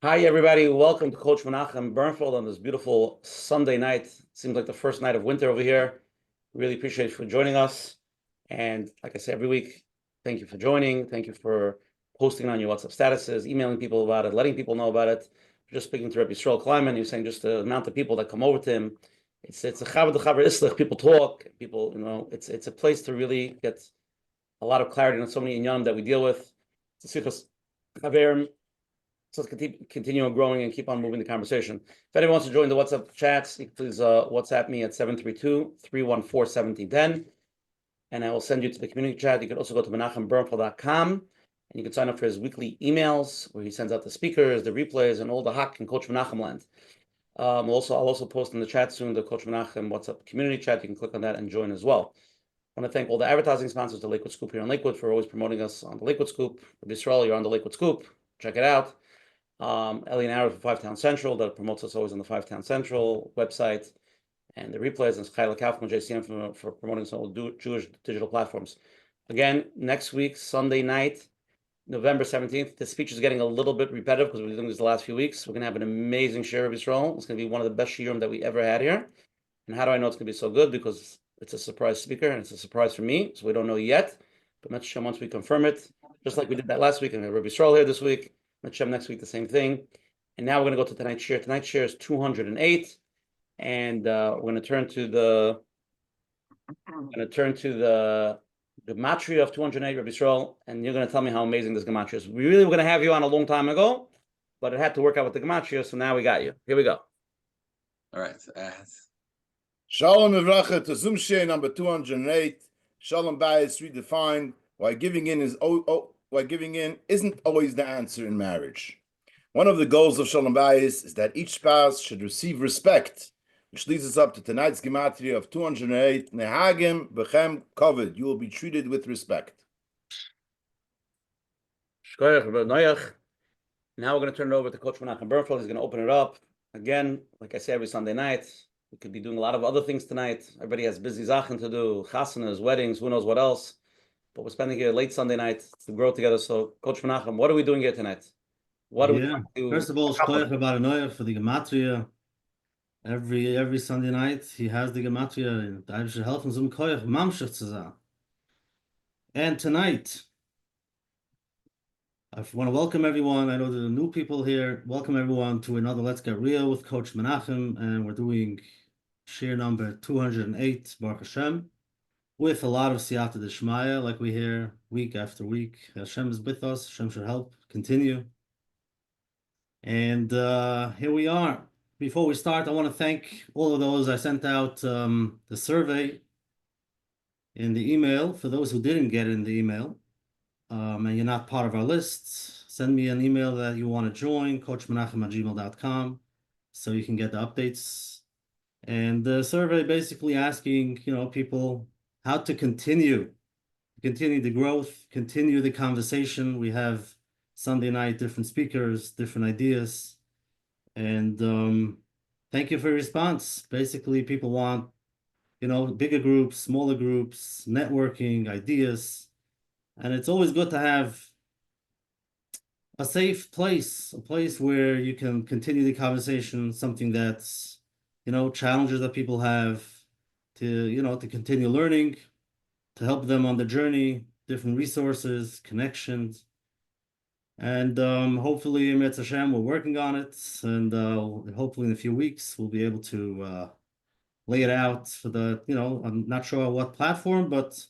Hi, everybody. Welcome to Coach Menachem Bernfeld on this beautiful Sunday night. Seems like the first night of winter over here. Really appreciate you for joining us. And like I say every week, thank you for joining. Thank you for posting on your WhatsApp statuses, emailing people about it, letting people know about it. Just speaking to Rabbi Yisroel Klienman, he was saying just the amount of people that come over to him. It's a chaver islach. People talk. People, it's a place to really get a lot of clarity on so many inyanim that we deal with. It's a sichos chaverim. So let's continue growing and keep on moving the conversation. If anyone wants to join the WhatsApp chats, please WhatsApp me at 732-314-1710, and I will send you to the community chat. You can also go to menachembernfeld.com, and you can sign up for his weekly emails where he sends out the speakers, the replays, and all the hack in Coach Menachem land. I'll also post in the chat soon the Coach Menachem WhatsApp community chat. You can click on that and join as well. I want to thank all the advertising sponsors, the Lakewood Scoop here in Lakewood, for always promoting us on the Lakewood Scoop. Yisrael, you're on the Lakewood Scoop. Check it out. Ellie and Arab for Five Town Central that promotes us always on the Five Town Central website, and the replays, and Chayla Kaufman, JCM for promoting some of the Jewish digital platforms. Again, next week, Sunday night, November 17th. The speech is getting a little bit repetitive because we've been doing this the last few weeks. We're going to have an amazing share of Yisrael. It's going to be one of the best shiurim that we ever had here. And how do I know it's going to be so good? Because it's a surprise speaker, and it's a surprise for me, so we don't know yet. But Menachem, once we confirm it, just like we did that last week, and we have Rabbi Yisrael here this week. Menachem next week, the same thing. And now we're going to go to tonight's share. Tonight's share is 208, and we're going to turn to the gematria of 208, Rabbi Yisrael, and you're going to tell me how amazing this gematria is. We really were going to have you on a long time ago, but it had to work out with the gematria, so now we got you. Here we go. All right. Shalom Evracha to Zoom share number 208. Shalom Bayis Redefined. Why giving in isn't always the answer in marriage. One of the goals of Shalom Bayis is that each spouse should receive respect, which leads us up to tonight's gematria of 208. Nehagim bechem kovid. You will be treated with respect. Now we're going to turn it over to Coach Menachem Bernfeld. He's going to open it up. Again, like I say every Sunday night, we could be doing a lot of other things tonight. Everybody has busy zachen to do, chasanas, weddings, who knows what else. But we're spending here late Sunday night to grow together. So, Coach Menachem, what are we doing here tonight? What are we doing? First of all, shkoyach about Anoya for the gematria. Every Sunday night he has the gematria, and I should help him some koyach mamshach zu sein. And tonight, I want to welcome everyone. I know there are new people here. Welcome everyone to another Let's Get Real with Coach Menachem, and we're doing share number 208, Baruch Hashem, with a lot of siyata d'shmaya, like we hear week after week. Hashem is with us. Hashem should help continue. And here we are. Before we start, I want to thank all of those. I sent out the survey in the email. For those who didn't get it in the email, and you're not part of our list, send me an email that you want to join, coachmenachem@gmail.com, so you can get the updates. And the survey basically asking, people how to continue the growth, continue the conversation. We have Sunday night, different speakers, different ideas. And thank you for your response. Basically, people want, bigger groups, smaller groups, networking, ideas. And it's always good to have a safe place, a place where you can continue the conversation, something that's, challenges that people have to continue learning, to help them on the journey, different resources, connections. And hopefully, Metz Hashem, we're working on it. And hopefully in a few weeks, we'll be able to lay it out for the, I'm not sure on what platform, but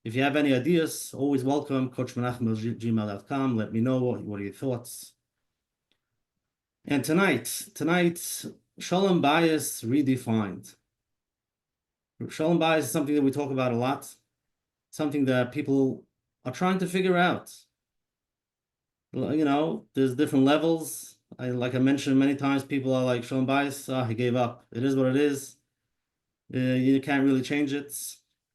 if you have any ideas, always welcome, coachmenachem@gmail.com. Let me know what are your thoughts. And tonight, Shalom Bayis Redefined. Shalom Bayis is something that we talk about a lot, something that people are trying to figure out. There's different levels. Like I mentioned many times, people are like, Shalom Bayis, he gave up. It is what it is. You can't really change it,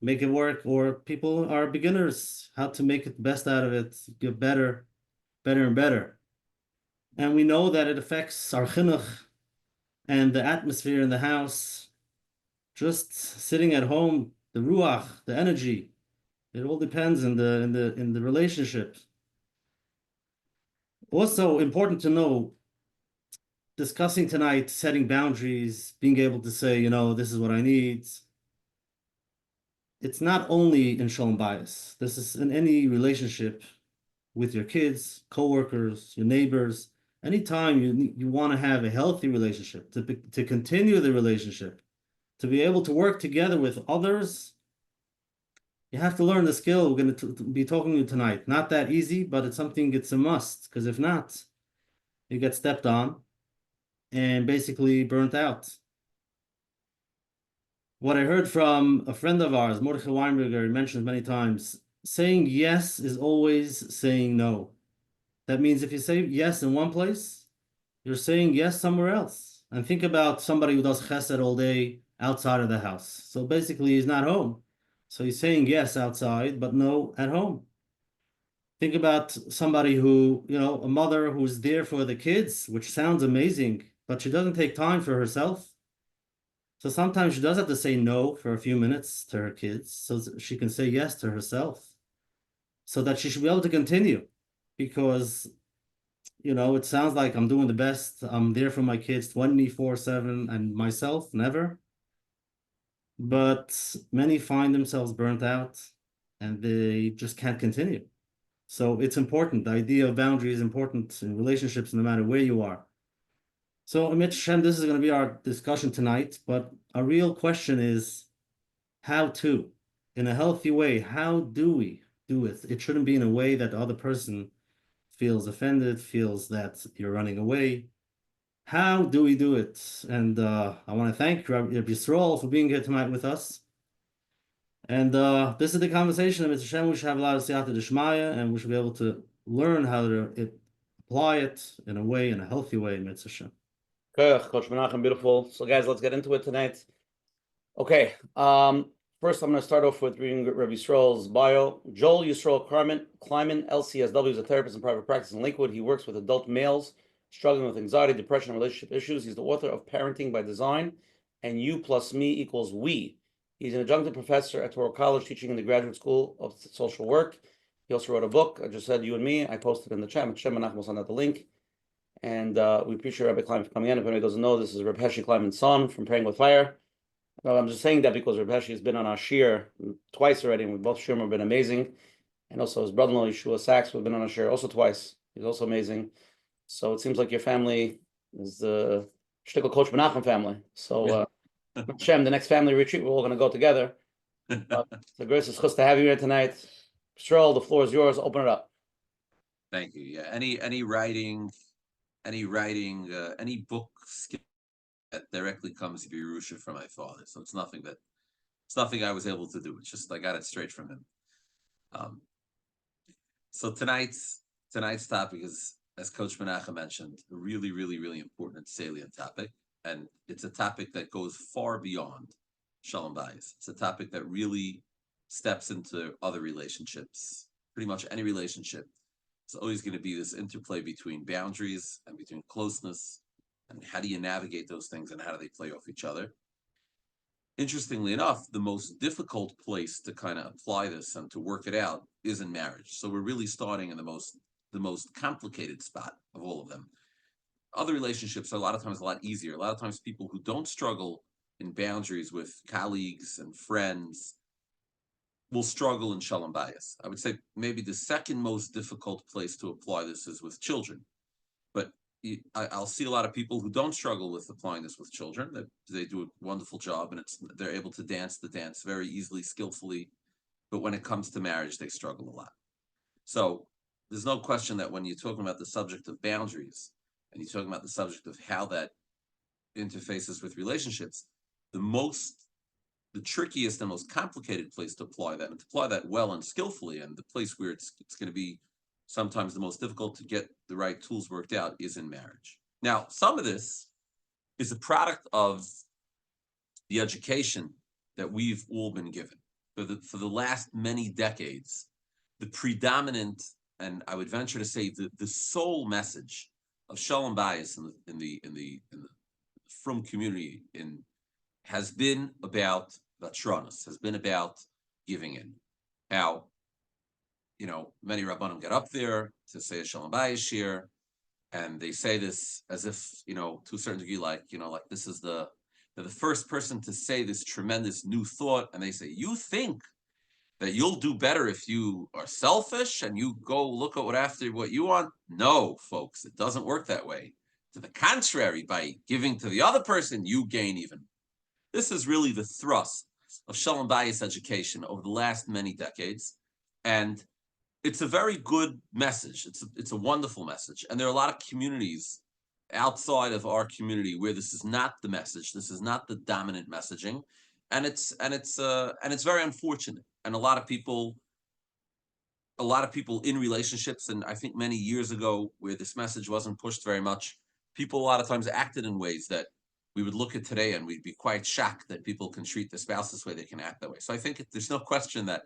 make it work. Or people are beginners, how to make it the best out of it, get better and better. And we know that it affects our chinuch and the atmosphere in the house. Just sitting at home, the ruach, the energy, it all depends in the relationship. Also important to know discussing tonight setting boundaries, being able to say, you know, this is what I need. It's not only in Shalom Bayis. This is in any relationship with your kids, coworkers, your neighbors. Anytime you want to have a healthy relationship, to continue the relationship, to be able to work together with others, you have to learn the skill we're going to be talking to you tonight. Not that easy, but it's something, it's a must, because if not, you get stepped on and basically burnt out. What I heard from a friend of ours, Mordechai Weinberger, he mentions many times, saying yes is always saying no. That means if you say yes in one place, you're saying yes somewhere else. And think about somebody who does chesed all day outside of the house. So basically, he's not home. So he's saying yes outside, but no at home. Think about somebody who, you know, a mother who's there for the kids, which sounds amazing, but she doesn't take time for herself. So sometimes she does have to say no for a few minutes to her kids so she can say yes to herself, so that she should be able to continue. Because, you know, it sounds like I'm doing the best. I'm there for my kids 24/7 and myself, never. But many find themselves burnt out and they just can't continue. So it's important. The idea of boundary is important in relationships, no matter where you are. So, Menachem, this is going to be our discussion tonight, but a real question is how to, in a healthy way, how do we do it? It shouldn't be in a way that the other person feels offended, feels that you're running away. How do we do it? And I want to thank Rabbi Yisroel for being here tonight with us. And this is the conversation of Menachem. We should have a lot of siyata d'shmaya, and we should be able to learn how to apply it in a way, in a healthy way, Menachem. Okay, Coach Menachem, beautiful. So, guys, let's get into it tonight. Okay, first I'm going to start off with reading Rabbi Yisrael's bio. Joel Yisroel Kleinman, LCSW, is a therapist in private practice in Lakewood. He works with adult males struggling with anxiety, depression, and relationship issues. He's the author of Parenting by Design and You Plus Me Equals We. He's an adjunct professor at Touro College teaching in the Graduate School of Social Work. He also wrote a book. I just said You and Me. I posted in the chat. Menachem will send out the link. And we appreciate Rabbi Kleinman for coming in. If anybody doesn't know, this is Rabbi Kleinman's son from Praying with Fire. No, I'm just saying that because Rabbi has been on our shir twice already, and we both shirim have been amazing. And also his brother-in-law, Yeshua Sachs, who's been on our shir also twice. He's also amazing. So it seems like your family is the shtickle Coach Menachem family. So Shem, the next family retreat, we're all going to go together. The greatest chus to have you here tonight. Stroll, the floor is yours. Open it up. Thank you. Yeah. Any writing, any book skill that directly comes to Yerusha from my father. So it's nothing I was able to do. It's just I got it straight from him. So tonight's topic is, as Coach Menachem mentioned, a really, really, really important and salient topic. And it's a topic that goes far beyond Shalom Bayis. It's a topic that really steps into other relationships. Pretty much any relationship. It's always going to be this interplay between boundaries and between closeness. And how do you navigate those things and how do they play off each other? Interestingly enough, the most difficult place to kind of apply this and to work it out is in marriage. So we're really starting in the most complicated spot of all of them. Other relationships are a lot of times a lot easier. A lot of times people who don't struggle in boundaries with colleagues and friends will struggle in Shalom Bayis. I would say maybe the second most difficult place to apply this is with children. But I'll see a lot of people who don't struggle with applying this with children. That they do a wonderful job, and they're able to dance the dance very easily, skillfully. But when it comes to marriage, they struggle a lot. So there's no question that when you're talking about the subject of boundaries, and you're talking about the subject of how that interfaces with relationships, the trickiest and most complicated place to apply that, and to apply that well and skillfully, and the place where it's going to be sometimes the most difficult to get the right tools worked out, is in marriage. Now, some of this is a product of the education that we've all been given. For the last many decades, the predominant, and I would venture to say the sole message of Shalom Bayis in the frum community has been about vatronos, has been about giving in. How, many Rabbanim get up there to say a Shalom Bayis shir, And they say this as if, to a certain degree, like this is they're the first person to say this tremendous new thought. And they say, you think that you'll do better if you are selfish and you go look at what you want? No, folks, it doesn't work that way. To the contrary, by giving to the other person, you gain even. This is really the thrust of Shalom Bayis education over the last many decades. And it's a very good message. It's a wonderful message. And there are a lot of communities outside of our community where this is not the message. This is not the dominant messaging. And it's very unfortunate. And a lot of people in relationships, and I think many years ago where this message wasn't pushed very much, people a lot of times acted in ways that we would look at today and we'd be quite shocked that people can treat their spouse this way, they can act that way. So I think there's no question that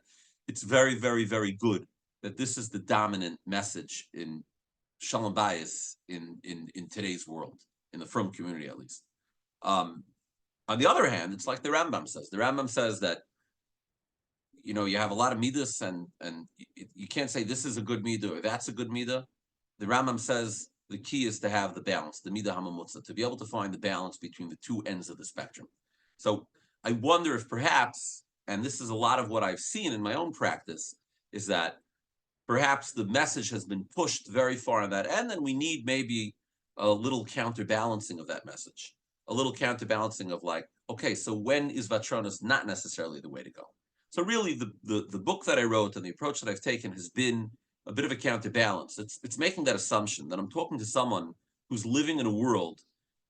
it's very, very, very good that this is the dominant message in Shalom Bayis in today's world, in the Frum community at least. On the other hand, it's like the Rambam says. The Rambam says that you have a lot of midas, and you can't say this is a good midah or that's a good midah. The Rambam says the key is to have the balance, the midah hamamutza, to be able to find the balance between the two ends of the spectrum. So I wonder if perhaps, and this is a lot of what I've seen in my own practice, is that perhaps the message has been pushed very far on that end, and we need maybe a little counterbalancing of that message, a little counterbalancing of like, okay, so when is Vatronas not necessarily the way to go? So really, the book that I wrote and the approach that I've taken has been a bit of a counterbalance. It's making that assumption that I'm talking to someone who's living in a world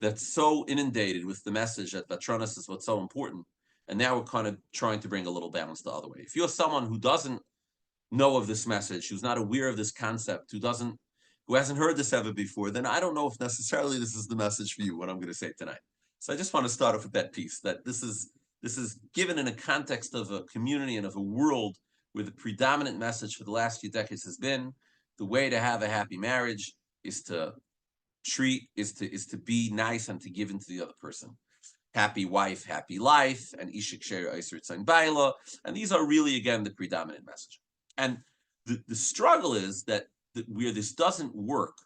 that's so inundated with the message that Vatronas is what's so important, and now we're kind of trying to bring a little balance the other way. If you're someone who doesn't know of this message, who's not aware of this concept, who hasn't heard this ever before, then I don't know if necessarily this is the message for you, what I'm going to say tonight. So I just want to start off with that piece, that this is given in a context of a community and of a world where the predominant message for the last few decades has been the way to have a happy marriage is to be nice and to give into the other person. Happy wife, happy life, and ishik sher iser tzayin baila. And these are really, again, the predominant message. And the struggle is that where this doesn't work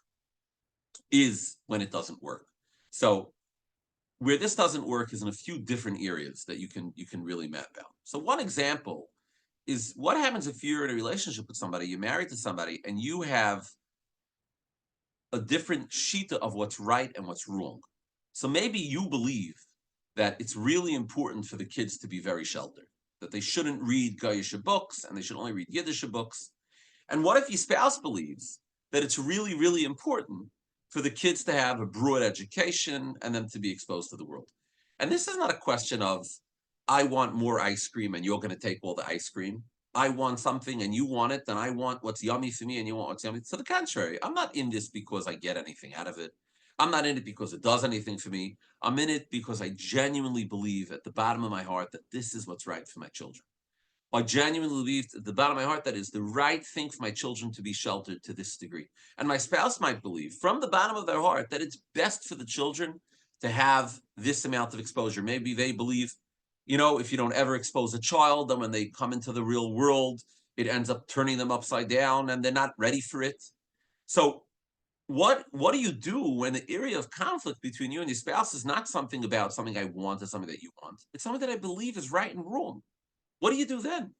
is when it doesn't work. So where this doesn't work is in a few different areas that you can really map out. So one example is what happens if you're in a relationship with somebody, you're married to somebody, and you have a different shita of what's right and what's wrong. So maybe you believe that it's really important for the kids to be very sheltered, that they shouldn't read Goyish books and they should only read Yiddish books. And what if your spouse believes that it's really, really important for the kids to have a broad education and them to be exposed to the world? And this is not a question of, I want more ice cream and you're going to take all the ice cream. I want something and you want it, then I want what's yummy for me and you want what's yummy. To the contrary, I'm not in this because I get anything out of it. I'm not in it because it does anything for me. I'm in it because I genuinely believe at the bottom of my heart that this is what's right for my children. I genuinely believe at the bottom of my heart that is the right thing for my children to be sheltered to this degree. And my spouse might believe from the bottom of their heart that it's best for the children to have this amount of exposure. Maybe they believe, if you don't ever expose a child, then when they come into the real world, it ends up turning them upside down and they're not ready for it. So what do you do when the area of conflict between you and your spouse is not something about something I want or something that you want? It's something that I believe is right and wrong. What do you do then?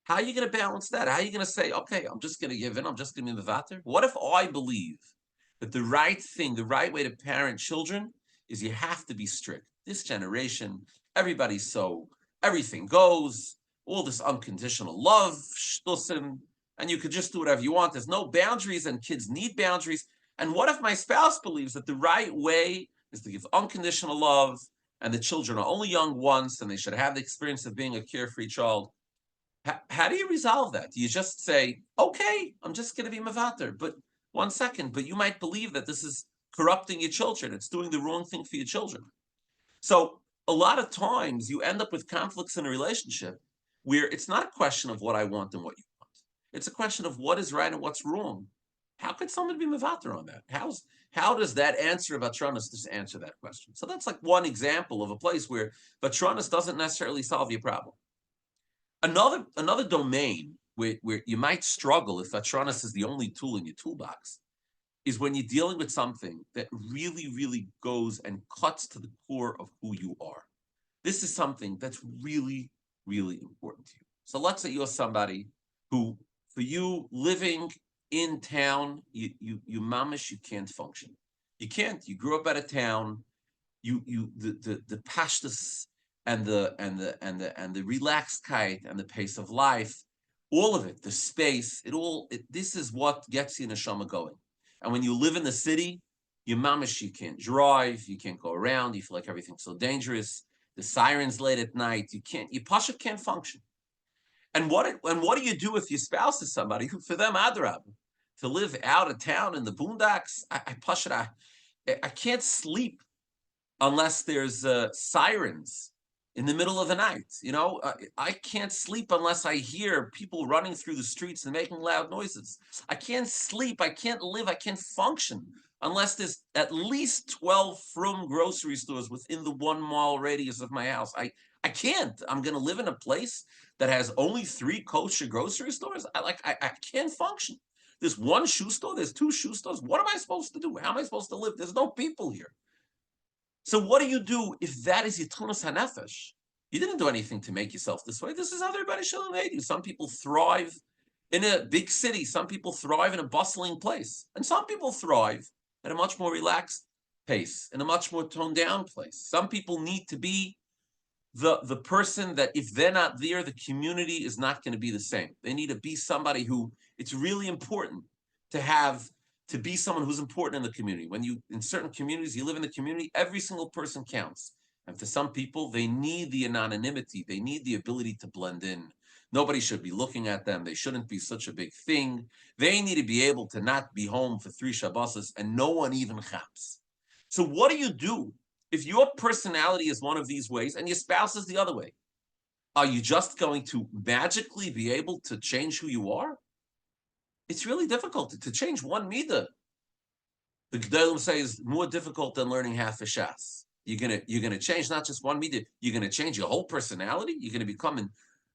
How are you going to balance that? How are you going to say, okay, I'm just going to give in, I'm just going to be mevater? What if I believe that the right thing, the right way to parent children is you have to be strict? This generation, everybody's so, everything goes, all this unconditional love, shtusim, and you could just do whatever you want. There's no boundaries and kids need boundaries. And what if my spouse believes that the right way is to give unconditional love and the children are only young once and they should have the experience of being a carefree child? How do you resolve that? Do you just say, okay, I'm just going to be mevater, but 1 second, but you might believe that this is corrupting your children. It's doing the wrong thing for your children. So a lot of times you end up with conflicts in a relationship where it's not a question of what I want and what you want. It's a question of what is right and what's wrong. How could someone be mevater on that? How does that answer of Vatronas just answer that question? So that's like one example of a place where Vatronas doesn't necessarily solve your problem. Another domain where you might struggle if Vatronas is the only tool in your toolbox is when you're dealing with something that really, really goes and cuts to the core of who you are. This is something that's really, really important to you. So let's say you're somebody who, for you, living in town, you mamish, you can't function. You can't. You grew up out of town. The pashtus and the relaxedkeit and the pace of life, all of it, the space, this is what gets you neshama going. And when you live in the city, you mamish, you can't drive, you can't go around, you feel like everything's so dangerous. The sirens late at night, you pasha can't function. And what do you do if your spouse is somebody who, for them, adrab, to live out of town in the boondocks? I can't sleep unless there's sirens in the middle of the night. I can't sleep unless I hear people running through the streets and making loud noises. I can't sleep, I can't live, I can't function unless there's at least 12 frum grocery stores within the 1 mile radius of my house. I can't. I'm going to live in a place that has only 3 kosher grocery stores. I can't function. There's 1 shoe store, there's 2 shoe stores. What am I supposed to do? How am I supposed to live? There's no people here. So what do you do if that is your tunas hanefesh? You didn't do anything to make yourself this way. This is how everybody should have made you. Some people thrive in a big city. Some people thrive in a bustling place. And some people thrive at a much more relaxed pace, in a much more toned down place. Some people need to be the person that if they're not there, the community is not going to be the same. They need to be somebody who, it's really important to be someone who's important in the community. When in certain communities, you live in the community, every single person counts. And for some people, they need the anonymity. They need the ability to blend in. Nobody should be looking at them. They shouldn't be such a big thing. They need to be able to not be home for 3 Shabbos and no one even chaps. So what do you do if your personality is one of these ways and your spouse is the other way? Are you just going to magically be able to change who you are? It's really difficult to change one midah. The Gedolim say is more difficult than learning half a shas. You're gonna change not just one midah. You're gonna change your whole personality. You're gonna become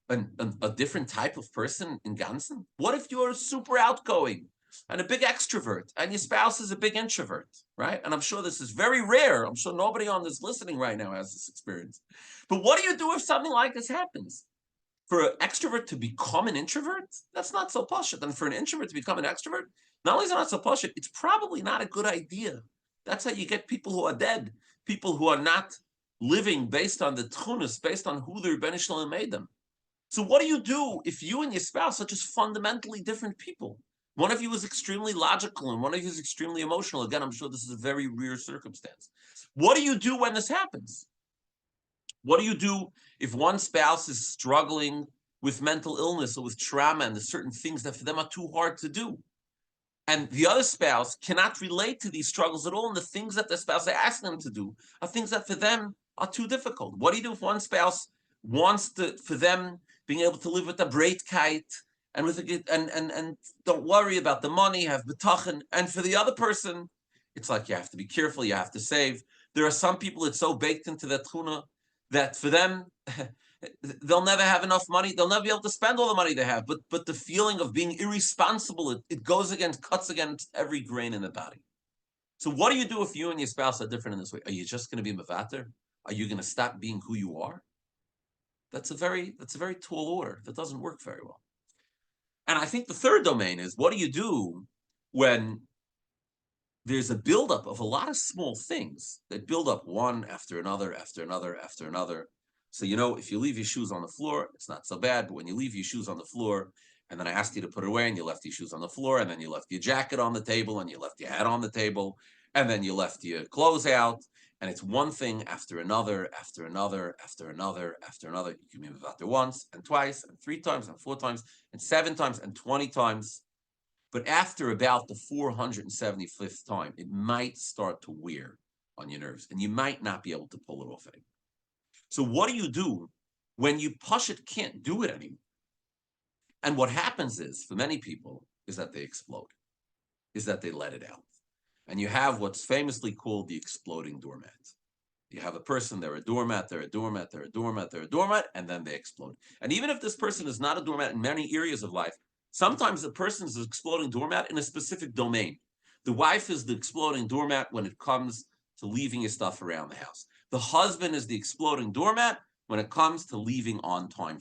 a different type of person in Gansen. What if you're super outgoing and a big extrovert, and your spouse is a big introvert, right? And I'm sure this is very rare. I'm sure nobody on this listening right now has this experience. But what do you do if something like this happens? For an extrovert to become an introvert, that's not so pashut. And for an introvert to become an extrovert, not only is it not so pashut, it's probably not a good idea. That's how you get people who are dead, people who are not living based on the tchunas, based on who the Rebbeinu Shalom made them. So what do you do if you and your spouse are just fundamentally different people? One of you is extremely logical and one of you is extremely emotional. Again, I'm sure this is a very rare circumstance. What do you do when this happens? What do you do if one spouse is struggling with mental illness or with trauma and there's certain things that for them are too hard to do? And the other spouse cannot relate to these struggles at all, and the things that the spouse are asking them to do are things that for them are too difficult. What do you do if one spouse wants for them being able to live with a breitkeit and with and don't worry about the money, have betachin, and for the other person, it's like you have to be careful, you have to save. There are some people that's so baked into that tchuna that for them, they'll never have enough money. They'll never be able to spend all the money they have. But the feeling of being irresponsible, it cuts against every grain in the body. So what do you do if you and your spouse are different in this way? Are you just going to be mevater? Are you going to stop being who you are? That's a very tall order. That doesn't work very well. And I think the third domain is, what do you do when there's a buildup of a lot of small things that build up one after another, after another, after another. So, if you leave your shoes on the floor, it's not so bad. But when you leave your shoes on the floor, and then I asked you to put it away, and you left your shoes on the floor, and then you left your jacket on the table, and you left your hat on the table, and then you left your clothes out, and it's one thing after another, after another, after another, after another. You can move out there once, and twice, and 3 times, and 4 times, and 7 times, and 20 times. But after about the 475th time, it might start to wear on your nerves, and you might not be able to pull it off anymore. So what do you do when you pashut can't do it anymore? And what happens is, for many people, is that they explode, is that they let it out. And you have what's famously called the exploding doormat. You have a person, they're a doormat, they're a doormat, they're a doormat, they're a doormat, and then they explode. And even if this person is not a doormat in many areas of life, sometimes the person is an exploding doormat in a specific domain. The wife is the exploding doormat when it comes to leaving your stuff around the house. The husband is the exploding doormat when it comes to leaving on time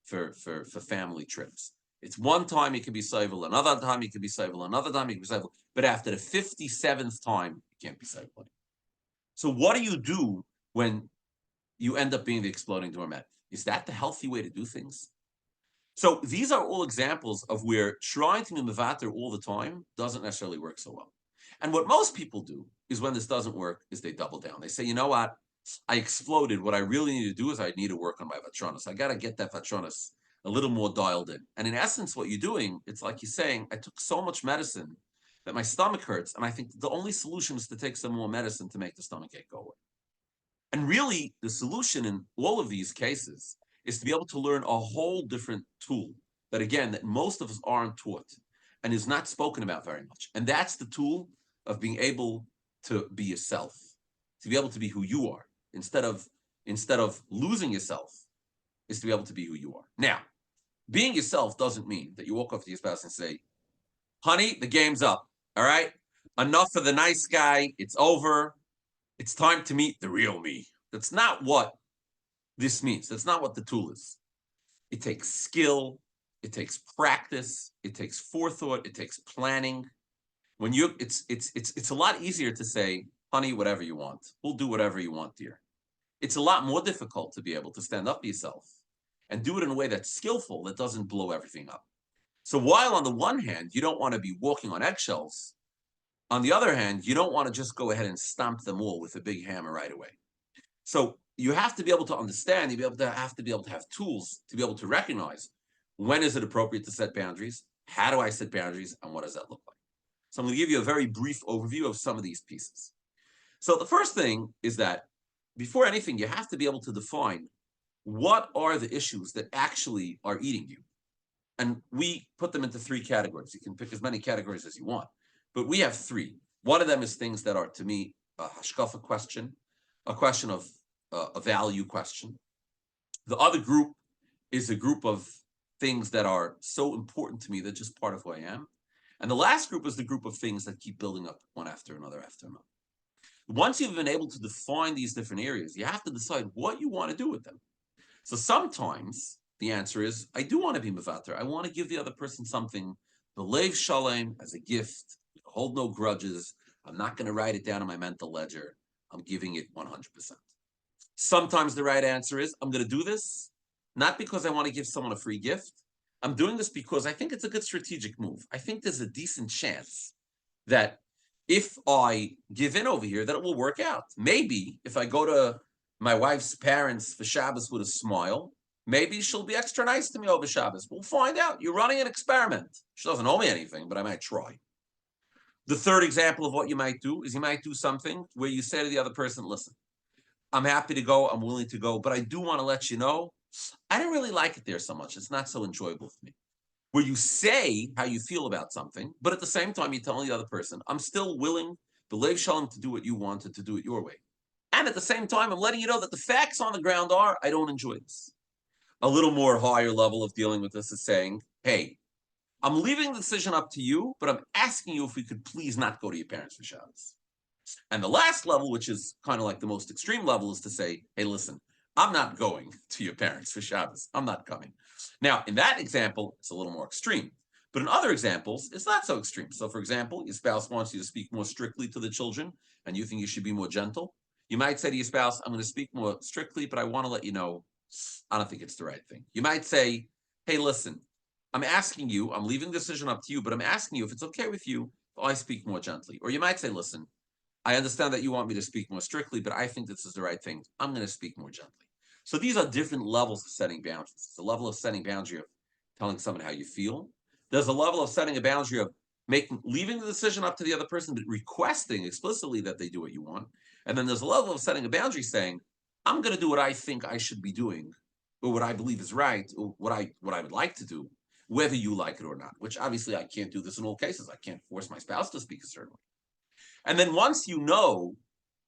for family trips. It's one time you can be civil, another time you can be civil, another time you can be civil, but after the 57th time, you can't be civil anymore. So what do you do when you end up being the exploding doormat? Is that the healthy way to do things? So these are all examples of where trying to be mevater all the time doesn't necessarily work so well. And what most people do is when this doesn't work is they double down. They say, you know what? I exploded. What I really need to do is I need to work on my vatronis. I got to get that vatronis a little more dialed in. And in essence, what you're doing, it's like you're saying, I took so much medicine that my stomach hurts. And I think the only solution is to take some more medicine to make the stomachache go away. And really, the solution in all of these cases is to be able to learn a whole different tool that, again, that most of us aren't taught and is not spoken about very much. And that's the tool of being able to be yourself, to be able to be who you are, instead of losing yourself, is to be able to be who you are. Now, being yourself doesn't mean that you walk up to your spouse and say, honey, the game's up, all right? Enough of the nice guy, it's over. It's time to meet the real me. That's not what this means. That's not what the tool is. It takes skill, it takes practice, it takes forethought, it takes planning. When you, it's a lot easier to say, honey, whatever you want. We'll do whatever you want, dear. It's a lot more difficult to be able to stand up for yourself and do it in a way that's skillful, that doesn't blow everything up. So while on the one hand, you don't want to be walking on eggshells, on the other hand, you don't want to just go ahead and stomp them all with a big hammer right away. So you have to be able to understand, you have to be able to have tools to be able to recognize when is it appropriate to set boundaries, how do I set boundaries, and what does that look like? So I'm going to give you a very brief overview of some of these pieces. So the first thing is that before anything, you have to be able to define what are the issues that actually are eating you. And we put them into three categories. You can pick as many categories as you want, but we have three. One of them is things that are, to me, a hashkafa question, a question of a value question. The other group is a group of things that are so important to me, they're just part of who I am. And the last group is the group of things that keep building up one after another after another. Once you've been able to define these different areas, you have to decide what you want to do with them. So sometimes the answer is, I do want to be mevater. I want to give the other person something, belev shalom, as a gift, hold no grudges. I'm not going to write it down in my mental ledger. I'm giving it 100%. Sometimes the right answer is, I'm going to do this, not because I want to give someone a free gift. I'm doing this because I think it's a good strategic move. I think there's a decent chance that if I give in over here, that it will work out. Maybe if I go to my wife's parents for Shabbos with a smile, maybe she'll be extra nice to me over Shabbos. We'll find out. You're running an experiment. She doesn't owe me anything, but I might try. The third example of what you might do is you might do something where you say to the other person, listen, I'm happy to go. I'm willing to go, but I do want to let you know, I didn't really like it there so much. It's not so enjoyable for me. Where you say how you feel about something, but at the same time, you're telling the other person, I'm still willing, belev shalom, to do what you wanted, to do it your way. And at the same time, I'm letting you know that the facts on the ground are, I don't enjoy this. A little more higher level of dealing with this is saying, hey, I'm leaving the decision up to you, but I'm asking you if we could please not go to your parents for Shabbos. And the last level, which is kind of like the most extreme level, is to say, hey, listen, I'm not going to your parents for Shabbos. I'm not coming. Now, in that example, it's a little more extreme. But in other examples, it's not so extreme. So, for example, your spouse wants you to speak more strictly to the children, and you think you should be more gentle. You might say to your spouse, I'm going to speak more strictly, but I want to let you know, I don't think it's the right thing. You might say, hey, listen, I'm asking you, I'm leaving the decision up to you, but I'm asking you if it's okay with you if I speak more gently. Or you might say, listen, I understand that you want me to speak more strictly, but I think this is the right thing. I'm going to speak more gently. So these are different levels of setting boundaries. It's a level of setting boundary of telling someone how you feel. There's a level of setting a boundary of leaving the decision up to the other person, but requesting explicitly that they do what you want. And then there's a level of setting a boundary saying, I'm going to do what I think I should be doing, or what I believe is right, or what I would like to do, whether you like it or not, which obviously I can't do this in all cases. I can't force my spouse to speak a certain way. And then once you know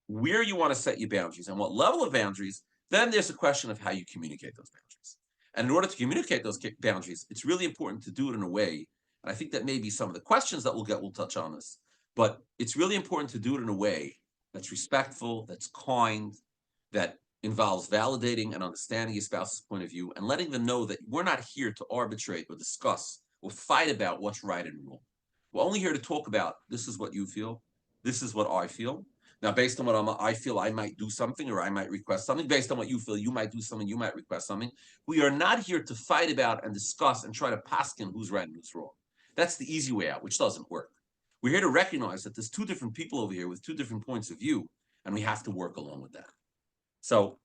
where you want to set your boundaries and what level of boundaries, then there's a question of how you communicate those boundaries. And in order to communicate those boundaries, it's really important to do it in a way, and I think that maybe some of the questions that we'll touch on this, But it's really important to do it in a way that's respectful, that's kind, that involves validating and understanding your spouse's point of view and letting them know that we're not here to arbitrate or discuss or fight about what's right and wrong. We're only here to talk about, this is what you feel, this is what I feel. Now, based on what I feel, I might do something or I might request something. Based on what you feel, you might do something, you might request something. We are not here to fight about and discuss and try to paskin who's right and who's wrong. That's the easy way out, which doesn't work. We're here to recognize that there's two different people over here with two different points of view, and we have to work along with that. So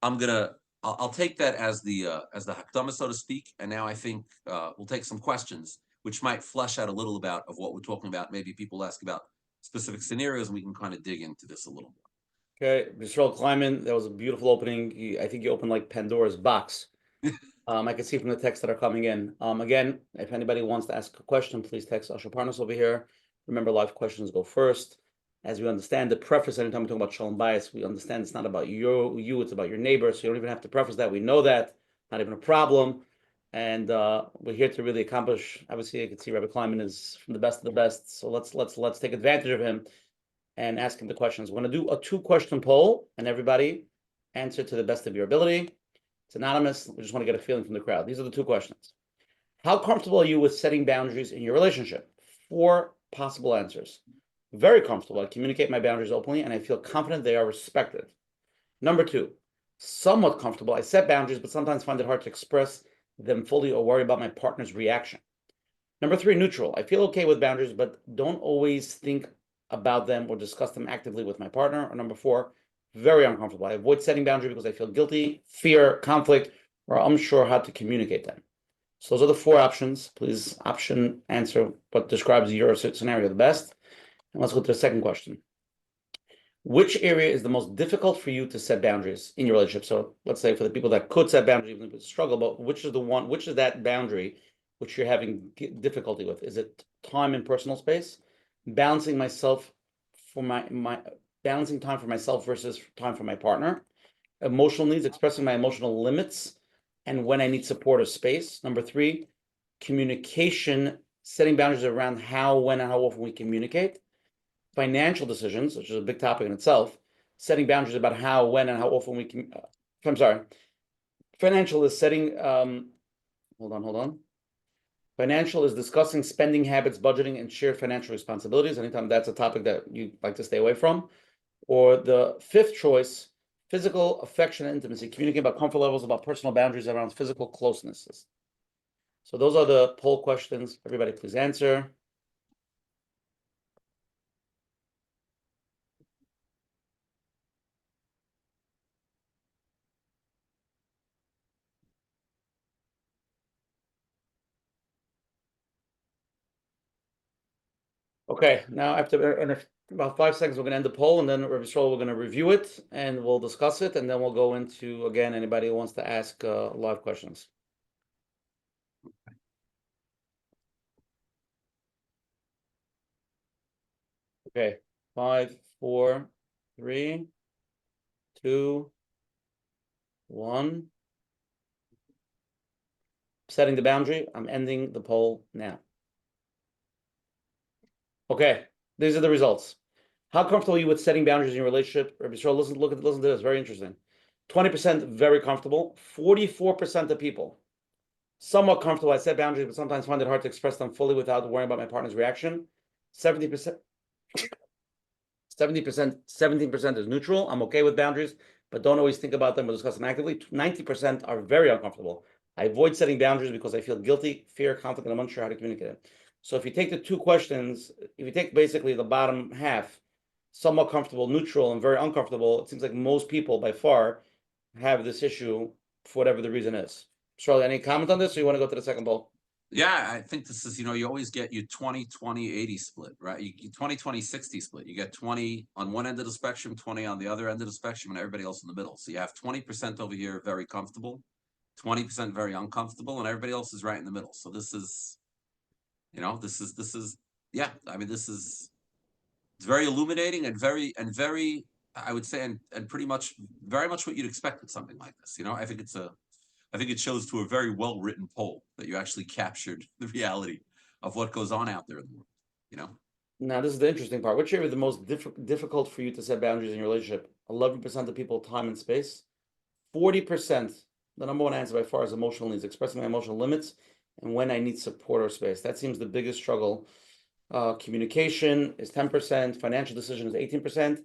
I'll take that as the hakdama, so to speak, and now I think we'll take some questions, which might flesh out a little about of what we're talking about. Maybe people ask about specific scenarios, and we can kind of dig into this a little more. Okay, Yisroel Klienman, that was a beautiful opening. I think you opened like Pandora's box. I can see from the texts that are coming in. Again, if anybody wants to ask a question, please text Asher Parnas over here. Remember, live questions go first. As we understand the preface, anytime we talk about Shalom Bayis, we understand it's not about you, it's about your neighbor. So you don't even have to preface that. We know that, not even a problem. And we're here to really accomplish. Obviously, I can see Rabbi Kleinman is from the best of the best. So let's take advantage of him and ask him the questions. We're going to do a 2-question poll, and everybody answer to the best of your ability. It's anonymous. We just want to get a feeling from the crowd. These are the 2 questions. How comfortable are you with setting boundaries in your relationship? 4 possible answers. Very comfortable. I communicate my boundaries openly, and I feel confident they are respected. Number 2, somewhat comfortable. I set boundaries, but sometimes find it hard to express them fully or worry about my partner's reaction. Number 3, neutral. I feel okay with boundaries, but don't always think about them or discuss them actively with my partner. Or number 4, very uncomfortable. I avoid setting boundaries because I feel guilty, fear, conflict, or unsure how to communicate them. So those are the 4 options. Please answer what describes your scenario the best. And let's go to the second question. Which area is the most difficult for you to set boundaries in your relationship? So let's say for the people that could set boundaries, even if it's a struggle, but which is that boundary which you're having difficulty with? Is it time and personal space? Balancing myself for balancing time for myself versus time for my partner? Emotional needs, expressing my emotional limits and when I need support or space. Number 3, communication, setting boundaries around how, when, and how often we communicate. Financial decisions, which is a big topic in itself, setting boundaries about how, when, and how often we can. I'm sorry. Financial is setting. Hold on. Financial is discussing spending habits, budgeting, and shared financial responsibilities. Anytime that's a topic that you like to stay away from. Or the 5th choice, physical affection and intimacy, communicating about comfort levels, about personal boundaries around physical closenesses. So those are the poll questions. Everybody, please answer. Okay, now after in about 5 seconds, we're going to end the poll, and then Rabbi Yisroel, we're going to review it, and we'll discuss it, and then we'll go into, again, anybody who wants to ask live questions. Okay, 5, 4, 3, 2, 1. Setting the boundary. I'm ending the poll now. Okay, these are the results. How comfortable are you with setting boundaries in your relationship? Rabbi Yisroel, listen to this. Very interesting. 20% very comfortable. 44% of people somewhat comfortable. I set boundaries, but sometimes find it hard to express them fully without worrying about my partner's reaction. 70%. 17% is neutral. I'm okay with boundaries, but don't always think about them or discuss them actively. 90% are very uncomfortable. I avoid setting boundaries because I feel guilty, fear, conflict, and I'm unsure how to communicate it. So if you take the 2 questions, if you take basically the bottom half, somewhat comfortable, neutral, and very uncomfortable, it seems like most people by far have this issue for whatever the reason is. Charlie, any comment on this, or you want to go to the second poll? Yeah, I think this is, you always get your 20-20-80 split, right? You 20-20-60 split. You get 20 on one end of the spectrum, 20 on the other end of the spectrum, and everybody else in the middle. So you have 20% over here very comfortable, 20% very uncomfortable, and everybody else is right in the middle. So this is, yeah, I mean, it's very illuminating and very, I would say, and pretty much very much what you'd expect with something like this. I think it shows to a very well-written poll that you actually captured the reality of what goes on out there in the world, Now, this is the interesting part. Which area is the most difficult for you to set boundaries in your relationship? 11% of people, time and space. 40%, the number one answer by far is emotional needs, expressing my emotional limits and when I need support or space. That seems the biggest struggle. Communication is 10%, financial decision is 18%,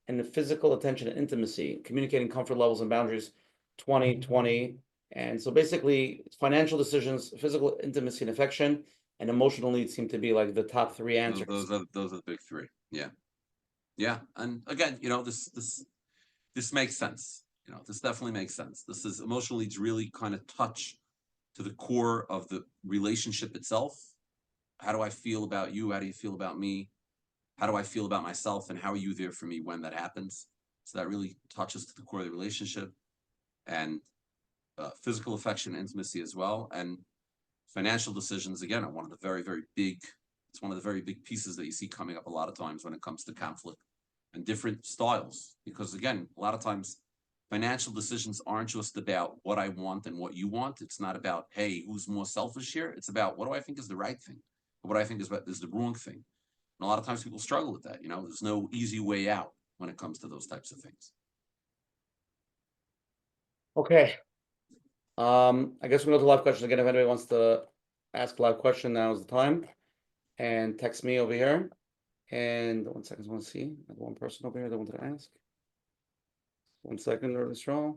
and the physical attention and intimacy, communicating comfort levels and boundaries, 20. And so basically, financial decisions, physical intimacy and affection, and emotional needs seem to be like the top three answers. Those are the big three. Yeah. And again, this makes sense. This definitely makes sense. This is emotional needs really kind of touch to the core of the relationship itself. How do I feel about you? How do you feel about me? How do I feel about myself? And how are you there for me when that happens? So that really touches to the core of the relationship, and physical affection, intimacy as well. And financial decisions, again, are one of the very, very big, it's one of the very big pieces that you see coming up a lot of times when it comes to conflict and different styles. Because again, a lot of times financial decisions aren't just about what I want and what you want. It's not about, hey, who's more selfish here? It's about what do I think is the right thing? Or what I think is the wrong thing. And a lot of times people struggle with that. There's no easy way out when it comes to those types of things. Okay. I guess we'll go to live questions again. If anybody wants to ask a live question, now is the time. And text me over here. And 1 second, I want to see. I have one person over here that wanted to ask. 1 second, Yisroel.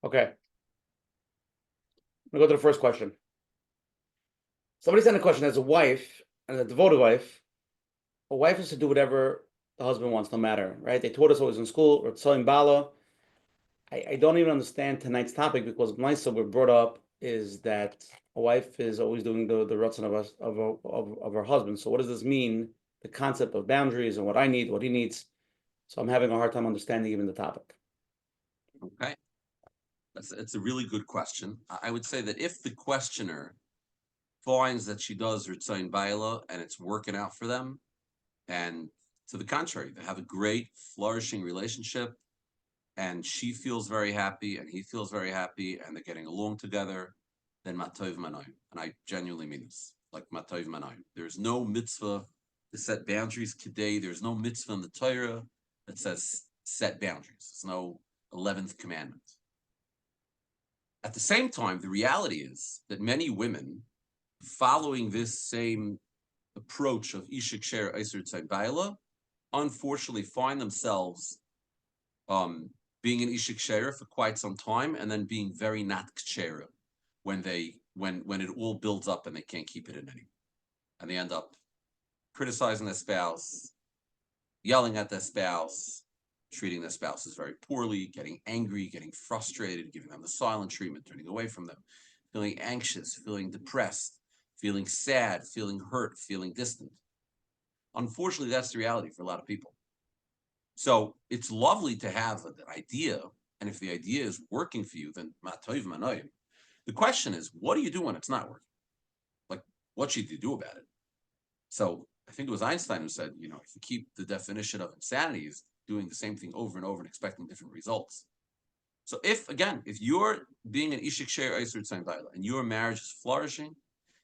Okay. I'm gonna go to the first question. Somebody sent a question. As a wife, and a devoted wife, a wife is to do whatever the husband wants, no matter, right? They taught us always in school, or selling bala. I don't even understand tonight's topic, because Maisa, we're brought up is that a wife is always doing the ratzon of her husband. So what does this mean? The concept of boundaries and what I need, what he needs. So I'm having a hard time understanding even the topic. Okay. It's a really good question. I would say that if the questioner finds that she does Ritzayin Baila and it's working out for them, and to the contrary, they have a great, flourishing relationship, and she feels very happy and he feels very happy and they're getting along together, then Matov Manayim. And I genuinely mean this, like Matov Manayim. There's no mitzvah to set boundaries today. There's no mitzvah in the Torah that says set boundaries. There's no 11th commandment. At the same time, the reality is that many women, following this same approach of Ishik Sher Eiser Tzai Baila, unfortunately find themselves being an Ishik Sher for quite some time, and then being very not Kshera when it all builds up and they can't keep it in anymore. And they end up criticizing their spouse, yelling at their spouse, treating their spouses very poorly, getting angry, getting frustrated, giving them the silent treatment, turning away from them, feeling anxious, feeling depressed, feeling sad, feeling hurt, feeling distant. Unfortunately, that's the reality for a lot of people. So it's lovely to have an idea, and if the idea is working for you, then matov manayim. The question is, what do you do when it's not working? Like, what should you do about it? So I think it was Einstein who said, if you keep the definition of insanity is doing the same thing over and over and expecting different results. So if you're being an Ishik Sher Eiser Tzai Baila and your marriage is flourishing,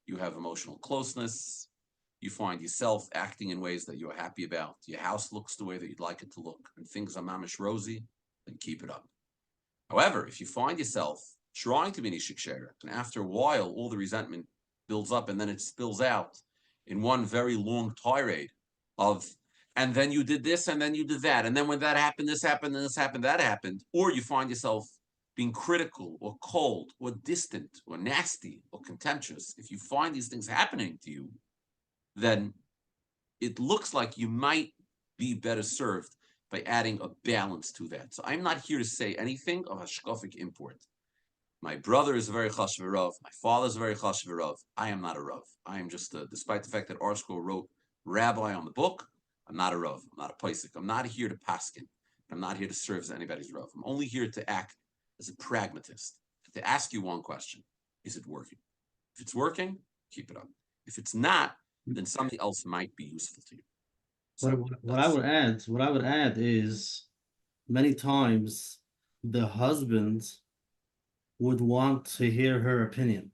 you have emotional closeness, you find yourself acting in ways that you're happy about, your house looks the way that you'd like it to look, and things are mamish rosy, then keep it up. However, if you find yourself trying to be an Ishik Sher, and after a while all the resentment builds up and then it spills out in one very long tirade of, and then you did this, and then you did that, and then when that happened, this happened, and this happened, that happened, or you find yourself being critical or cold or distant or nasty or contemptuous, if you find these things happening to you, then it looks like you might be better served by adding a balance to that. So I'm not here to say anything of hashkafic import. My brother is a very chashuv rav. My father is a very chashuv rav. I am not a rav. I am just, despite the fact that our school wrote rabbi on the book, I'm not a rav. I'm not a paisik. I'm not here to paskin. I'm not here to serve as anybody's rav. I'm only here to act as a pragmatist, to ask you one question: is it working? If it's working, keep it up. If it's not, then something else might be useful to you. So what I would add is many times the husband would want to hear her opinion.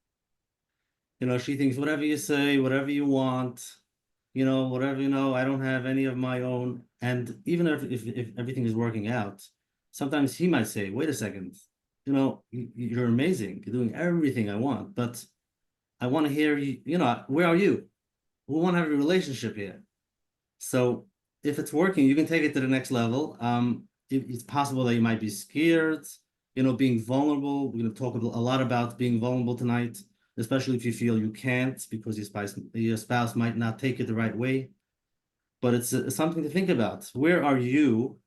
She thinks whatever you say, whatever you want, whatever, I don't have any of my own. And even if everything is working out, sometimes he might say, wait a second, you're amazing. You're doing everything I want, but I want to hear you, where are you? We want to have a relationship here. So if it's working, you can take it to the next level. It's possible that you might be scared, being vulnerable. We're going to talk a lot about being vulnerable tonight, especially if you feel you can't because your spouse might not take it the right way. But it's something to think about. Where are you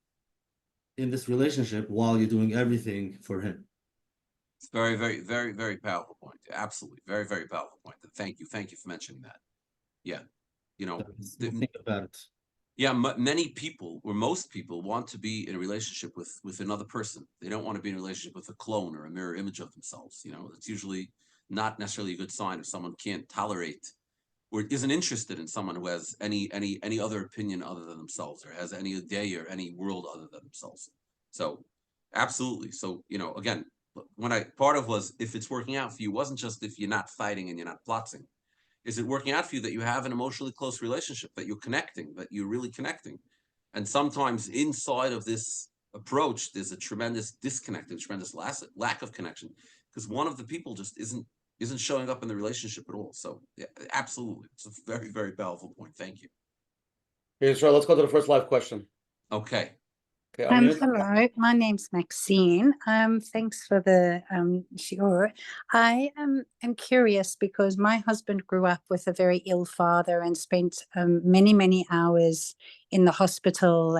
in this relationship while you're doing everything for him? It's very, very, very, very powerful point. Absolutely. Very, very powerful point. Thank you. Thank you for mentioning that. Yeah. Think about it. Yeah, many people, or most people, want to be in a relationship with another person. They don't want to be in a relationship with a clone or a mirror image of themselves. It's usually not necessarily a good sign if someone can't tolerate or isn't interested in someone who has any other opinion other than themselves, or has any day or any world other than themselves. So, absolutely. So, again, part of was if it's working out for you wasn't just if you're not fighting and you're not plotting. Is it working out for you that you have an emotionally close relationship, that you're connecting, that you're really connecting? And sometimes inside of this approach, there's a tremendous disconnect, a tremendous lack of connection, because one of the people just isn't showing up in the relationship at all. So yeah, absolutely. It's a very, very powerful point. Thank you. Hey, Yisrael, let's go to the first live question. Okay. Okay, unmute. Hello, my name's Maxine. Thanks for the shiur. I am curious because my husband grew up with a very ill father and spent many hours in the hospital,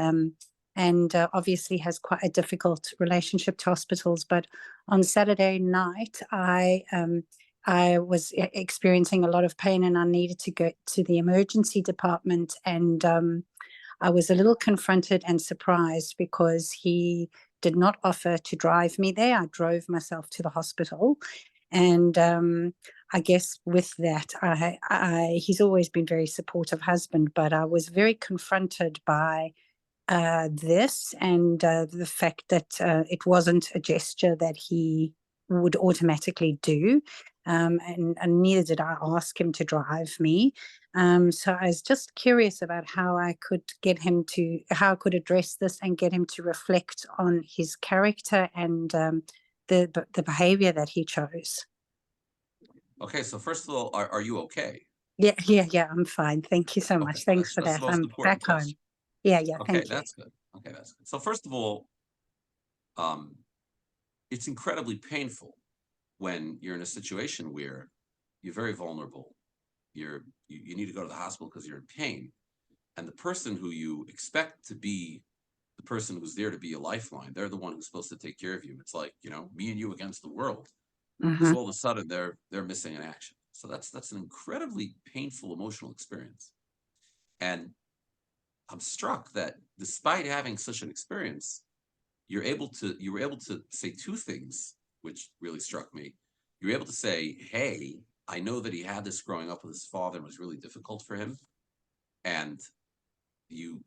and obviously has quite a difficult relationship to hospitals. But on Saturday night, I was experiencing a lot of pain and I needed to go to the emergency department, and I was a little confronted and surprised because he did not offer to drive me there. I drove myself to the hospital. And I guess with that, he's always been very supportive husband, but I was very confronted by this and the fact that it wasn't a gesture that he would automatically do. And neither did I ask him to drive me. So I was just curious about how I could address this and get him to reflect on his character and the behavior that he chose. Okay. So first of all, are you okay? Yeah, I'm fine. Thank you so much. Okay, Thanks for that's that. the most I'm important back home. question. Yeah, Okay, thank you. that's good. Okay, that's good. So first of all, it's incredibly painful when you're in a situation where you're very vulnerable. You need to go to the hospital because you're in pain, and the person who you expect to be the person who's there to be a lifeline, they're the one who's supposed to take care of you. It's like, me and you against the world. So all of a sudden they're missing in action. So that's an incredibly painful emotional experience. And I'm struck that despite having such an experience, you were able to say two things, which really struck me. You were able to say, hey, I know that he had this growing up with his father and was really difficult for him. And you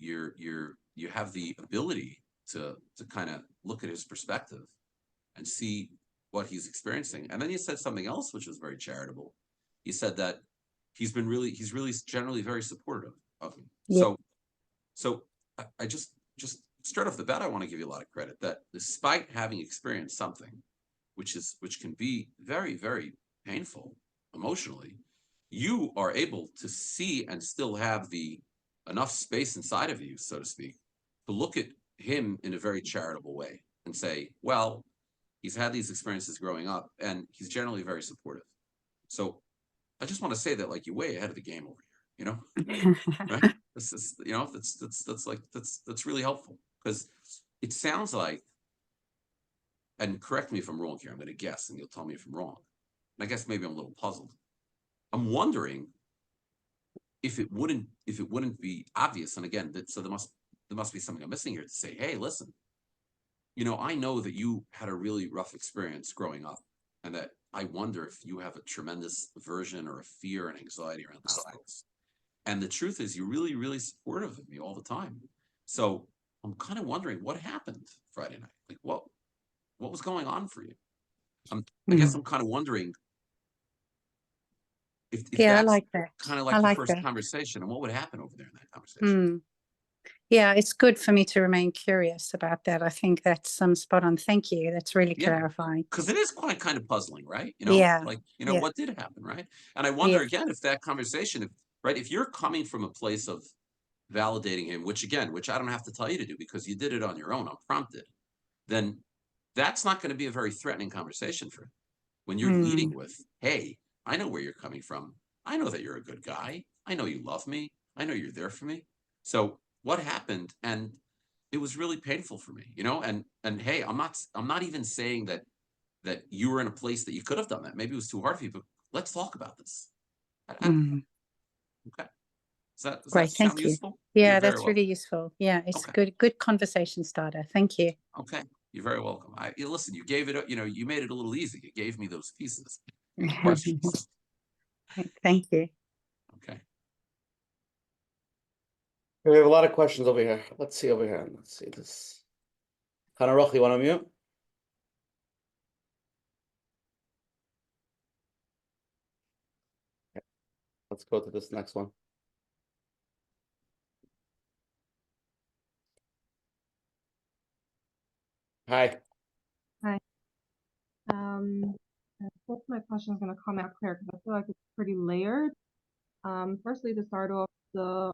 have the ability to kind of look at his perspective and see what he's experiencing. And then you said something else, which was very charitable. He said that he's really generally very supportive of him. Yeah. So I just straight off the bat, I want to give you a lot of credit that despite having experienced something which can be very, very painful emotionally, you are able to see and still have the enough space inside of you, so to speak, to look at him in a very charitable way and say, well, he's had these experiences growing up and he's generally very supportive. So I just want to say that, like, you're way ahead of the game over here, right? This is, that's really helpful, because it sounds like, and correct me if I'm wrong here, I'm going to guess and you'll tell me if I'm wrong. And I guess maybe I'm a little puzzled. I'm wondering if it wouldn't be obvious. And again, so there must be something I'm missing here to say, hey, listen, I know that you had a really rough experience growing up, and that I wonder if you have a tremendous aversion or a fear and anxiety around hospitals. And the truth is, you're really, really supportive of me all the time. So I'm kind of wondering what happened Friday night. Like, what was going on for you? I guess I'm kind of wondering if Yeah, I that's like that. kind of I like the like first that. conversation, and what would happen over there in that conversation. Yeah, it's good for me to remain curious about that. I think that's spot on. Thank you. That's really clarifying. Because it is quite kind of puzzling, right? Yeah. Like, Yeah. what did happen, right? And I wonder Yeah. again if that conversation, if you're coming from a place of validating him, which I don't have to tell you to do because you did it on your own, unprompted, then that's not going to be a very threatening conversation for him. When you're leading with, hey, I know where you're coming from. I know that you're a good guy. I know you love me. I know you're there for me. So what happened? And it was really painful for me, and hey, I'm not even saying that you were in a place that you could have done that. Maybe it was too hard for you, but let's talk about this. Okay. Does Great, that sound thank you. useful? Yeah, that's really useful. Yeah, it's good conversation starter. Thank you. Okay. You're very welcome. Listen, you gave it, you made it a little easy. You gave me those pieces, questions. Thank you. Okay. We have a lot of questions over here. Let's see over here. Let's see this. Hanaroch, you want to mute? Okay. Let's go to this next one. Hi. Hi. I hope my question is going to come out clear because I feel like it's pretty layered. Firstly, to start off, the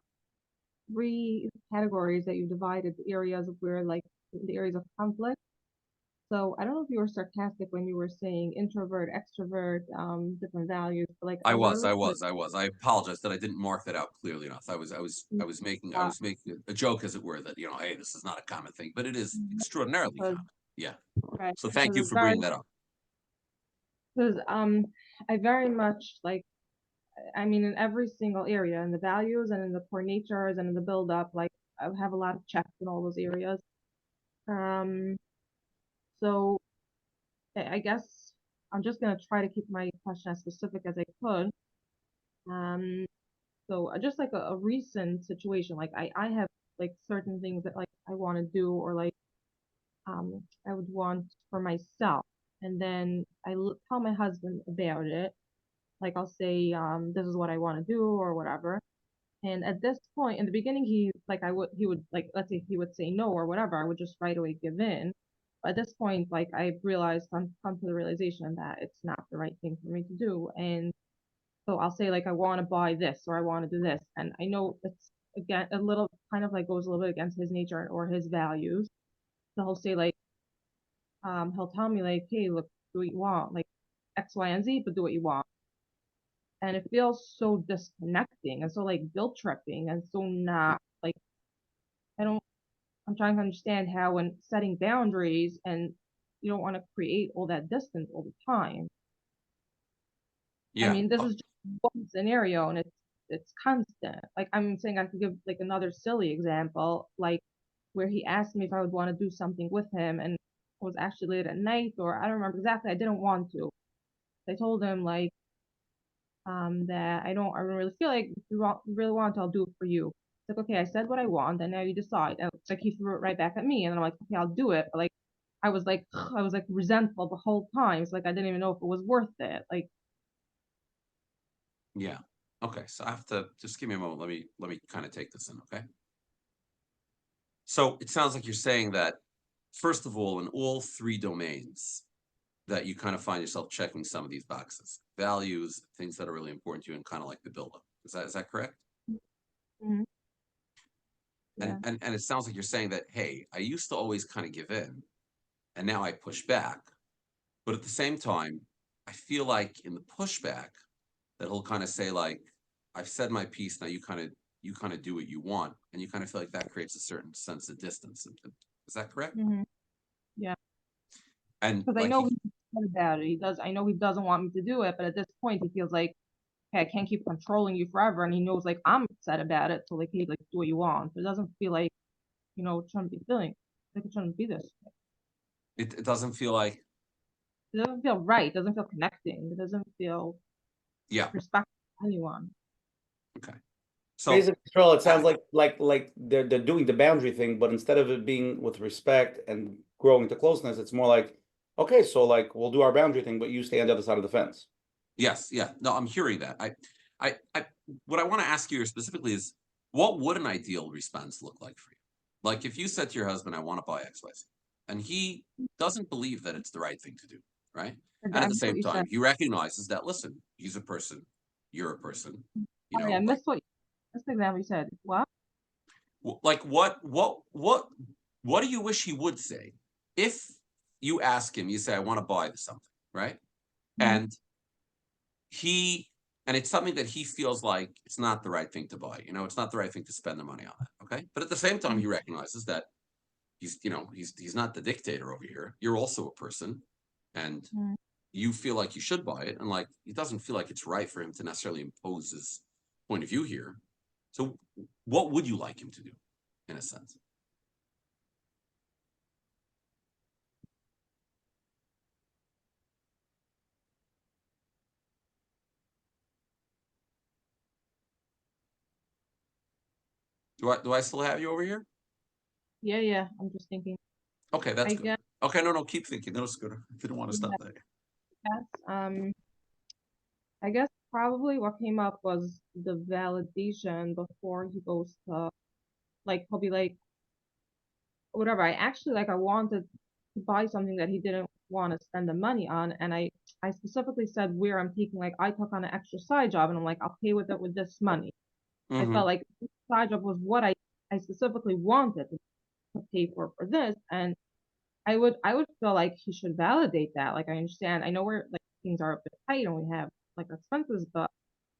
3 categories that you divided the areas of the areas of conflict. So I don't know if you were sarcastic when you were saying introvert, extrovert, different values. But like I was. I apologize that I didn't mark that out clearly enough. I was making a joke, as it were, that hey, this is not a common thing, but it is extraordinarily common. Yeah. Right. So thank you for bringing that up. Because I very much in every single area, in the values and in the core natures and in the build up, I have a lot of checks in all those areas. So I guess I'm just gonna try to keep my question as specific as I could. So just like a recent situation, I have certain things that I want to do or I would want for myself, and then I tell my husband about it. I'll say this is what I want to do or whatever. And at this point, in the beginning, he would let's say he would say no or whatever, I would just right away give in. But at this point, I realized, come to the realization that it's not the right thing for me to do. And so I'll say I want to buy this or I want to do this. And I know it's again a little kind of goes a little bit against his nature or his values. So he'll say he'll tell me hey, look, do what you want, X, Y, and Z, but do what you want. And it feels so disconnecting and so guilt tripping and so not I'm trying to understand how when setting boundaries and you don't want to create all that distance all the time. Yeah. This is just one scenario and it's constant. I'm saying I could give another silly example, where he asked me if I would want to do something with him and it was actually late at night or I don't remember exactly. I didn't want to. I told him that I don't really feel like if you really want, I'll do it for you. It's okay, I said what I want, and now you decide. And he threw it right back at me, and I'm like, okay, I'll do it. But I was resentful the whole time. It's I didn't even know if it was worth it. Yeah. Okay. So I have to just give me a moment. Let me kind of take this in. Okay. So it sounds like you're saying that, first of all, in all 3 domains, that you kind of find yourself checking some of these boxes, values, things that are really important to you, and kind of the buildup. Is that correct? Mm-hmm. Yeah. And it sounds like you're saying that, hey, I used to always kind of give in, and now I push back. But at the same time, I feel like in the pushback that he'll kind of say I've said my piece, now you kind of do what you want, and you kind of feel like that creates a certain sense of distance. Is that correct? Mm-hmm. Yeah. And because I know he's upset about it. I know he doesn't want me to do it, but at this point he feels okay, I can't keep controlling you forever, and he knows I'm upset about it. So hey, do what you want. So it doesn't feel it shouldn't be feeling it shouldn't be this. It doesn't feel like. It doesn't feel right. It doesn't feel connecting. It doesn't feel respect to anyone. Okay. So basically, Yisroel, it sounds like they're doing the boundary thing, but instead of it being with respect and growing to closeness, it's more like Okay, so like we'll do our boundary thing, but you stay on the other side of the fence. Yes, yeah. No, I'm hearing that. What I want to ask you specifically is, what would an ideal response look like for you? Like if you said to your husband, I want to buy XYZ, and he doesn't believe that it's the right thing to do, right? And at the Exactly what same you time, said. he recognizes that, listen, he's a person, you're a person, you Sorry, know, I like, missed what that's exactly what you said. What? like what do you wish he would say if you ask him, you say, I want to buy something, right? Mhm. And he and it's something that he feels like it's not the right thing to buy, you know, it's not the right thing to spend the money on that. Okay, but at the same time he recognizes that he's not the dictator over here, you're also a person, and Mhm. you feel like you should buy it, and like he doesn't feel like it's right for him to necessarily impose his point of view here. So what would you like him to do, in a sense? Do I still have you over here? Yeah, I'm just thinking. Okay, that's I good. guess, Okay, no, keep thinking. That was good. I didn't want to stop there. I guess probably what came up was the validation before he goes to, like, he'll be like, whatever. I wanted to buy something that he didn't want to spend the money on, and I specifically said where I'm taking, like, I took on an extra side job, and I'm like, I'll pay with it with this money. I felt like this side job was what I specifically wanted to pay for this, and I would feel like he should validate that. Like, I understand, I know where, like, things are a bit tight and we have, like, expenses, but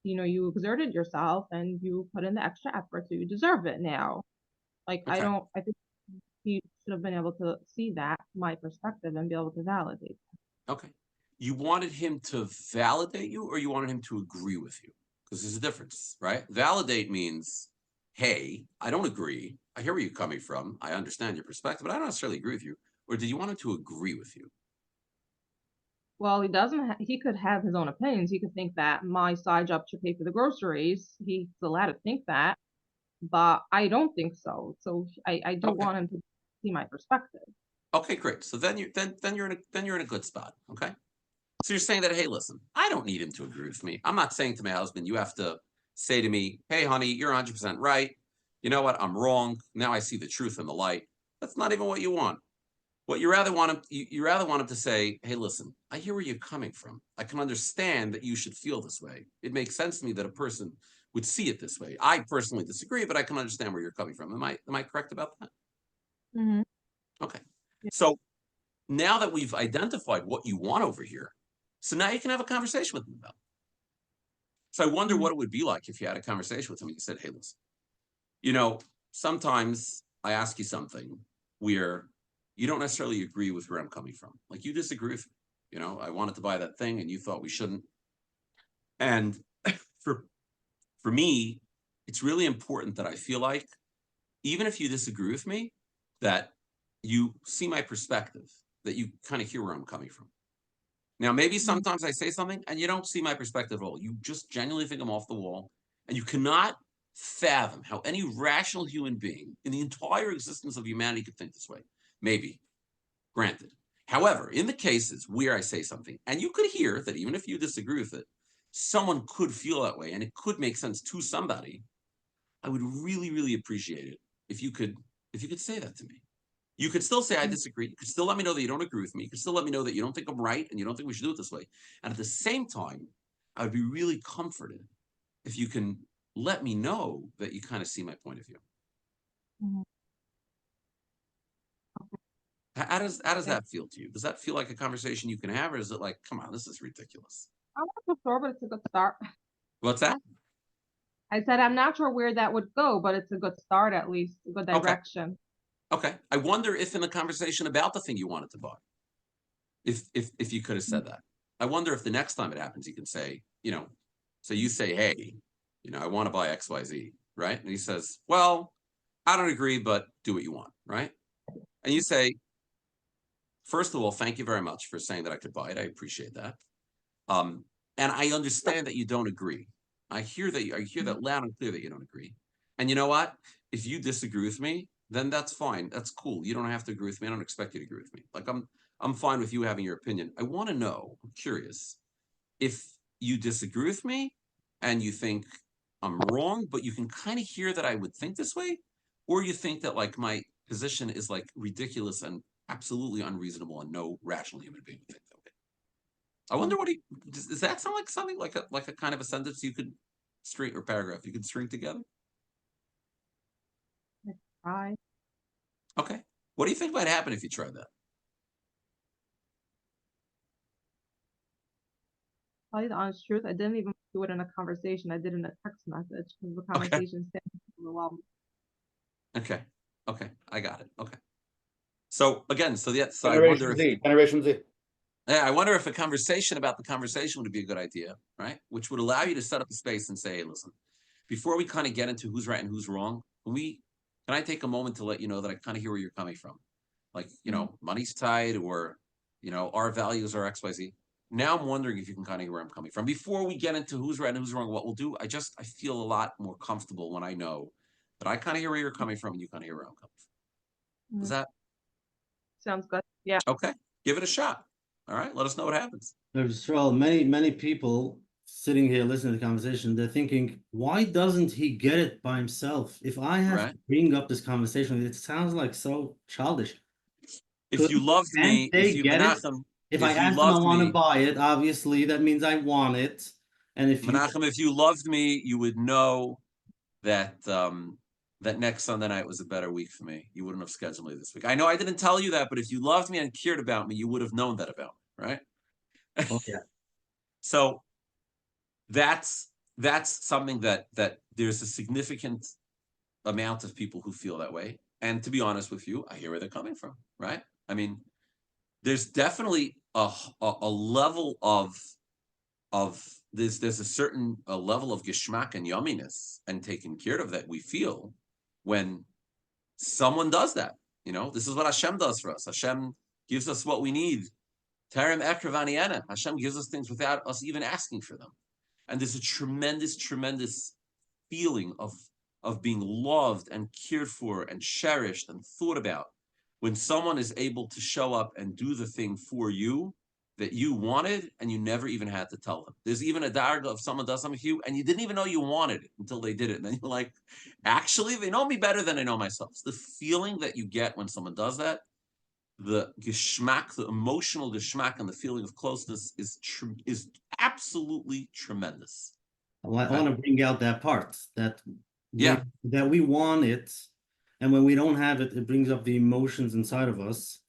you exerted yourself and you put in the extra effort, so you deserve it now. Like, Okay. I think he should have been able to see that, my perspective, and be able to validate. Okay. You wanted him to validate you, or you wanted him to agree with you? Because there's a difference, right? Validate means, hey, I don't agree. I hear where you're coming from. I understand your perspective, but I don't necessarily agree with you. Or did you want him to agree with you? Well, he could have his own opinions. He could think that my side job should pay for the groceries. He's allowed to think that, but I don't think so. So I do Okay. want him to see my perspective. Okay, great. So then you're in a good spot. Okay. So you're saying that, hey, listen, I don't need him to agree with me. I'm not saying to my husband, you have to say to me, hey, honey, you're 100% right. You know what? I'm wrong. Now I see the truth in the light. That's not even what you want. What you rather want him, you rather want him to say, hey, listen, I hear where you're coming from. I can understand that you should feel this way. It makes sense to me that a person would see it this way. I personally disagree, but I can understand where you're coming from. Am I correct about that? Mm-hmm. Okay. So now that we've identified what you want over here, so now you can have a conversation with him about it. So I wonder what it would be like if you had a conversation with him and you said, hey, listen, sometimes I ask you something where you don't necessarily agree with where I'm coming from. Like you disagree with me. I wanted to buy that thing and you thought we shouldn't. And for me, it's really important that I feel like, even if you disagree with me, that you see my perspective, that you kind of hear where I'm coming from. Now, maybe sometimes I say something and you don't see my perspective at all. You just genuinely think I'm off the wall, and you cannot fathom how any rational human being in the entire existence of humanity could think this way. Maybe, granted. However, in the cases where I say something, and you could hear that even if you disagree with it, someone could feel that way and it could make sense to somebody, I would really, really appreciate it if you could say that to me. You could still say I disagree. You could still let me know that you don't agree with me. You could still let me know that you don't think I'm right and you don't think we should do it this way. And at the same time, I would be really comforted if you can let me know that you kind of see my point of view. Mm-hmm. How does that feel to you? Does that feel like a conversation you can have, or is it like, come on, this is ridiculous? I'm not so sure, but it's a good start. What's that? I said I'm not sure where that would go, but it's a good start, at least a good direction. Okay. I wonder if in the conversation about the thing you wanted to buy, if you could have said that. I wonder if the next time it happens, you can say, so you say, hey, I want to buy XYZ, right? And he says, well, I don't agree, but do what you want, right? And you say, first of all, thank you very much for saying that I could buy it. I appreciate that. And I understand that you don't agree. I hear that loud and clear that you don't agree. And you know what? If you disagree with me, then that's fine. That's cool. You don't have to agree with me. I don't expect you to agree with me. Like I'm I'm fine with you having your opinion. I want to know, I'm curious, if you disagree with me and you think I'm wrong, but you can kind of hear that I would think this way, or you think that like my position is like ridiculous and absolutely unreasonable and no rational human being would think that way. I wonder what does that sound like something like a kind of a sentence you could string or paragraph you could string together? Try. Okay. What do you think might happen if you tried that? Tell you the honest truth, I didn't even do it in a conversation. I did it in a text message because the conversation stands overwhelmed. Okay. Okay. I got it. Okay. So again, so I Generation wonder if Z. Generation Z. I wonder if a conversation about the conversation would be a good idea, right? Which would allow you to set up a space and say, hey, listen, before we kind of get into who's right and who's wrong, can I take a moment to let you know that I kind of hear where you're coming from? Like, money's tight, or, our values are XYZ. Now I'm wondering if you can kind of hear where I'm coming from. Before we get into who's right and who's wrong, what we'll do, I feel a lot more comfortable when I know that I kind of hear where you're coming from and you kind of hear where I'm coming from. Does that? Sounds good. Yeah. Okay. Give it a shot. All right. Let us know what happens. Yisrael, many people sitting here listening to the conversation, they're thinking, why doesn't he get it by himself? If I have to bring up this conversation, it sounds like so childish. If you loved me, if you, Menachem, if I ask them I want to buy it, obviously that means I want it. And if Menachem, if you loved me, you would know that that next Sunday night was a better week for me. You wouldn't have scheduled me this week. I know I didn't tell you that, but if you loved me and cared about me, you would have known that about me, right? Oh, yeah. So that's something that there's a significant amount of people who feel that way. And to be honest with you, I hear where they're coming from, right? I mean, there's definitely a level of there's a certain level of geschmack and yumminess and taken care of that we feel when someone does that. This is what Hashem does for us. Hashem gives us what we need. Terem ekravaniena. Hashem gives us things without us even asking for them. And there's a tremendous, tremendous feeling of being loved and cared for and cherished and thought about when someone is able to show up and do the thing for you that you wanted and you never even had to tell them. There's even a darga of someone does something for you and you didn't even know you wanted it until they did it. And then you're like, actually, they know me better than I know myself. It's the feeling that you get when someone does that, the geschmack, the emotional geschmack and the feeling of closeness is absolutely tremendous. I want to bring out that part that we want it. And when we don't have it, it brings up the emotions inside of us.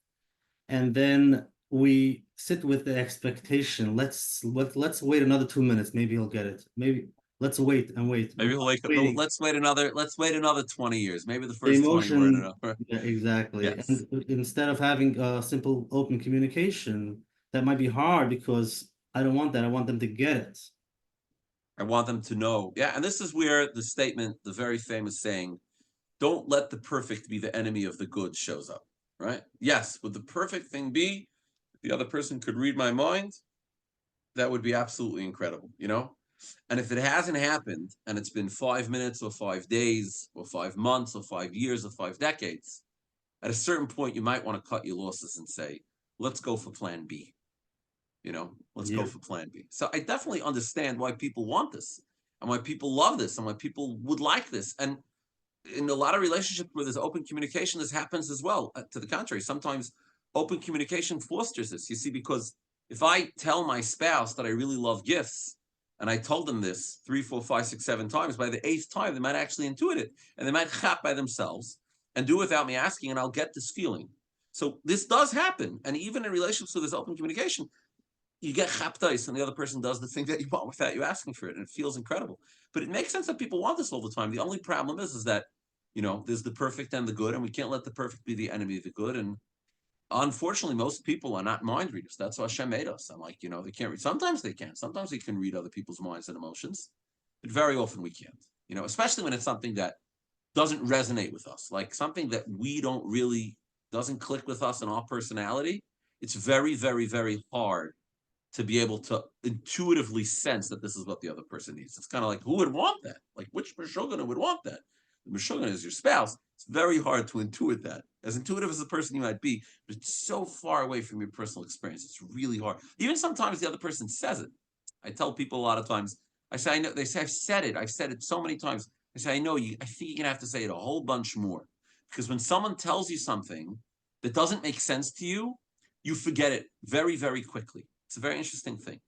And then we sit with the expectation. Let's wait another 2 minutes. Maybe he'll get it. Maybe let's wait and wait. Maybe he'll wake up. Let's wait another 20 years. Maybe the first the emotion, 20 were enough. Right? Yeah, exactly. Yes. And instead of having a simple open communication, that might be hard because I don't want that. I want them to get it. I want them to know. Yeah, and this is where the statement, the very famous saying, don't let the perfect be the enemy of the good, shows up, right? Yes, would the perfect thing be if the other person could read my mind? That would be absolutely incredible, And if it hasn't happened, and it's been 5 minutes or 5 days or 5 months or 5 years or 5 decades, at a certain point, you might want to cut your losses and say, let's go for plan B. Let's go for plan B. So I definitely understand why people want this and why people love this and why people would like this. And in a lot of relationships where there's open communication, this happens as well. To the contrary, sometimes open communication fosters this. You see, because if I tell my spouse that I really love gifts, and I told them this 3, 4, 5, 6, 7 times, by the 8th time, they might actually intuit it, and they might chap by themselves and do without me asking, and I'll get this feeling. So this does happen. And even in relationships with this open communication, you get chaptais and the other person does the thing that you want without you asking for it, and it feels incredible. But it makes sense that people want this all the time. The only problem is that, there's the perfect and the good, and we can't let the perfect be the enemy of the good. And unfortunately, most people are not mind readers. That's how Hashem made us. I'm like, they can't read. Sometimes they can. Sometimes we can read other people's minds and emotions, but very often we can't, especially when it's something that doesn't resonate with us, like something that we doesn't click with us in our personality. It's very, very, very hard to be able to intuitively sense that this is what the other person needs. It's kind of like, who would want that? Like, which Meshuggah would want that? The Meshuggah is your spouse. It's very hard to intuit that. As intuitive as the person you might be, but it's so far away from your personal experience. It's really hard. Even sometimes the other person says it. I tell people a lot of times, I say, I know, they say, I've said it so many times. I say, I know you, I think you're gonna have to say it a whole bunch more. Because when someone tells you something that doesn't make sense to you, you forget it very, very quickly. It's a very interesting thing.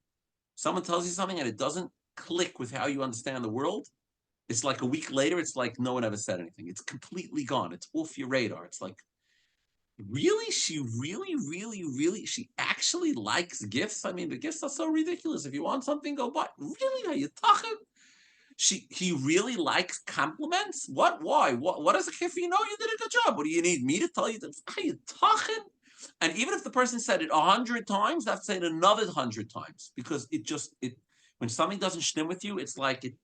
Someone tells you something and it doesn't click with how you understand the world. It's like a week later, it's like no one ever said anything. It's completely gone. It's off your radar. It's like, really? She she actually likes gifts? I mean, the gifts are so ridiculous. If you want something, go buy. Really? Are you talking? He really likes compliments? What? Why? What is a gift? You know you did a good job. What do you need me to tell you? Are you talking? And even if the person said it 100 times, that's saying another 100 times, because it when something doesn't stim with you, it's like it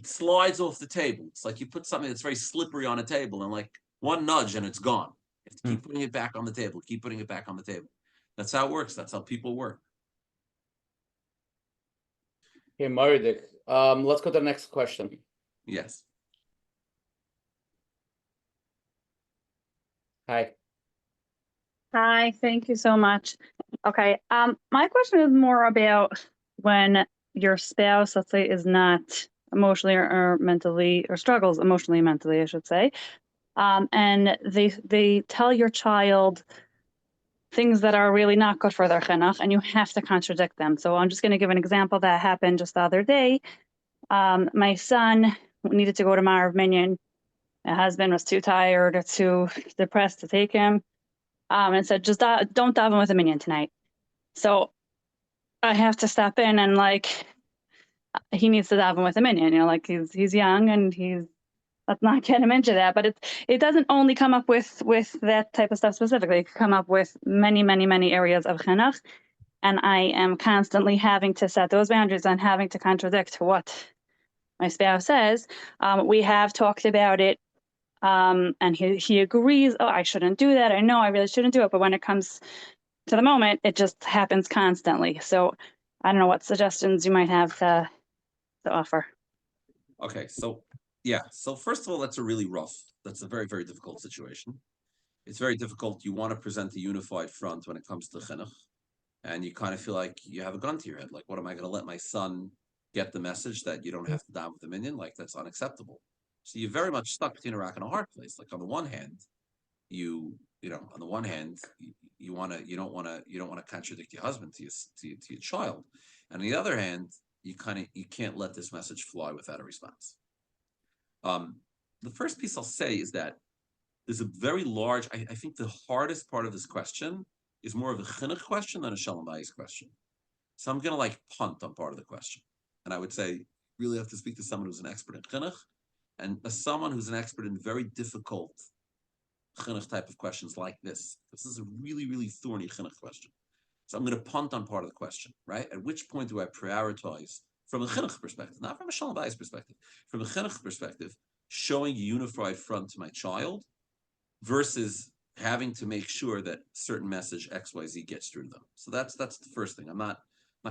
slides off the table. It's like you put something that's very slippery on a table, and like one nudge and it's gone. You have to keep putting it back on the table, keep putting it back on the table. That's how it works. That's how people work. Okay, Maridik. Let's go to the next question. Yes. Hi. Hi, thank you so much. Okay, my question is more about when your spouse, let's say, is not emotionally or mentally, or struggles emotionally and mentally, I should say, and they tell your child things that are really not good for their chinuch, and you have to contradict them. So I'm just going to give an example that happened just the other day. My son needed to go to Marav Minyan. My husband was too tired or too depressed to take him. And said, just don't daven with a minyan tonight. So I have to step in and like, he needs to daven with a minyan, you know, like he's young and let's not get him into that. But it doesn't only come up with that type of stuff specifically. It can come up with many, many, many areas of chinuch. And I am constantly having to set those boundaries and having to contradict what my spouse says. We have talked about it. And he agrees, oh, I shouldn't do that. I know I really shouldn't do it. But when it comes to the moment, it just happens constantly. So I don't know what suggestions you might have to offer. Okay, so yeah. So first of all, that's a very, very difficult situation. It's very difficult. You want to present a unified front when it comes to chinuch, and you kind of feel like you have a gun to your head. Like, what am I going to let my son get the message that you don't have to daven with the minyan? Like, that's unacceptable. So you're very much stuck between a rock and a hard place. Like on the one hand, you don't want to contradict your husband to your child, and on the other hand, you can't let this message fly without a response. The first piece I'll say is that there's a very large. I think the hardest part of this question is more of a chinuch question than a Shalom Bayis question. So I'm going to punt on part of the question, and I would say you really have to speak to someone who's an expert in chinuch, and someone who's an expert in very difficult chinuch type of questions like this. This is a really, really thorny chinuch question. So I'm going to punt on part of the question, right? At which point do I prioritize from a chinuch perspective, not from a Shalom Bayis perspective, from a chinuch perspective, showing a unified front to my child versus having to make sure that certain message XYZ gets through them. So that's the first thing. I'm not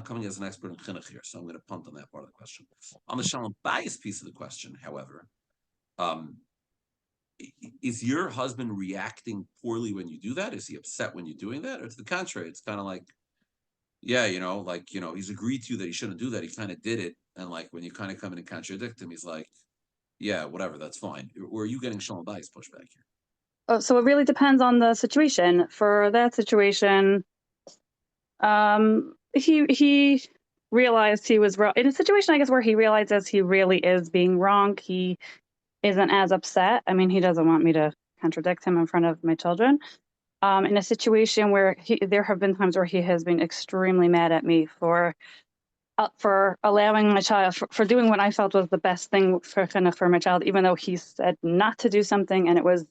coming as an expert in chinuch here, so I'm going to punt on that part of the question. On the Shalom Bayis piece of the question, however, is your husband reacting poorly when you do that? Is he upset when you're doing that? Or to the contrary, it's kind of like, yeah, he's agreed to you that he shouldn't do that. He kind of did it. And like, when you kind of come in and contradict him, he's like, yeah, whatever, that's fine. Or are you getting Shalom Bayis pushback here? Oh, so it really depends on the situation. For that situation, he realized he was wrong. In a situation, I guess, where he realizes he really is being wrong, he isn't as upset. I mean, he doesn't want me to contradict him in front of my children. In a situation where there have been times where he has been extremely mad at me for allowing my child, for doing what I felt was the best thing for my child, even though he said not to do something, and it was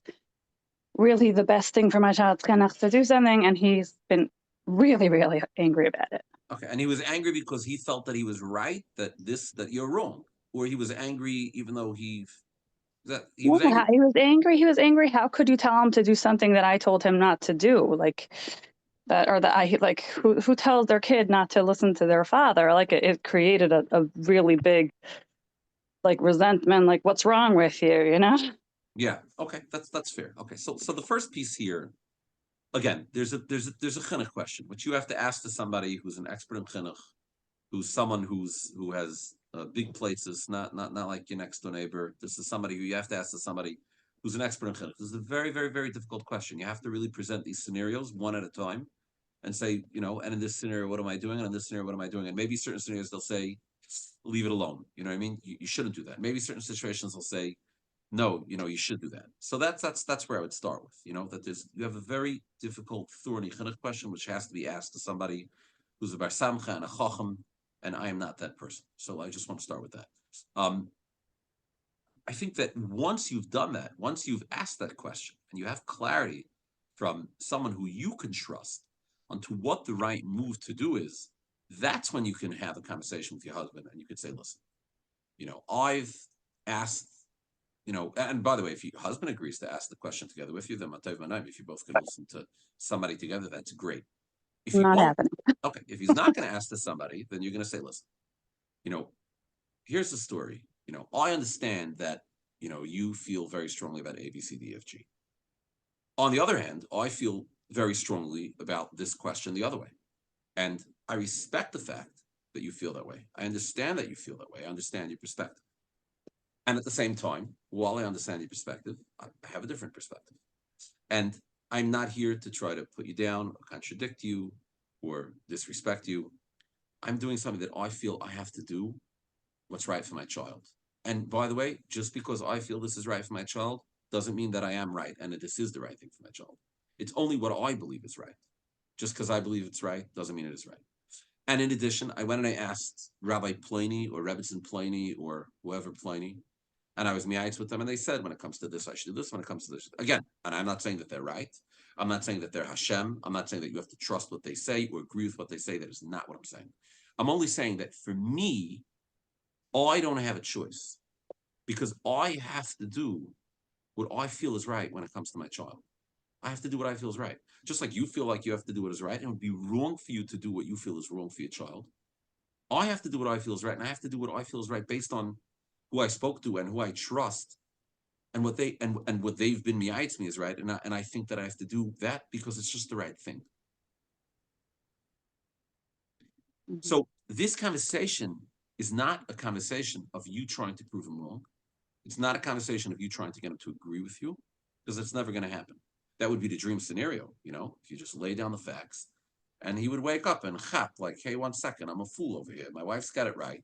really the best thing for my child's chinuch to do something, and he's been really, really angry about it. Okay, and he was angry because he felt that he was right, that you're wrong, or he was angry even though he was angry. He was angry. He was angry. How could you tell him to do something that I told him not to do? Like that, or that I like who tells their kid not to listen to their father? Like it created a really big resentment. Like, what's wrong with you? You know? Yeah. Okay. That's fair. Okay. So the first piece here, again, there's a chinuch question, which you have to ask to somebody who's an expert in chinuch, who's someone who has big places, not like your next door neighbor. This is somebody who you have to ask to somebody who's an expert in chinuch. This is a very, very, very difficult question. You have to really present these scenarios one at a time and say, and in this scenario, what am I doing? And in this scenario, what am I doing? And maybe certain scenarios they'll say, leave it alone. You know what I mean? You shouldn't do that. Maybe certain situations they'll say, no, you should do that. So that's where I would start with, that you have a very difficult, thorny chinuch question, which has to be asked to somebody who's a bar samcha and a chacham, and I am not that person. So I just want to start with that. I think that once you've done that, once you've asked that question, and you have clarity from someone who you can trust onto what the right move to do is, that's when you can have a conversation with your husband, and you could say, listen, I've asked, and by the way, if your husband agrees to ask the question together with you, then if you both can listen to somebody together, that's great. If you Not won't, happening. okay, if he's not going to ask to somebody, then you're going to say, listen, here's the story. I understand that, you feel very strongly about A, B, C, D, F, G. On the other hand, I feel very strongly about this question the other way. And I respect the fact that you feel that way. I understand that you feel that way. I understand your perspective. And at the same time, while I understand your perspective, I have a different perspective. And I'm not here to try to put you down or contradict you or disrespect you. I'm doing something that I feel I have to do what's right for my child. And by the way, just because I feel this is right for my child doesn't mean that I am right and that this is the right thing for my child. It's only what I believe is right. Just because I believe it's right doesn't mean it is right. And in addition, I went and I asked Rabbi Planey or Rebbitzin Planey or whoever Planey, and I was miyaitz with them, and they said, when it comes to this, I should do this. When it comes to this, again, and I'm not saying that they're right. I'm not saying that they're Hashem. I'm not saying that you have to trust what they say or agree with what they say. That is not what I'm saying. I'm only saying that for me, I don't have a choice because I have to do what I feel is right when it comes to my child. I have to do what I feel is right. Just like you feel like you have to do what is right, and it would be wrong for you to do what you feel is wrong for your child. I have to do what I feel is right, and I have to do what I feel is right based on who I spoke to and who I trust, and what they and what they've been miyaitz me is right, and I think that I have to do that because it's just the right thing. Mhm. So this conversation is not a conversation of you trying to prove him wrong. It's not a conversation of you trying to get him to agree with you, because it's never going to happen. That would be the dream scenario, if you just lay down the facts, and he would wake up and chap like, hey, 1 second, I'm a fool over here. My wife's got it right.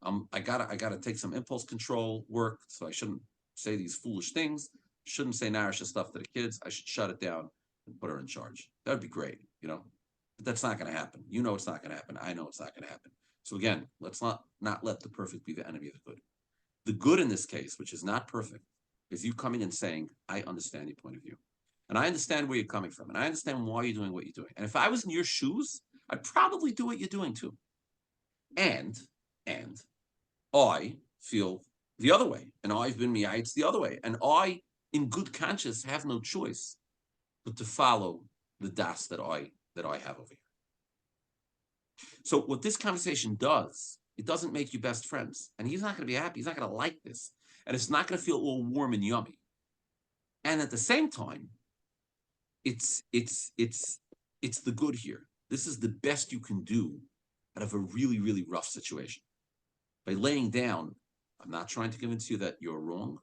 I gotta take some impulse control work, so I shouldn't say these foolish things. Shouldn't say narrow stuff to the kids. I should shut it down and put her in charge. That would be great, But that's not going to happen. It's not going to happen. I know it's not going to happen. So again, let's not let the perfect be the enemy of the good. The good in this case, which is not perfect, is you coming and saying, I understand your point of view. And I understand where you're coming from. And I understand why you're doing what you're doing. And if I was in your shoes, I'd probably do what you're doing too. And I feel the other way. And I've been miyaitz the other way. And I, in good conscience, have no choice but to follow the das that I have over here. So what this conversation does, it doesn't make you best friends. And he's not going to be happy. He's not going to like this. And it's not going to feel all warm and yummy. And at the same time, it's the good here. This is the best you can do out of a really, really rough situation. By laying down, I'm not trying to convince you that you're wrong.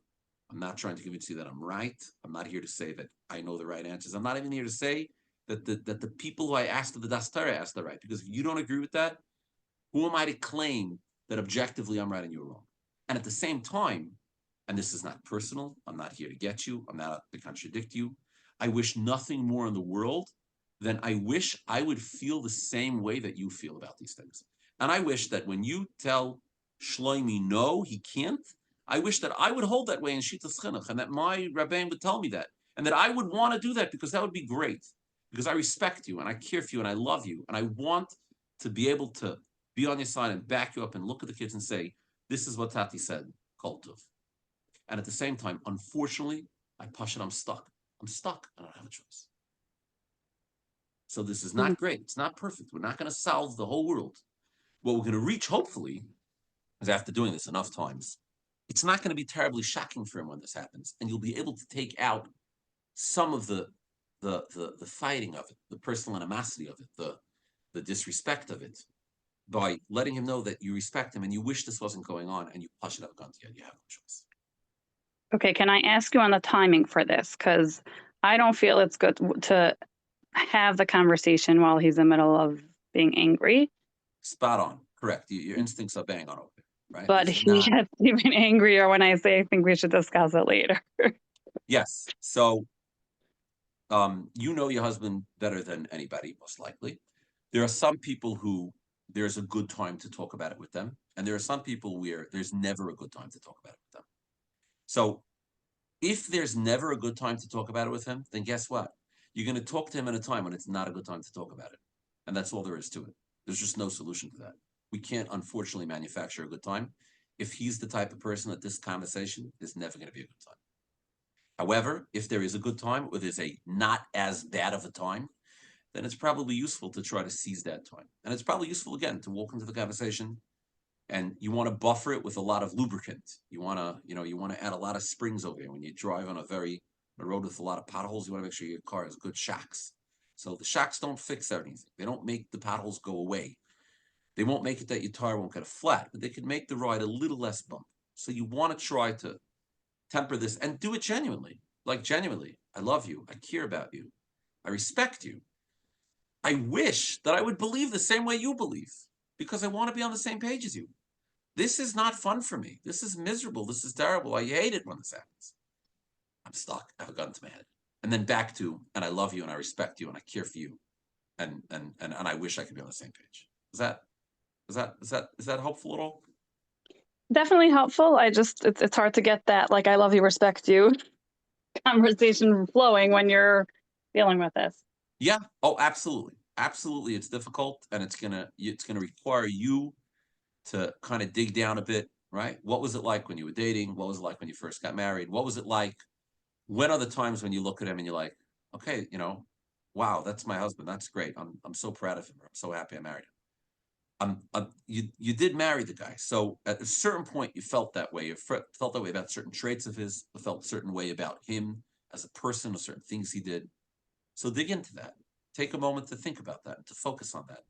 I'm not trying to convince you that I'm right. I'm not here to say that I know the right answers. I'm not even here to say that the people who I asked of the Das Torah asked the right. Because if you don't agree with that, who am I to claim that objectively I'm right and you're wrong? And at the same time, and this is not personal, I'm not here to get you, I'm not out to contradict you. I wish nothing more in the world than I wish I would feel the same way that you feel about these things. And I wish that when you tell Shlomi no, he can't, I wish that I would hold that way in Shitas Chinuch, and that my Rabbi would tell me that, and that I would want to do that because that would be great. Because I respect you and I care for you and I love you and I want to be able to be on your side and back you up and look at the kids and say, this is what Tati said, Kultov. And at the same time, unfortunately, I'm stuck. I'm stuck. I don't have a choice. So this is not great. It's not perfect. We're not going to solve the whole world. What we're going to reach, hopefully, is after doing this enough times, it's not going to be terribly shocking for him when this happens, and you'll be able to take out some of the fighting of it, the personal animosity of it, the disrespect of it, by letting him know that you respect him and you wish this wasn't going on, and you push it up a gun together. You have no choice. Okay, can I ask you on the timing for this? Because I don't feel it's good to have the conversation while he's in the middle of being angry. Spot on. Correct. Your instincts are bang on over there, right? But he gets even angrier when I say I think we should discuss it later. Yes. So, you know your husband better than anybody, most likely. There are some people who there's a good time to talk about it with them, and there are some people where there's never a good time to talk about it with them. So if there's never a good time to talk about it with him, then guess what? You're going to talk to him at a time when it's not a good time to talk about it. And that's all there is to it. There's just no solution to that. We can't, unfortunately, manufacture a good time. If he's the type of person that this conversation is never going to be a good time. However, if there is a good time, or there's a not as bad of a time, then it's probably useful to try to seize that time. And it's probably useful, again, to walk into the conversation, and you want to buffer it with a lot of lubricant. You want to add a lot of springs over here. When you drive on a road with a lot of potholes, you want to make sure your car has good shocks. So the shocks don't fix everything. They don't make the potholes go away. They won't make it that your tire won't get a flat, but they can make the ride a little less bumpy. So you want to try to temper this and do it genuinely. Like genuinely, I love you. I care about you. I respect you. I wish that I would believe the same way you believe, because I want to be on the same page as you. This is not fun for me. This is miserable. This is terrible. I hate it when this happens. I'm stuck. I have a gun to my head. And then back to, and I love you and I respect you and I care for you. And I wish I could be on the same page. Is that helpful at all? Definitely helpful. It's hard to get that, like, I love you, respect you conversation flowing when you're dealing with this. Yeah. Oh, absolutely. Absolutely. It's difficult, and it's gonna require you to kind of dig down a bit, right? What was it like when you were dating? What was it like when you first got married? What was it like? When are the times when you look at him and you're like, okay, wow, that's my husband. That's great. I'm so proud of him. I'm so happy I married him. You did marry the guy. So at a certain point, you felt that way. You felt that way about certain traits of his. You felt a certain way about him as a person, or certain things he did. So dig into that. Take a moment to think about that, to focus on that,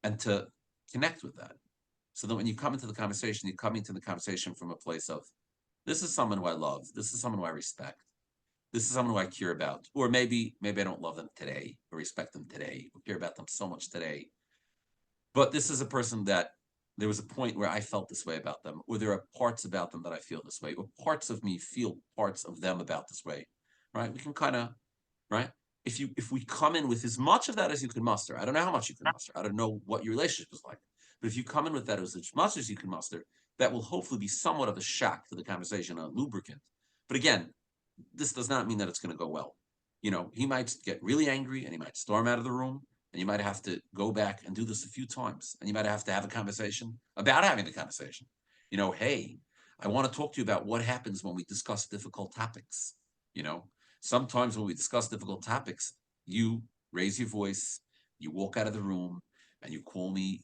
and to connect with that. So that when you come into the conversation, you're coming to the conversation from a place of, this is someone who I love. This is someone who I respect. This is someone who I care about. Or maybe I don't love them today, or respect them today, or care about them so much today. But this is a person that there was a point where I felt this way about them, or there are parts about them that I feel this way, or parts of me feel parts of them about this way, right? We can kind of, right? If we come in with as much of that as you can muster, I don't know how much you can muster. I don't know what your relationship is like. But if you come in with that as much as you can muster, that will hopefully be somewhat of a shock to the conversation, a lubricant. But again, this does not mean that it's going to go well. He might get really angry and he might storm out of the room, and you might have to go back and do this a few times. And you might have to have a conversation about having the conversation. Hey, I want to talk to you about what happens when we discuss difficult topics. Sometimes when we discuss difficult topics, you raise your voice, you walk out of the room, and you call me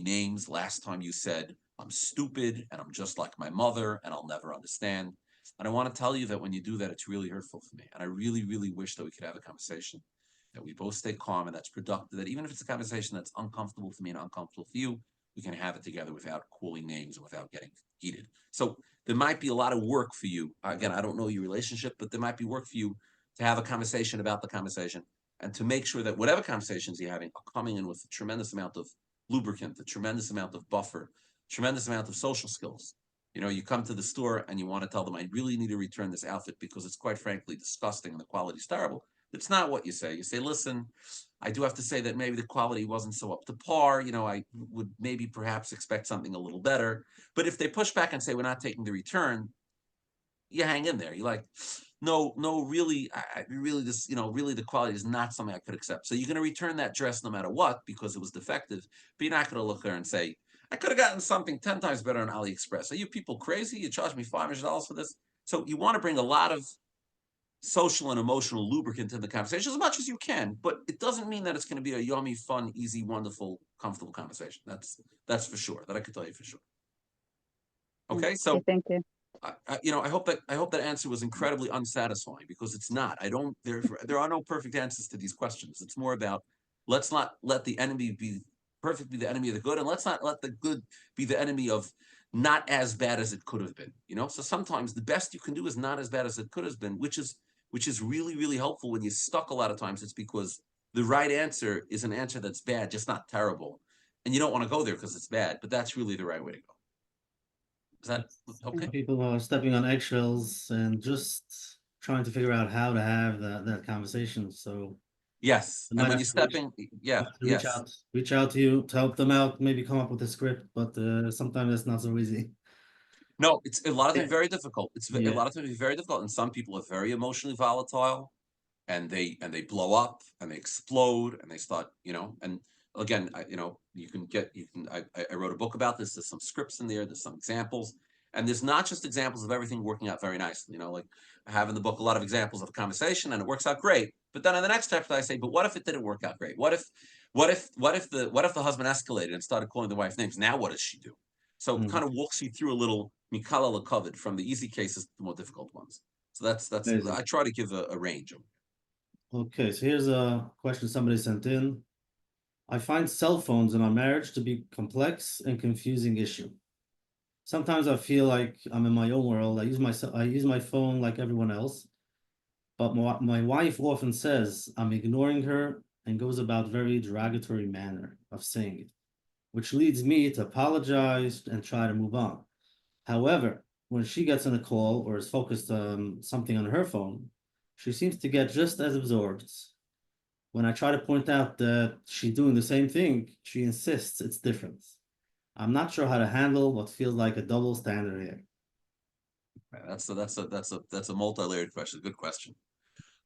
names. Last time you said, I'm stupid and I'm just like my mother and I'll never understand. And I want to tell you that when you do that, it's really hurtful for me. And I really, really wish that we could have a conversation, that we both stay calm and that's productive, that even if it's a conversation that's uncomfortable for me and uncomfortable for you, we can have it together without calling names or without getting heated. So there might be a lot of work for you. Again, I don't know your relationship, but there might be work for you to have a conversation about the conversation, and to make sure that whatever conversations you're having are coming in with a tremendous amount of lubricant, a tremendous amount of buffer, tremendous amount of social skills. You come to the store and you want to tell them, I really need to return this outfit because it's quite frankly disgusting and the quality's terrible. It's not what you say. You say, listen, I do have to say that maybe the quality wasn't so up to par. I would maybe perhaps expect something a little better. But if they push back and say, we're not taking the return, you hang in there. You're like, no, really, really, really the quality is not something I could accept. So you're going to return that dress no matter what because it was defective. But you're not going to look there and say, I could have gotten something 10 times better on AliExpress. Are you people crazy? You charge me $500 for this? So you want to bring a lot of social and emotional lubricant in the conversation as much as you can, but it doesn't mean that it's going to be a yummy, fun, easy, wonderful, comfortable conversation. That's for sure. That I could tell you for sure. Okay, so thank you. I hope that answer was incredibly unsatisfying, because it's not. There are no perfect answers to these questions. It's more about, let's not let the enemy be the enemy of the good, and let's not let the good be the enemy of not as bad as it could have been. So sometimes the best you can do is not as bad as it could have been, which is really, really helpful. When you're stuck a lot of times, it's because the right answer is an answer that's bad, just not terrible, and you don't want to go there because it's bad, but that's really the right way to go. Is that okay? People are stepping on eggshells and just trying to figure out how to have that conversation. So Yes, they and might when have you're to stepping, yeah, reach yes. reach out to you to help them out, maybe come up with a script, but sometimes that's not so easy. No, it's a lot of Yeah. it very difficult. A Yeah. lot of times it's very difficult, and some people are very emotionally volatile, and they blow up and they explode and they start, and again, I wrote a book about this. There's some scripts in there, there's some examples, and there's not just examples of everything working out very nicely. Like I have in the book a lot of examples of a conversation and it works out great, but then in the next chapter I say, but what if it didn't work out great? What if the husband escalated and started calling the wife names? Now what does she do? So it kind of walks you through a little mikala lakovid, from the easy cases to the more difficult ones. So that's Amazing. I try to give a range of. Okay, so here's a question somebody sent in. I find cell phones in our marriage to be complex and confusing issue. Sometimes I feel like I'm in my own world. I use my phone like everyone else, but my wife often says I'm ignoring her and goes about very derogatory manner of saying it, which leads me to apologize and try to move on. However, when she gets on a call or is focused on something on her phone, she seems to get just as absorbed. When I try to point out that she's doing the same thing, she insists it's different. I'm not sure how to handle what feels like a double standard here. That's a multi-layered question. Good question.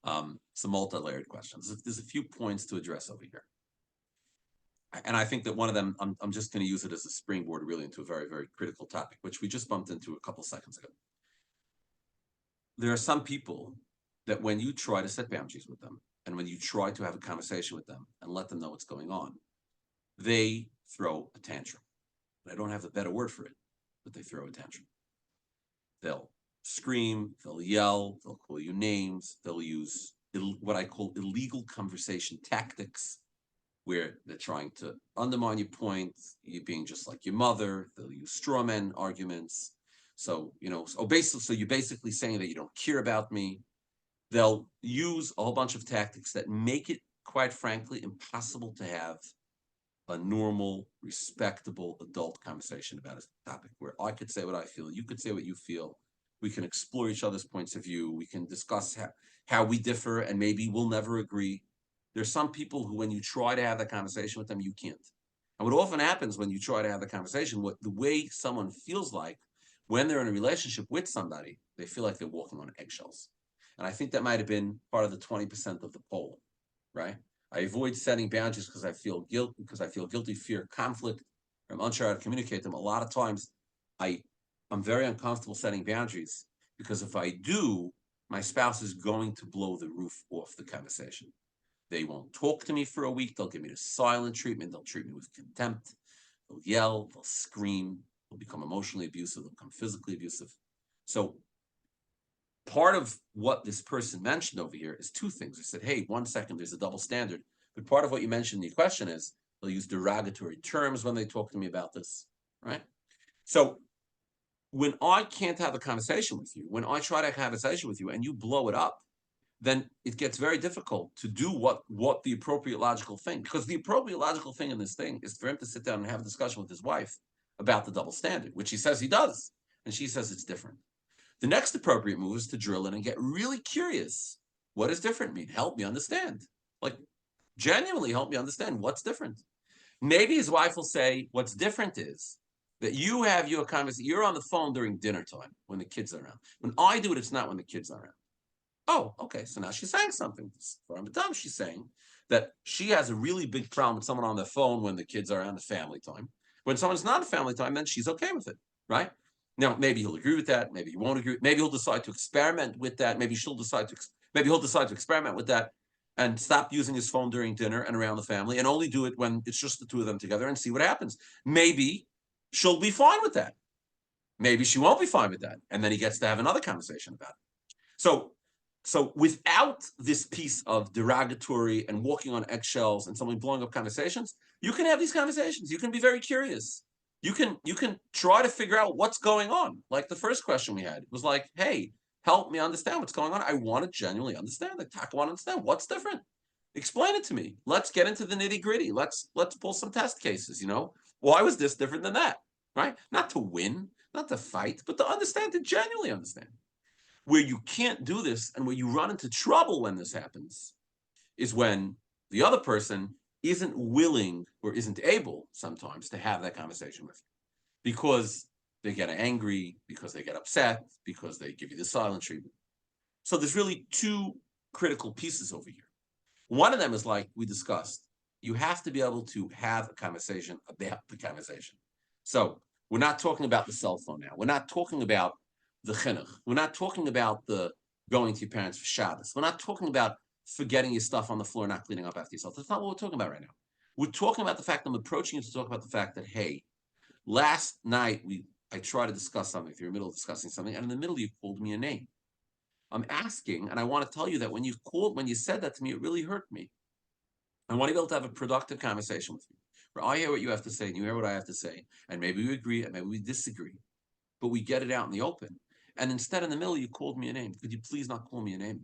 It's a multi-layered question. There's a few points to address over here, and I think that one of them, I'm just going to use it as a springboard really into a very, very critical topic, which we just bumped into a couple seconds ago. There are some people that when you try to set boundaries with them, and when you try to have a conversation with them and let them know what's going on, they throw a tantrum. I don't have a better word for it, but they throw a tantrum. They'll scream, they'll yell, they'll call you names, they'll use what I call illegal conversation tactics, where they're trying to undermine your point, you being just like your mother. They'll use straw man arguments. So you're basically saying that you don't care about me. They'll use a whole bunch of tactics that make it, quite frankly, impossible to have a normal, respectable adult conversation about a topic where I could say what I feel, you could say what you feel. We can explore each other's points of view. We can discuss how we differ, and maybe we'll never agree. There's some people who, when you try to have that conversation with them, you can't. And what often happens when you try to have the conversation, the way someone feels like when they're in a relationship with somebody, they feel like they're walking on eggshells. And I think that might have been part of the 20% of the poll, right? I avoid setting boundaries because I feel guilty, fear conflict. I'm unsure how to communicate them. A lot of times I'm very uncomfortable setting boundaries because if I do, my spouse is going to blow the roof off the conversation. They won't talk to me for a week. They'll give me the silent treatment. They'll treat me with contempt. They'll yell, they'll scream, they'll become emotionally abusive, they'll become physically abusive. So part of what this person mentioned over here is two things. They said, hey, 1 second, there's a double standard. But part of what you mentioned in your question is they'll use derogatory terms when they talk to me about this, right? So when I can't have a conversation with you, when I try to have a conversation with you and you blow it up, then it gets very difficult to do what the appropriate logical thing, because the appropriate logical thing in this thing is for him to sit down and have a discussion with his wife about the double standard, which he says he does, and she says it's different. The next appropriate move is to drill in and get really curious. What does different mean? Help me understand. Like, genuinely help me understand what's different. Maybe his wife will say, what's different is that you have your conversation, you're on the phone during dinner time when the kids are around. When I do it, it's not when the kids are around. Oh, okay. So now she's saying something. From the time she's saying that she has a really big problem with someone on the phone when the kids are on the family time. When someone's not a family time, then she's okay with it, right? Now, maybe he'll agree with that. Maybe he won't agree. Maybe he'll decide to experiment with that. Maybe he'll decide to experiment with that and stop using his phone during dinner and around the family and only do it when it's just the two of them together and see what happens. Maybe she'll be fine with that. Maybe she won't be fine with that. And then he gets to have another conversation about it. So without this piece of derogatory and walking on eggshells and someone blowing up conversations, you can have these conversations. You can be very curious. You can try to figure out what's going on. Like the first question we had was like, hey, help me understand what's going on. I want to genuinely understand. I want to understand what's different. Explain it to me. Let's get into the nitty-gritty. Let's pull some test cases, Why was this different than that? Right? Not to win, not to fight, but to understand, to genuinely understand. Where you can't do this and where you run into trouble when this happens is when the other person isn't willing or isn't able sometimes to have that conversation with you because they get angry, because they get upset, because they give you the silent treatment. So there's really two critical pieces over here. One of them is like we discussed. You have to be able to have a conversation about the conversation. So we're not talking about the cell phone now. We're not talking about the chinuch. We're not talking about the going to your parents for Shabbos. We're not talking about forgetting your stuff on the floor, not cleaning up after yourself. That's not what we're talking about right now. We're talking about the fact that I'm approaching you to talk about the fact that, hey, last night I tried to discuss something. If you're in the middle of discussing something, and in the middle you called me a name. I'm asking, and I want to tell you that when you said that to me, it really hurt me. I want to be able to have a productive conversation with you, where I hear what you have to say, and you hear what I have to say, and maybe we agree, and maybe we disagree, but we get it out in the open. And instead, in the middle, you called me a name. Could you please not call me a name?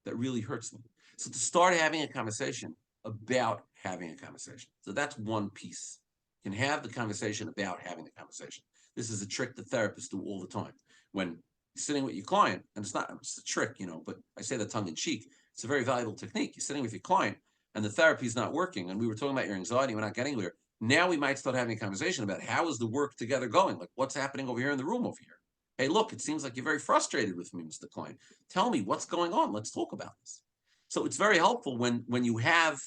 That really hurts me. So to start having a conversation about having a conversation. So that's one piece. You can have the conversation about having the conversation. This is a trick that therapists do all the time. When you're sitting with your client, and it's a trick, but I say that tongue in cheek. It's a very valuable technique. You're sitting with your client, and the therapy is not working. And we were talking about your anxiety. We're not getting there. Now we might start having a conversation about how is the work together going? Like what's happening over here in the room over here? Hey, look, it seems like you're very frustrated with me, Mr. Klein. Tell me what's going on. Let's talk about this. So it's very helpful when you have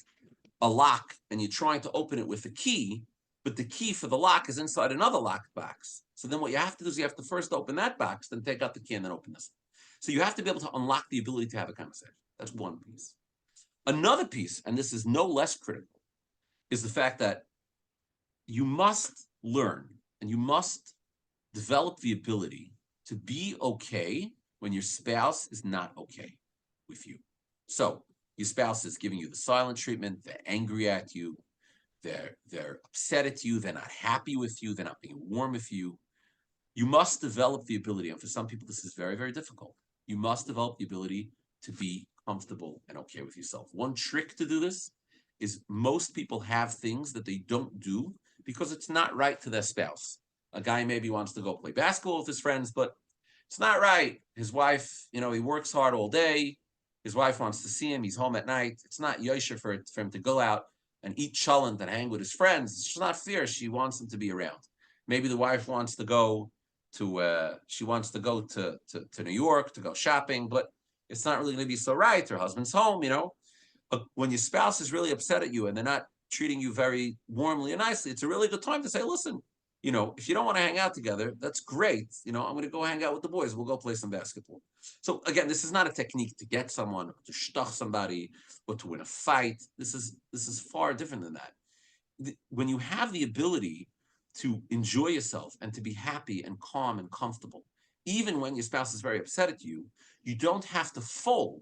a lock and you're trying to open it with a key, but the key for the lock is inside another lock box. So then what you have to do is you have to first open that box, then take out the key and then open this. So you have to be able to unlock the ability to have a conversation. That's one piece. Another piece, and this is no less critical, is the fact that you must learn and you must develop the ability to be okay when your spouse is not okay with you. So your spouse is giving you the silent treatment, they're angry at you, they're upset at you, they're not happy with you, they're not being warm with you. You must develop the ability, and for some people this is very, very difficult. You must develop the ability to be comfortable and okay with yourself. One trick to do this is most people have things that they don't do because it's not right to their spouse. A guy maybe wants to go play basketball with his friends, but it's not right. His wife, he works hard all day. His wife wants to see him. He's home at night. It's not yosher for him to go out and eat cholent and hang with his friends. It's just not fair. She wants him to be around. Maybe the wife wants to go to New York to go shopping, but it's not really going to be so right. Her husband's home, When your spouse is really upset at you and they're not treating you very warmly and nicely, it's a really good time to say, listen, if you don't want to hang out together, that's great. I'm going to go hang out with the boys. We'll go play some basketball. So again, this is not a technique to get someone, to shtach somebody, or to win a fight. This is far different than that. When you have the ability to enjoy yourself and to be happy and calm and comfortable, even when your spouse is very upset at you, you don't have to fold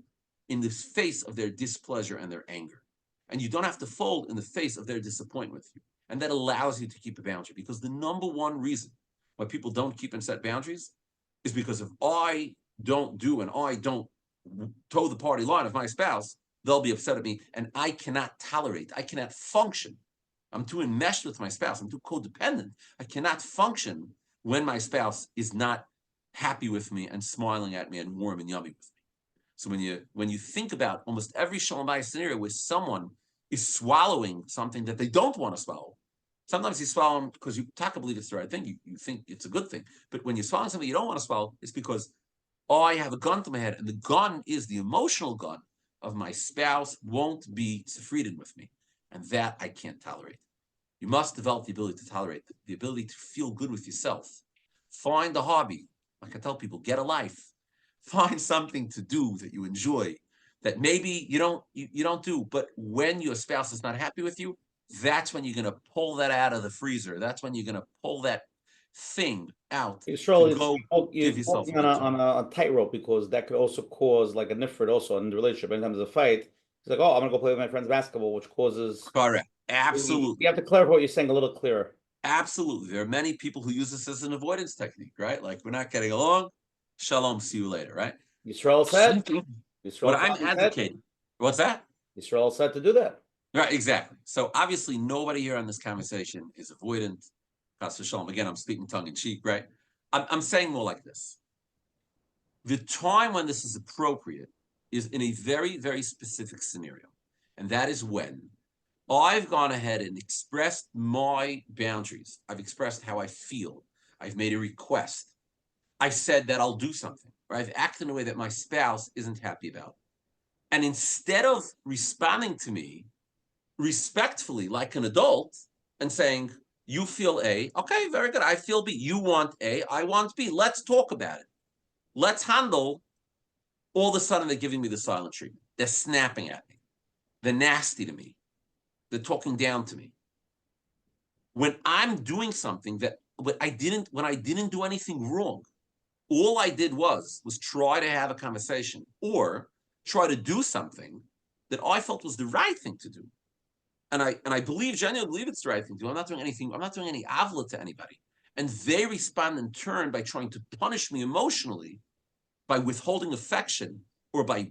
in the face of their displeasure and their anger. And you don't have to fold in the face of their disappointment with you. And that allows you to keep a boundary, because the number one reason why people don't keep and set boundaries is because if I don't do and I don't toe the party line of my spouse, they'll be upset at me, and I cannot tolerate, I cannot function. I'm too enmeshed with my spouse, I'm too codependent. I cannot function when my spouse is not happy with me and smiling at me and warm and yummy with me. So when you think about almost every Shalom Bayis scenario where someone is swallowing something that they don't want to swallow, sometimes you swallow them because you believe it's the right thing, you think it's a good thing, but when you're swallowing something you don't want to swallow, it's because I have a gun to my head, and the gun is the emotional gun of my spouse won't be sefrieden with me, and that I can't tolerate. You must develop the ability to tolerate, the ability to feel good with yourself. Find a hobby. Like I tell people, get a life. Find something to do that you enjoy, that maybe you don't do, but when your spouse is not happy with you, that's when you're going to pull that out of the freezer. That's when you're going to pull that thing out Yisrael to is go give you're yourself walking a good on a tightrope, because that could also cause like a nifrit also in the relationship. Anytime there's a fight, it's like, oh, I'm gonna go play with my friend's basketball, which causes. Correct. You Absolutely. have to clarify what you're saying a little clearer. Absolutely. There are many people who use this as an avoidance technique, right? Like, we're not getting along. Shalom, see you later, right? Yisrael said. What Yisrael I'm advocating. What's that? Yisrael said to do that. Right, exactly. So obviously nobody here on this conversation is avoidant. Chas v'shalom. Again, I'm speaking tongue in cheek, right? I'm saying more like this. The time when this is appropriate is in a very, very specific scenario. And that is when I've gone ahead and expressed my boundaries. I've expressed how I feel. I've made a request. I said that I'll do something, or I've acted in a way that my spouse isn't happy about. And instead of responding to me respectfully like an adult and saying, you feel A, okay, very good. I feel B. You want A, I want B. Let's talk about it. Let's handle. All of a sudden, they're giving me the silent treatment. They're snapping at me. They're nasty to me. They're talking down to me. When I'm doing something that when I didn't do anything wrong, all I did was try to have a conversation or try to do something that I felt was the right thing to do. And I genuinely believe it's the right thing to do. I'm not doing anything, I'm not doing any avla to anybody. And they respond in turn by trying to punish me emotionally, by withholding affection, or by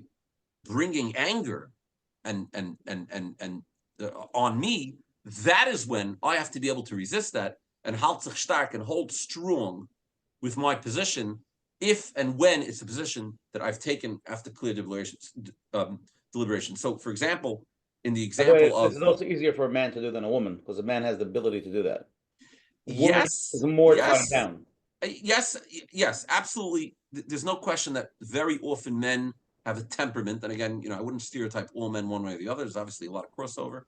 bringing anger and on me. That is when I have to be able to resist that and halt sich stark and hold strong with my position, if and when it's a position that I've taken after clear deliberation. So, for example, in the example of, it's also easier for a man to do than a woman, because a man has the ability to do that. Yes, is more tied yes, down. Yes, absolutely. There's no question that very often men have a temperament, and again, I wouldn't stereotype all men one way or the other. There's obviously a lot of crossover,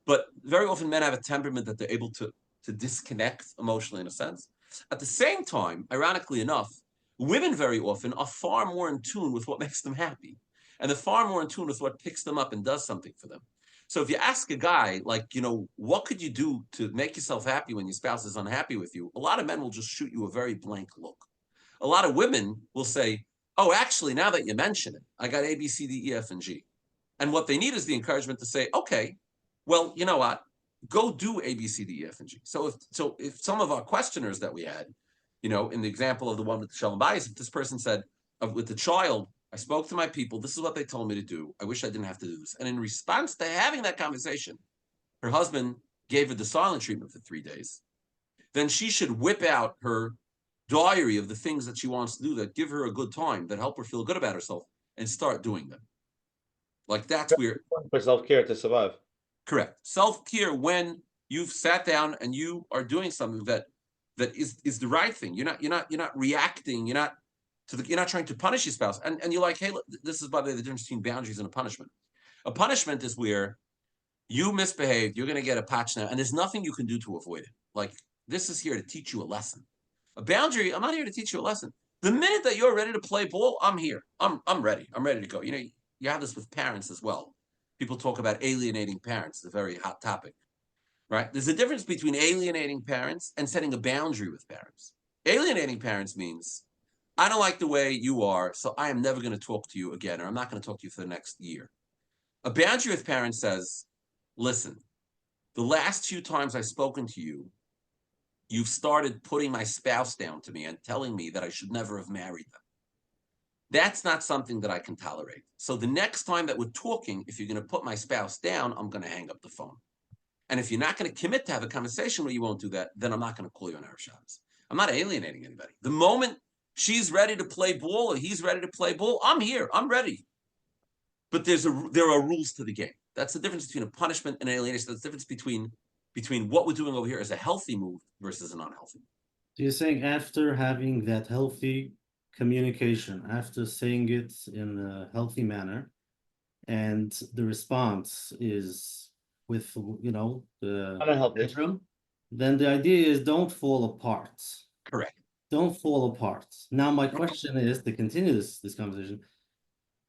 but very often men have a temperament that they're able to disconnect emotionally, in a sense. At the same time, ironically enough, women very often are far more in tune with what makes them happy, and they're far more in tune with what picks them up and does something for them. So if you ask a guy, like, what could you do to make yourself happy when your spouse is unhappy with you? A lot of men will just shoot you a very blank look. A lot of women will say, oh, actually, now that you mention it, I got A, B, C, D, E, F, and G. And what they need is the encouragement to say, okay, well, you know what? Go do A, B, C, D, E, F, and G. So if some of our questioners that we had, in the example of the one with the Shalom Bayis, if this person said, with the child, I spoke to my people, this is what they told me to do. I wish I didn't have to do this. And in response to having that conversation, her husband gave her the silent treatment for 3 days. Then she should whip out her diary of the things that she wants to do that give her a good time, that help her feel good about herself, and start doing them. Like, that's where, for self-care to survive. Correct. Self-care when you've sat down and you are doing something that is the right thing. You're not reacting. You're not trying to punish your spouse. And you're like, hey, look, this is, by the way, the difference between boundaries and a punishment. A punishment is where you misbehaved, you're going to get a patch now, and there's nothing you can do to avoid it. Like, this is here to teach you a lesson. A boundary, I'm not here to teach you a lesson. The minute that you're ready to play ball, I'm here. I'm ready. I'm ready to go. You have this with parents as well. People talk about alienating parents. It's a very hot topic, right? There's a difference between alienating parents and setting a boundary with parents. Alienating parents means, I don't like the way you are, so I am never going to talk to you again, or I'm not going to talk to you for the next year. A boundary with parents says, listen, the last few times I've spoken to you, you've started putting my spouse down to me and telling me that I should never have married them. That's not something that I can tolerate. So the next time that we're talking, if you're going to put my spouse down, I'm going to hang up the phone. And if you're not going to commit to have a conversation where you won't do that, then I'm not going to call you on Erev Shabbos. I'm not alienating anybody. The moment she's ready to play ball or he's ready to play ball, I'm here. I'm ready. But there are rules to the game. That's the difference between a punishment and alienation. That's the difference between what we're doing over here as a healthy move versus an unhealthy move. So you're saying after having that healthy communication, after saying it in a healthy manner, and the response is with, the Unhealthy. bedroom, then the idea is don't fall apart. Correct. Don't fall apart. Now, my question is, to continue this conversation,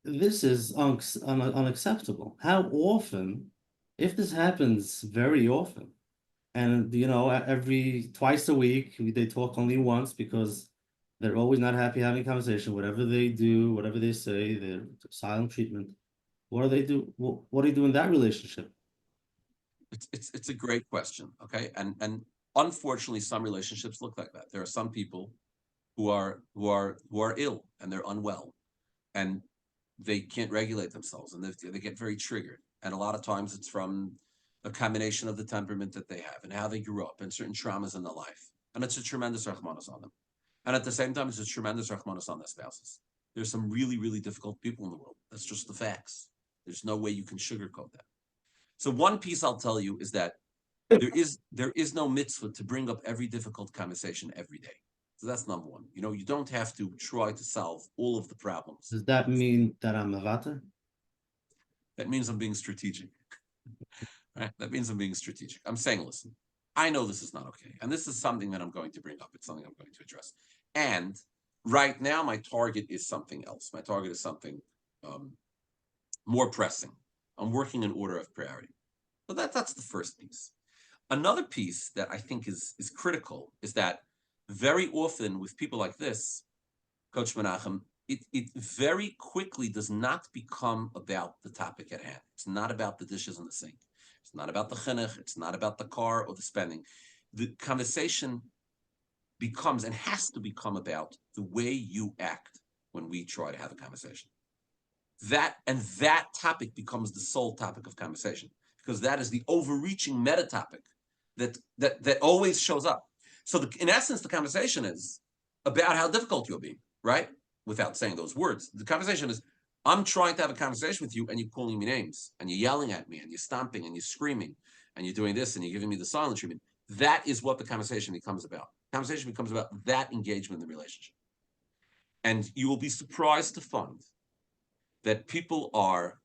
this is unacceptable. How often, if this happens very often, And twice a week they talk only once because they're always not happy having conversation. Whatever they do, whatever they say, they're silent treatment. What do they do? What do you do in that relationship? It's a great question. Okay, and unfortunately, some relationships look like that. There are some people who are ill and they're unwell, and they can't regulate themselves, and they get very triggered. And a lot of times, it's from a combination of the temperament that they have and how they grew up and certain traumas in their life. And it's a tremendous rachmanis on them. And at the same time, it's a tremendous rachmanis on their spouses. There's some really, really difficult people in the world. That's just the facts. There's no way you can sugarcoat that. So one piece I'll tell you is that there is no mitzvah to bring up every difficult conversation every day. So that's number one. You don't have to try to solve all of the problems. Does that mean that I'm a vata? That means I'm being strategic. Right? That means I'm being strategic. I'm saying, listen, I know this is not okay. And this is something that I'm going to bring up. It's something I'm going to address. And right now, my target is something else. My target is something more pressing. I'm working in order of priority. So that's the first piece. Another piece that I think is critical is that very often with people like this, Coach Menachem, it very quickly does not become about the topic at hand. It's not about the dishes in the sink. It's not about the chinuch. It's not about the car or the spending. The conversation becomes and has to become about the way you act when we try to have a conversation. That topic becomes the sole topic of conversation because that is the overreaching meta topic that always shows up. So in essence, the conversation is about how difficult you're being, right? Without saying those words. The conversation is, I'm trying to have a conversation with you and you're calling me names and you're yelling at me and you're stomping and you're screaming and you're doing this and you're giving me the silent treatment. That is what the conversation becomes about. Conversation becomes about that engagement in the relationship. And you will be surprised to find that people are,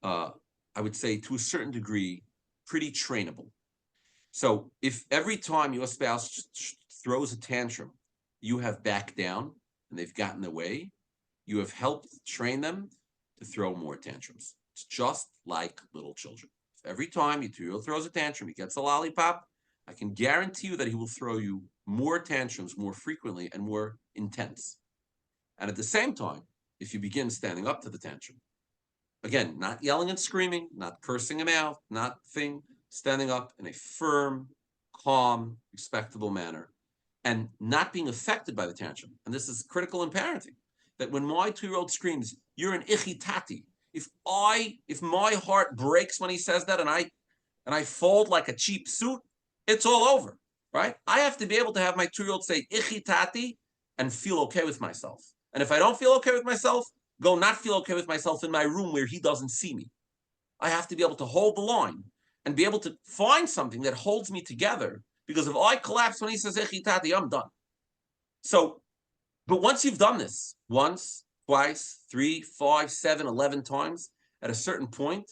I would say to a certain degree, pretty trainable. So if every time your spouse throws a tantrum, you have backed down and they've gotten away, you have helped train them to throw more tantrums. It's just like little children. If every time your 2-year-old throws a tantrum, he gets a lollipop, I can guarantee you that he will throw you more tantrums more frequently and more intense. And at the same time, if you begin standing up to the tantrum, again, not yelling and screaming, not cursing him out, standing up in a firm, calm, respectable manner, and not being affected by the tantrum. And this is critical in parenting, that when my 2-year-old screams, you're an ichitati, if my heart breaks when he says that and I fold like a cheap suit, it's all over, right? I have to be able to have my 2-year-old say ichitati and feel okay with myself. And if I don't feel okay with myself, go not feel okay with myself in my room where he doesn't see me. I have to be able to hold the line and be able to find something that holds me together, because if I collapse when he says echitati, I'm done. So, but once you've done this, once, twice, 3, 5, 7, 11 times, at a certain point,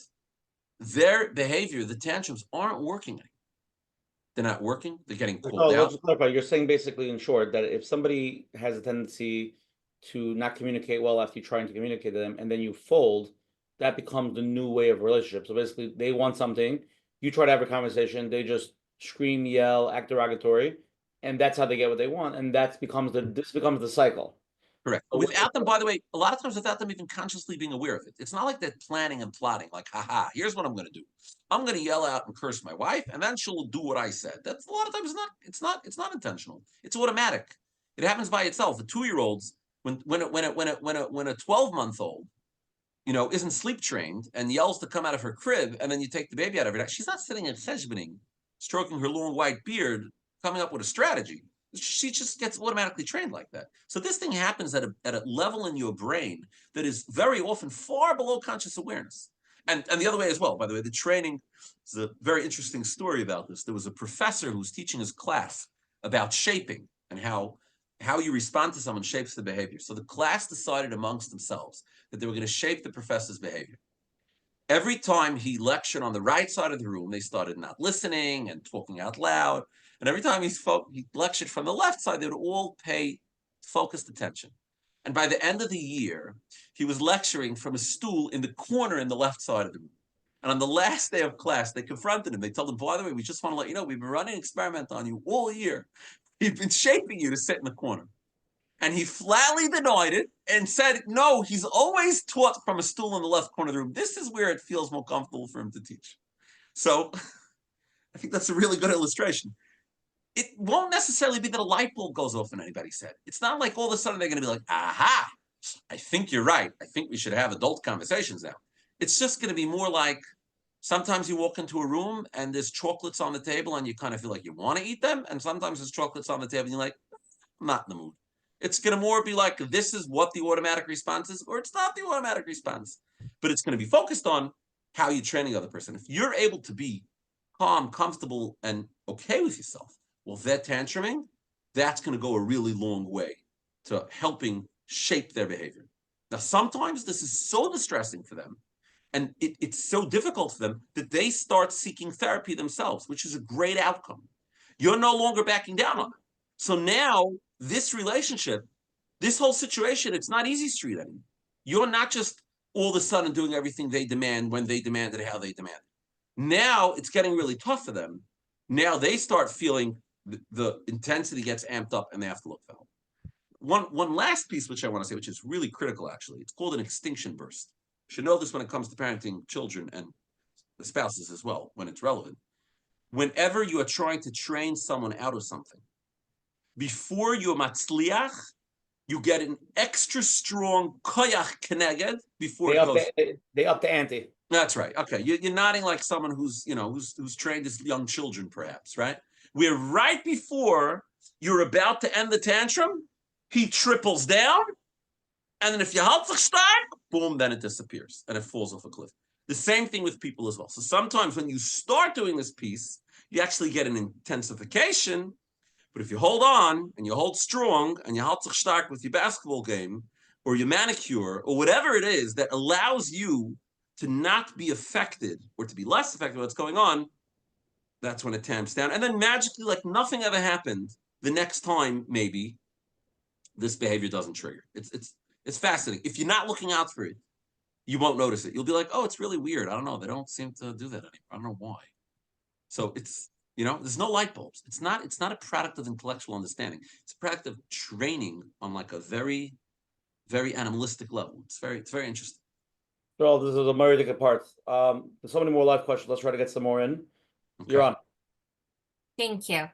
their behavior, the tantrums, aren't working anymore. They're not working, they're getting pulled out. Let's clarify. You're saying basically, in short, that if somebody has a tendency to not communicate well after you're trying to communicate to them, and then you fold, that becomes the new way of relationship. So basically, they want something, you try to have a conversation, they just scream, yell, act derogatory, and that's how they get what they want, and this becomes the cycle. Correct. Without them, by the way, a lot of times without them even consciously being aware of it. It's not like they're planning and plotting, like, haha, here's what I'm going to do. I'm going to yell out and curse my wife, and then she'll do what I said. That's a lot of times it's not intentional. It's automatic. It happens by itself. The 2-year-olds, when a 12-month-old, isn't sleep trained and yells to come out of her crib, and then you take the baby out of her, she's not sitting at cheshboning, stroking her long white beard, coming up with a strategy. She just gets automatically trained like that. So this thing happens at a level in your brain that is very often far below conscious awareness. And the other way as well, by the way, the training is a very interesting story about this. There was a professor who was teaching his class about shaping and how you respond to someone shapes the behavior. So the class decided amongst themselves that they were going to shape the professor's behavior. Every time he lectured on the right side of the room, they started not listening and talking out loud. And every time he lectured from the left side, they would all pay focused attention. And by the end of the year, he was lecturing from a stool in the corner in the left side of the room. And on the last day of class, they confronted him. They told him, by the way, we just want to let you know, we've been running an experiment on you all year. We've been shaping you to sit in the corner. And he flatly denied it and said, no, he's always taught from a stool in the left corner of the room. This is where it feels more comfortable for him to teach. So I think that's a really good illustration. It won't necessarily be that a light bulb goes off in anybody's head. It's not like all of a sudden they're going to be like, aha, I think you're right. I think we should have adult conversations now. It's just going to be more like sometimes you walk into a room and there's chocolates on the table and you kind of feel like you want to eat them. And sometimes there's chocolates on the table and you're like, I'm not in the mood. It's going to more be like, this is what the automatic response is, or it's not the automatic response. But it's going to be focused on how you're training the other person. If you're able to be calm, comfortable, and okay with yourself, well, that tantruming, that's going to go a really long way to helping shape their behavior. Now, sometimes this is so distressing for them, and it's so difficult for them that they start seeking therapy themselves, which is a great outcome. You're no longer backing down on it. So now this relationship, this whole situation, it's not easy street anymore. You're not just all of a sudden doing everything they demand when they demand it, how they demand it. Now it's getting really tough for them. Now they start feeling the intensity gets amped up and they have to look for help. One last piece, which I want to say, which is really critical, actually. It's called an extinction burst. You should know this when it comes to parenting children and the spouses as well, when it's relevant. Whenever you are trying to train someone out of something, before you're matzliach, you get an extra strong koyach keneged before they up the ante. That's right. Okay, you're nodding like someone who's trained as young children, perhaps, right? Where right before you're about to end the tantrum, he triples down, and then if you halt start, boom, then it disappears and it falls off a cliff. The same thing with people as well. So sometimes when you start doing this piece, you actually get an intensification. But if you hold on and you hold strong and you halt stark with your basketball game or your manicure or whatever it is that allows you to not be affected or to be less affected by what's going on, that's when it tamps down. And then magically, like nothing ever happened, the next time maybe this behavior doesn't trigger. It's fascinating. If you're not looking out for it, you won't notice it. You'll be like, oh, it's really weird. I don't know. They don't seem to do that anymore. I don't know why. So it's, there's no light bulbs. It's not a product of intellectual understanding. It's a product of training on like a very, very animalistic level. It's very interesting. Well, this is a very good part. There's so many more live questions. Let's try to get some more in. Okay. You're on. Thank you.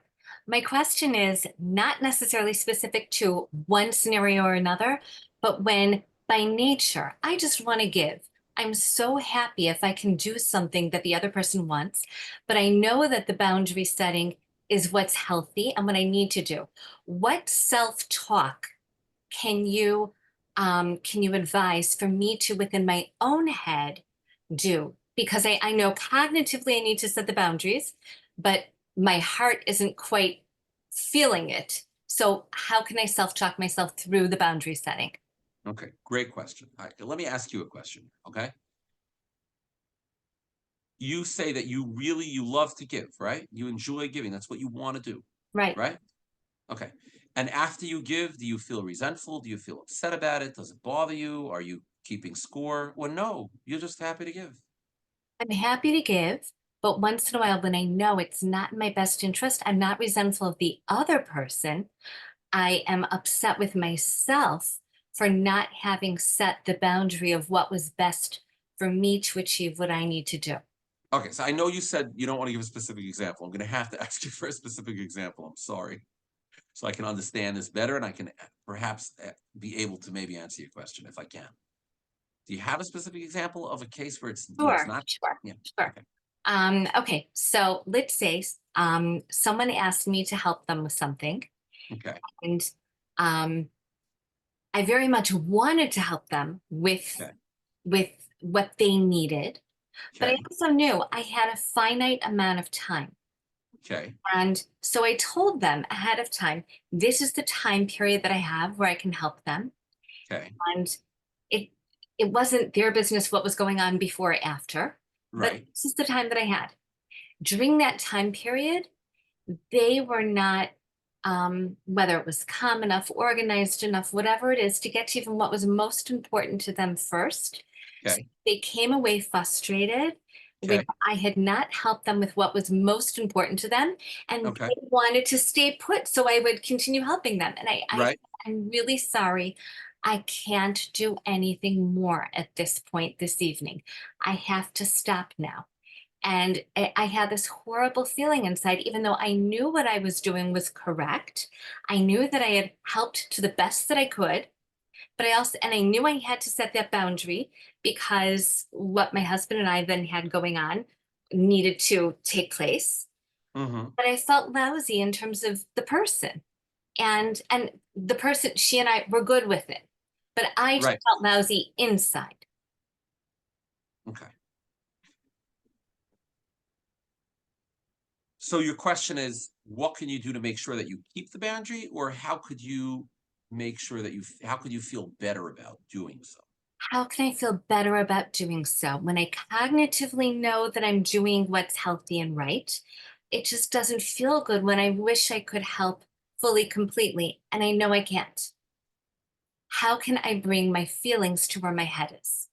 My question is not necessarily specific to one scenario or another, but when by nature, I just want to give. I'm so happy if I can do something that the other person wants, but I know that the boundary setting is what's healthy and what I need to do. What self-talk can you advise for me to, within my own head, do? Because I know cognitively I need to set the boundaries, but my heart isn't quite feeling it. So how can I self-talk myself through the boundary setting? Okay, great question. All right, let me ask you a question, okay? You say that you love to give, right? You enjoy giving. That's what you want to do. Right. Right? Okay. And after you give, do you feel resentful? Do you feel upset about it? Does it bother you? Are you keeping score? Well, no, you're just happy to give. I'm happy to give, but once in a while when I know it's not in my best interest, I'm not resentful of the other person. I am upset with myself for not having set the boundary of what was best for me to achieve what I need to do. Okay, so I know you said you don't want to give a specific example. I'm going to have to ask you for a specific example. I'm sorry. So I can understand this better and I can perhaps be able to maybe answer your question if I can. Do you have a specific example of a case where it's, Sure, it's not? sure, Yeah. sure. Okay. Okay, so let's say someone asked me to help them with something. Okay. And I very much wanted to help them with what they needed. But I also knew I had a finite amount of time. Okay. And so I told them ahead of time, this is the time period that I have where I can help them. Okay. And it wasn't their business what was going on before or after. Right. But this is the time that I had. During that time period, they were not, whether it was calm enough, organized enough, whatever it is, to get to even what was most important to them first. Okay. So they came away frustrated Okay. where I had not helped them with what was most important to them, and Okay. they wanted to stay put, so I would continue helping them. And Right. I'm really sorry. I can't do anything more at this point this evening. I have to stop now. And I had this horrible feeling inside, even though I knew what I was doing was correct. I knew that I had helped to the best that I could, but I knew I had to set that boundary because what my husband and I then had going on needed to take place. Mm-hmm. But I felt lousy in terms of the person. And the person, she and I were good with it. But I just Right. felt lousy inside. Okay. So your question is, what can you do to make sure that you keep the boundary, or how could you make sure that how could you feel better about doing so? How can I feel better about doing so when I cognitively know that I'm doing what's healthy and right? It just doesn't feel good when I wish I could help fully, completely, and I know I can't. How can I bring my feelings to where my head is?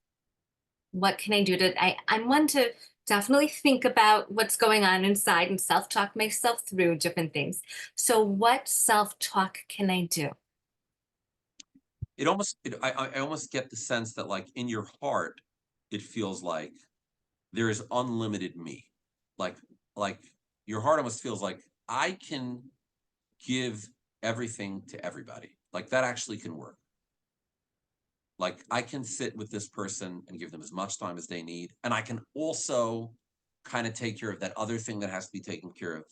What can I do I'm one to definitely think about what's going on inside and self-talk myself through different things. So what self-talk can I do? I almost get the sense that, like, in your heart, it feels like there is unlimited me. Like your heart almost feels like I can give everything to everybody. Like that actually can work. Like I can sit with this person and give them as much time as they need. And I can also kind of take care of that other thing that has to be taken care of.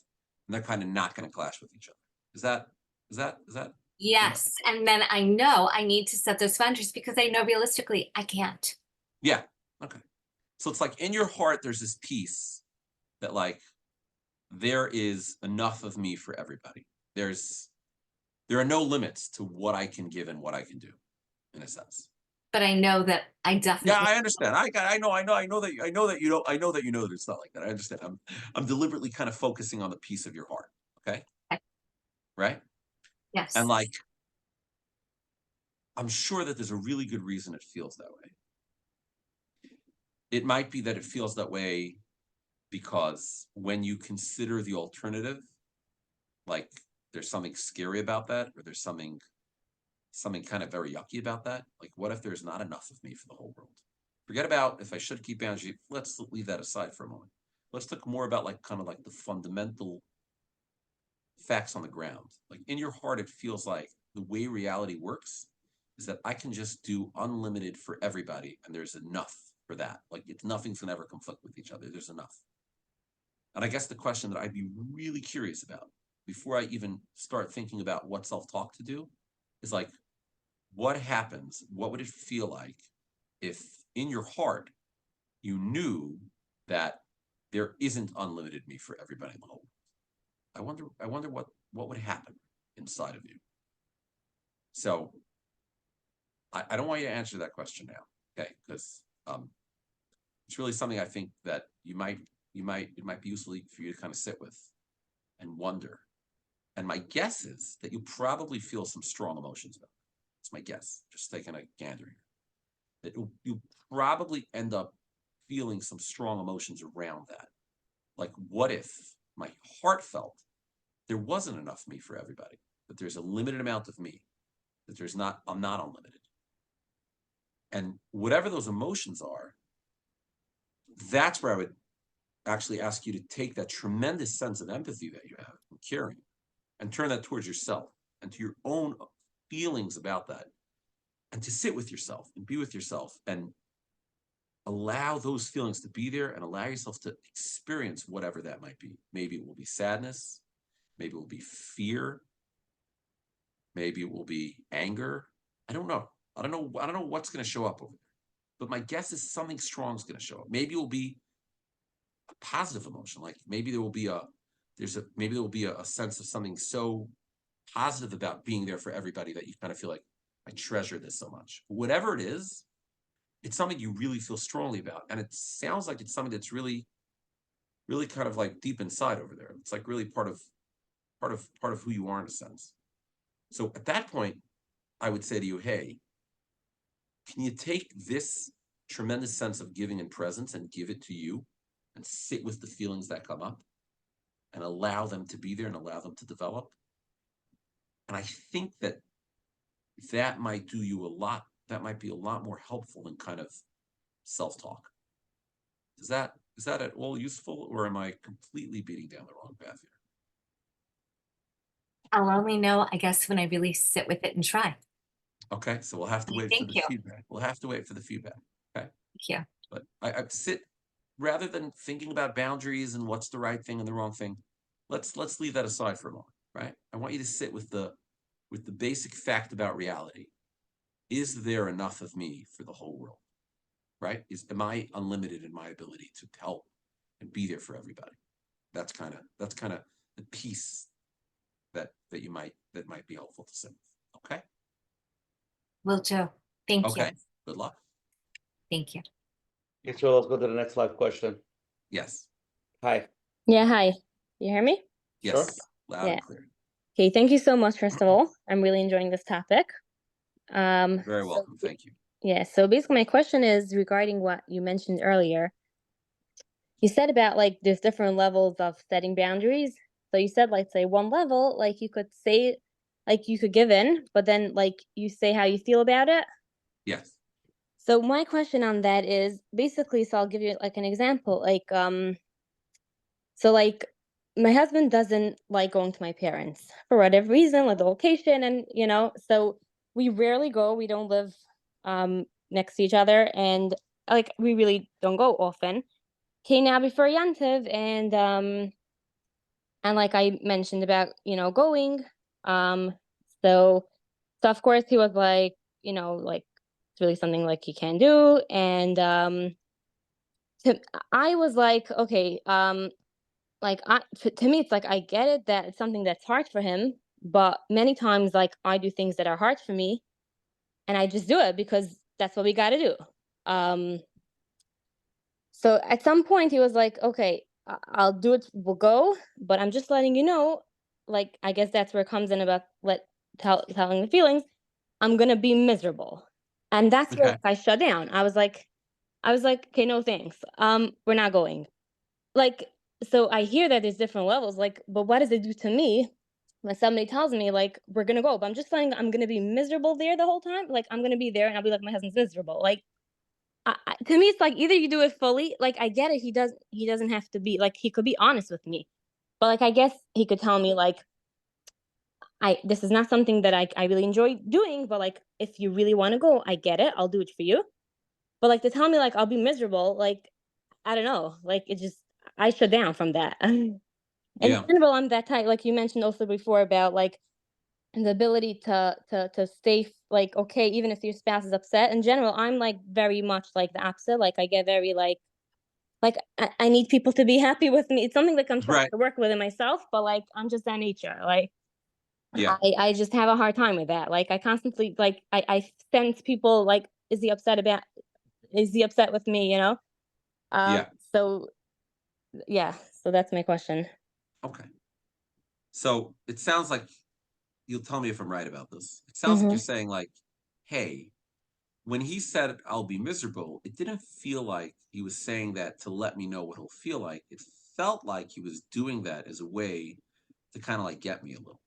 And they're kind of not going to clash with each other. Is that? Yes. And then I know I need to set those boundaries because I know realistically I can't. Yeah. Okay. So it's like in your heart, there's this piece that, like, there is enough of me for everybody. There are no limits to what I can give and what I can do, in a sense. But I know that I definitely. Yeah, I understand. I know that you know that it's not like that. I understand. I'm deliberately kind of focusing on the piece of your heart. Okay. Okay. Right. Yes. And, like, I'm sure that there's a really good reason it feels that way. It might be that it feels that way because when you consider the alternative, like there's something scary about that, or there's something kind of very yucky about that. Like, what if there's not enough of me for the whole world? Forget about if I should keep boundaries. Let's leave that aside for a moment. Let's talk more about, like, kind of like the fundamental facts on the ground. Like in your heart, it feels like the way reality works is that I can just do unlimited for everybody, and there's enough for that. Like nothing's gonna ever conflict with each other. There's enough. And I guess the question that I'd be really curious about before I even start thinking about what self-talk to do is, like, what happens? What would it feel like if in your heart you knew that there isn't unlimited me for everybody in the whole world? I wonder what would happen inside of you. So I don't want you to answer that question now, okay? Because it's really something I think that it might be useful for you to kind of sit with and wonder. And my guess is that you probably feel some strong emotions about it. It's my guess, just taking a gander here. That you probably end up feeling some strong emotions around that. Like, what if my heart felt there wasn't enough me for everybody, that there's a limited amount of me, that I'm not unlimited. And whatever those emotions are, that's where I would actually ask you to take that tremendous sense of empathy that you have and caring and turn that towards yourself and to your own feelings about that, and to sit with yourself and be with yourself and allow those feelings to be there and allow yourself to experience whatever that might be. Maybe it will be sadness. Maybe it will be fear. Maybe it will be anger. I don't know. I don't know what's going to show up over there. But my guess is something strong is going to show up. Maybe it will be a positive emotion. Like maybe there will be a sense of something so positive about being there for everybody that you kind of feel like, I treasure this so much. Whatever it is, it's something you really feel strongly about. And it sounds like it's something that's really, really kind of like deep inside over there. It's like really part of who you are in a sense. So at that point, I would say to you, hey, can you take this tremendous sense of giving and presence and give it to you and sit with the feelings that come up and allow them to be there and allow them to develop. And I think that might do you a lot. That might be a lot more helpful in kind of self-talk. Is that at all useful, or am I completely beating down the wrong path here? I'll only know, I guess, when I really sit with it and try. Okay, so we'll have to wait for the feedback. We'll have to wait for the feedback. Okay. Thank you. But I sit, rather than thinking about boundaries and what's the right thing and the wrong thing, let's leave that aside for a moment, right? I want you to sit with the basic fact about reality. Is there enough of me for the whole world? Right? Am I unlimited in my ability to help and be there for everybody? That's kind of the piece that might be helpful to sit with. Okay. Will do. Thank you. Okay. Good luck. Thank you. Yisroel, let's go to the next live question. Yes. Hi. Yeah, hi. You hear me? Yes. Sure. Loud Yeah. and clear. Okay, thank you so much, first of all. I'm really enjoying this topic. Very welcome. Thank you. Yeah, so basically my question is regarding what you mentioned earlier. You said about like there's different levels of setting boundaries. So you said like say one level, like you could say like you could give in, but then like you say how you feel about it. Yes. So my question on that is basically, so I'll give you like an example. Like so like my husband doesn't like going to my parents for whatever reason, like the location, and so we rarely go. We don't live next to each other, and like we really don't go often. Okay, now before Yantiv, and like I mentioned about going, so of course he was like like it's really something like he can do, and I was like, okay, like to me it's like I get it that it's something that's hard for him, but many times like I do things that are hard for me and I just do it because that's what we got to do. So at some point he was like, okay, I'll do it, we'll go, but I'm just letting you know, like I guess that's where it comes in about telling the feelings. I'm gonna be miserable, and that's where Okay. I shut down. I was like, okay, no thanks, we're not going. Like, so I hear that there's different levels, like, but what does it do to me when somebody tells me like we're gonna go, but I'm just saying I'm gonna be miserable there the whole time? Like I'm gonna be there and I'll be like my husband's miserable. Like to me it's like either you do it fully, like I get it, he doesn't have to be like, he could be honest with me, but like I guess he could tell me like this is not something that I really enjoy doing, but like if you really want to go, I get it, I'll do it for you. But like to tell me like I'll be miserable, like I don't know, like it just, I shut down from that. In general, I'm that type, like you mentioned also before about like the ability to stay like okay even if your spouse is upset. In general, I'm like very much like the opposite. Like I get very like I need people to be happy with me. It's something like I'm trying to work with in myself, but like I'm just that nature. Like I just have a hard time with that. Like I constantly like I sense people like, is he upset with me, so yeah, so that's my question. Okay. So it sounds like, you'll tell me if I'm right about this. It sounds like you're saying like, hey, when he said I'll be miserable, it didn't feel like he was saying that to let me know what he'll feel like. It felt like he was doing that as a way to kind of like get me a little.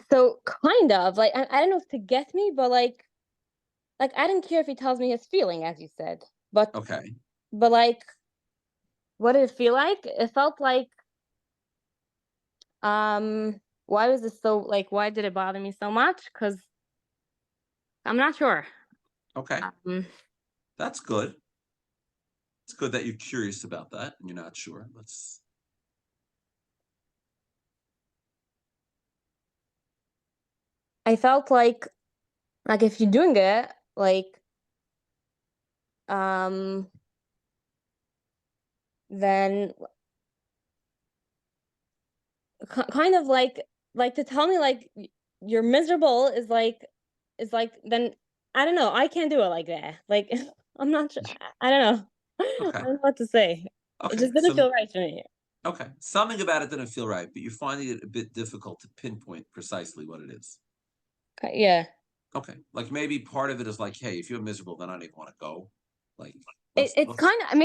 So kind of like I don't know if to get me, but like I didn't care if he tells me his feeling, as you said. But okay. But like, what did it feel like? It felt like why was this so like, why did it bother me so much? Because I'm not sure. Okay. That's good. It's good that you're curious about that and you're not sure. I felt like if you're doing it, like then kind of like to tell me like you're miserable is like then I don't know, I can't do it like that. Like I'm not sure. I don't know. Okay. I don't know what to say. Okay. It just didn't feel right for me. Okay. Something about it didn't feel right, but you're finding it a bit difficult to pinpoint precisely what it is. Okay, yeah. Okay. Like maybe part of it is like, hey, if you're miserable, then I don't even want to go. Like It's kind of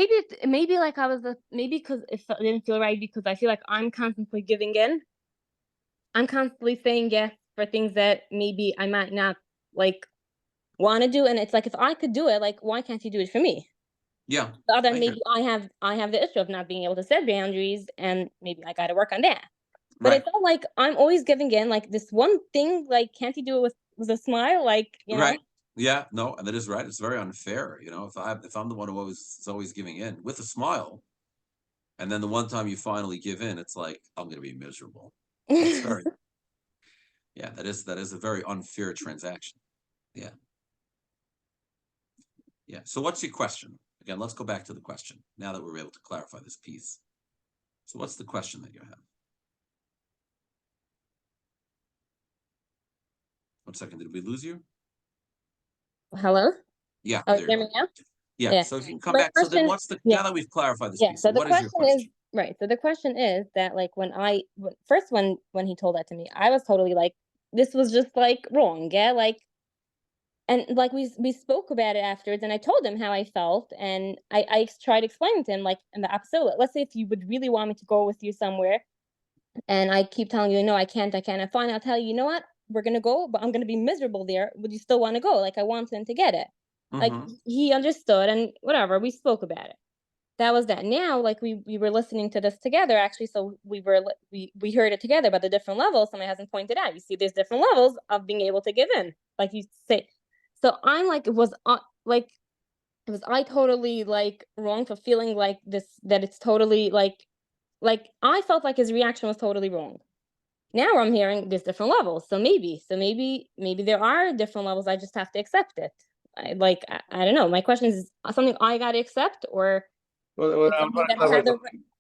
maybe like I was maybe because it didn't feel right because I feel like I'm constantly giving in. I'm constantly saying yes for things that maybe I might not like want to do, and it's like if I could do it, like why can't you do it for me? Yeah. Other I than hear maybe I have the issue of not being able to set boundaries, and maybe I got to work on that. But Right. it felt like I'm always giving in. Like this one thing, like can't you do it with a smile? Like you know. Right. Yeah, no, and that is right. It's very unfair, you know. If I'm the one who is always giving in with a smile, and then the one time you finally give in, it's like I'm going to be miserable. It's very, yeah. That is a very unfair transaction. Yeah, yeah. So what's your question? Again, let's go back to the question now that we're able to clarify this piece. So what's the question that you have? 1 second. Did we lose you? Hello. Yeah. Oh, There you hear you me go. now? Yeah. Yeah. So if you can come My back. So then question, what's the, yeah. now that we've clarified this Yeah. piece, So so the what is your question is question? right. So the question is that like when first when he told that to me, I was totally like this was just like wrong. Yeah. Like and like we spoke about it afterwards, and I told him how I felt, and I tried explaining to him like in the opposite. Let's say if you would really want me to go with you somewhere, and I keep telling you no, I can't, and fine, I'll tell you, you know what, we're gonna go, but I'm gonna be miserable there. Would you still want to go? Like I want him to get it. Like Mm-hmm. he understood, and whatever, we spoke about it. That was that. Now, like we were listening to this together actually, so we heard it together about the different levels. Somebody hasn't pointed out. You see, there's different levels of being able to give in, like you say. So I'm like, like was I totally like wrong for feeling like this, that it's totally like I felt like his reaction was totally wrong. Now I'm hearing there's different levels. So maybe there are different levels. I just have to accept it. I don't know. My question is something I got to accept, or Well, it's I'm something trying that to I have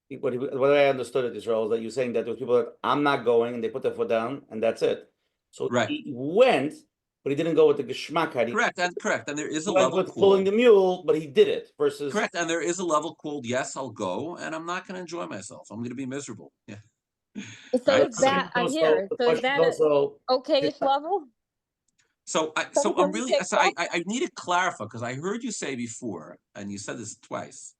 the what I understood it, Yisrael, is that you're saying that there were people that I'm not going and they put their foot down and that's it. So Right. he went, but he didn't go with the geschmack. Correct. And there is He a went level with pulling called the mule, but he did it versus correct. And there is a level called yes, I'll go, and I'm not going to enjoy myself. I'm going to be miserable. Yeah. So Right. is that I also, hear? the So is question that is also a okay-ish level? So So I'm can we really take so that? I need to clarify because I heard you say before, and you said this twice.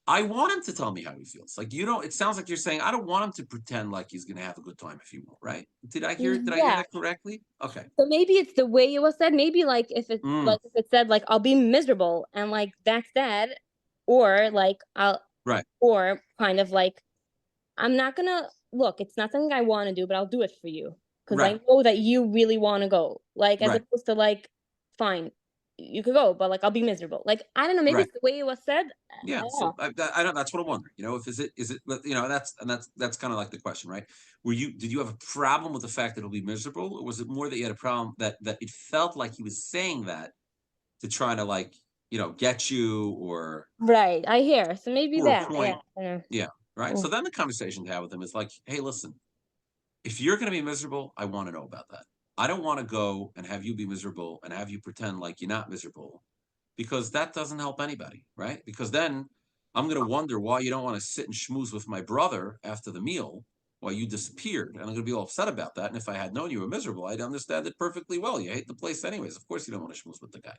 I want him to tell me how he feels. Like, you know, it sounds like you're saying I don't want him to pretend like he's going to have a good time if he won't. Right? Did I hear Yeah. that correctly? Okay. So maybe it's the way it was said. Maybe like if it Mm, like if it said like I'll be miserable and like that's that, or like right. or kind of like I'm not gonna look. It's not something I want to do, but I'll do it for you because Right. I know that you really want to go. Like as Right. opposed to like, fine, you could go, but like I'll be miserable. Like I don't know. Maybe Right. it's the way it was said. Yeah. I don't So know. I don't. That's what I'm wondering. You know, if is it you know that's kind of like the question, right? Did you have a problem with the fact that it'll be miserable, or was it more that you had a problem that it felt like he was saying that to try to like get you or Right. I hear. So maybe for a that. point? Yeah. Yeah. Right. So then the conversation to have with him is like, hey, listen, if you're going to be miserable, I want to know about that. I don't want to go and have you be miserable and have you pretend like you're not miserable, because that doesn't help anybody, right? Because then I'm going to wonder why you don't want to sit and schmooze with my brother after the meal while you disappeared. And I'm going to be all upset about that. And if I had known you were miserable, I'd understand it perfectly well. You hate the place anyways. Of course you don't want to schmooze with the guy,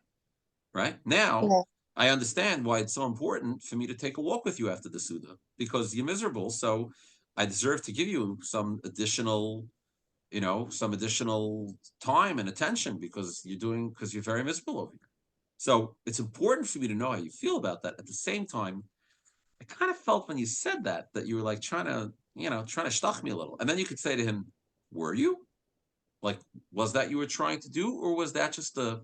right? Now, Yeah. I understand why it's so important for me to take a walk with you after the Suda, because you're miserable. So I deserve to give you some additional time and attention because you're very miserable over here. So it's important for me to know how you feel about that. At the same time, I kind of felt when you said that you were like trying to shtach me a little. And then you could say to him, were you? Like, was that you were trying to do? Or was that just a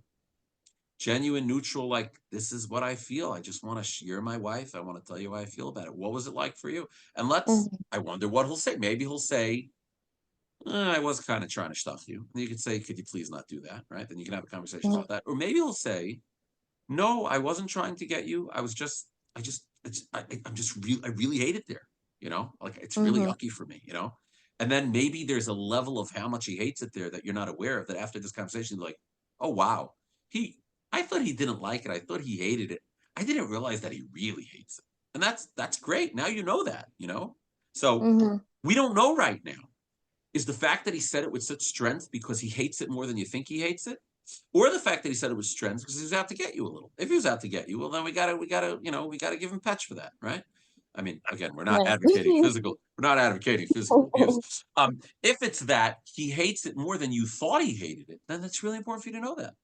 genuine, neutral, like, this is what I feel. I just want to share my wife. I want to tell you how I feel about it. What was it like for you? And I wonder what he'll say. Maybe he'll say, I was kind of trying to stuff you. And you could say, could you please not do that? Right? Then you can have a conversation about that. Or maybe he'll say, no, I wasn't trying to get you. I really hate it there. Like it's really yucky for me, And then maybe there's a level of how much he hates it there that you're not aware of, that after this conversation, you're like, oh, wow, I thought he didn't like it. I thought he hated it. I didn't realize that he really hates it. And that's great. Now you know that, So we don't know right now. Is the fact that he said it with such strength because he hates it more than you think he hates it? Or the fact that he said it was trends because he was out to get you a little. If he was out to get you, well, then we gotta give him patch for that, right? I mean, again, we're not advocating physical. We're not advocating physical abuse. If it's that he hates it more than you thought he hated it, then it's really important for you to know that.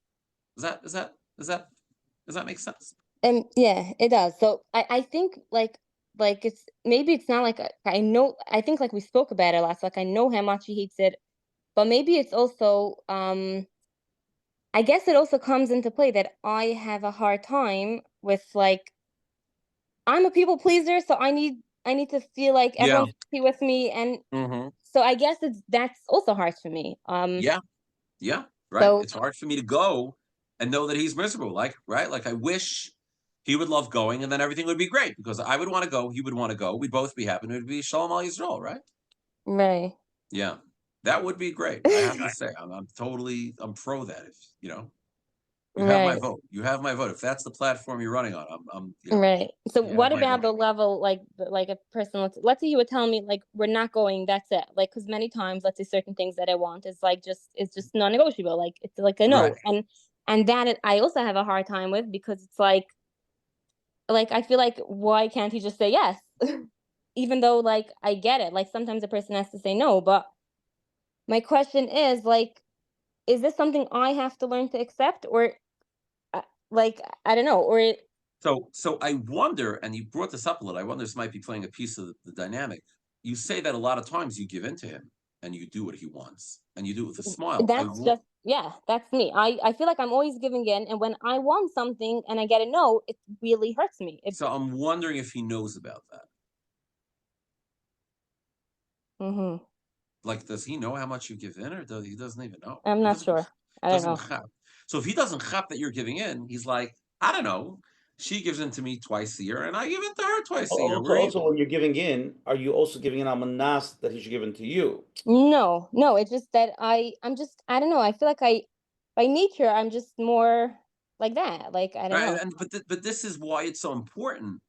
Does that make sense? Yeah, it does. So I think like it's maybe it's not like I know. I think like we spoke about it last. Like I know how much he hates it, but maybe it's also I guess it also comes into play that I have a hard time with like I'm a people pleaser, so I need to feel like everyone's happy with me, and so I guess that's also hard for me. Yeah, right. So it's hard for me to go and know that he's miserable. Like, right? Like I wish he would love going, and then everything would be great because I would want to go, he would want to go, we'd both be happy, and it would be Shalom al Yisrael, right? right. Yeah, that would be great. I have to say, I'm pro that. If you have my Right. vote. You have my vote. If that's the platform you're running on, I'm Right. So you what have my about vote. the level, like a person, let's say you were telling me like we're not going, that's it. Like, because many times, let's say certain things that I want is like it's just non-negotiable. Like it's like a no. Right. And that I also have a hard time with because it's like I feel like why can't he just say yes? Even though like I get it. Like sometimes a person has to say no, but my question is like, is this something I have to learn to accept, or like I don't know, or So I wonder, and you brought this up a little. I wonder this might be playing a piece of the dynamic. You say that a lot of times you give in to him and you do what he wants, and you do it with a smile. That's me. I feel like I'm always giving in, and when I want something and I get a no, it really hurts me. So I'm wondering if he knows about that. Like, does he know how much you give in, or he doesn't even know? I'm not sure. I don't know. So if he doesn't chap that you're giving in, he's like, I don't know. She gives in to me twice a year, and I give in to her twice a year. Also, when you're giving in, are you also giving in on manas that he should give in to you? No, it's just that I don't know. I feel like by nature, I'm just more like that. Like I don't know. But this is why it's so important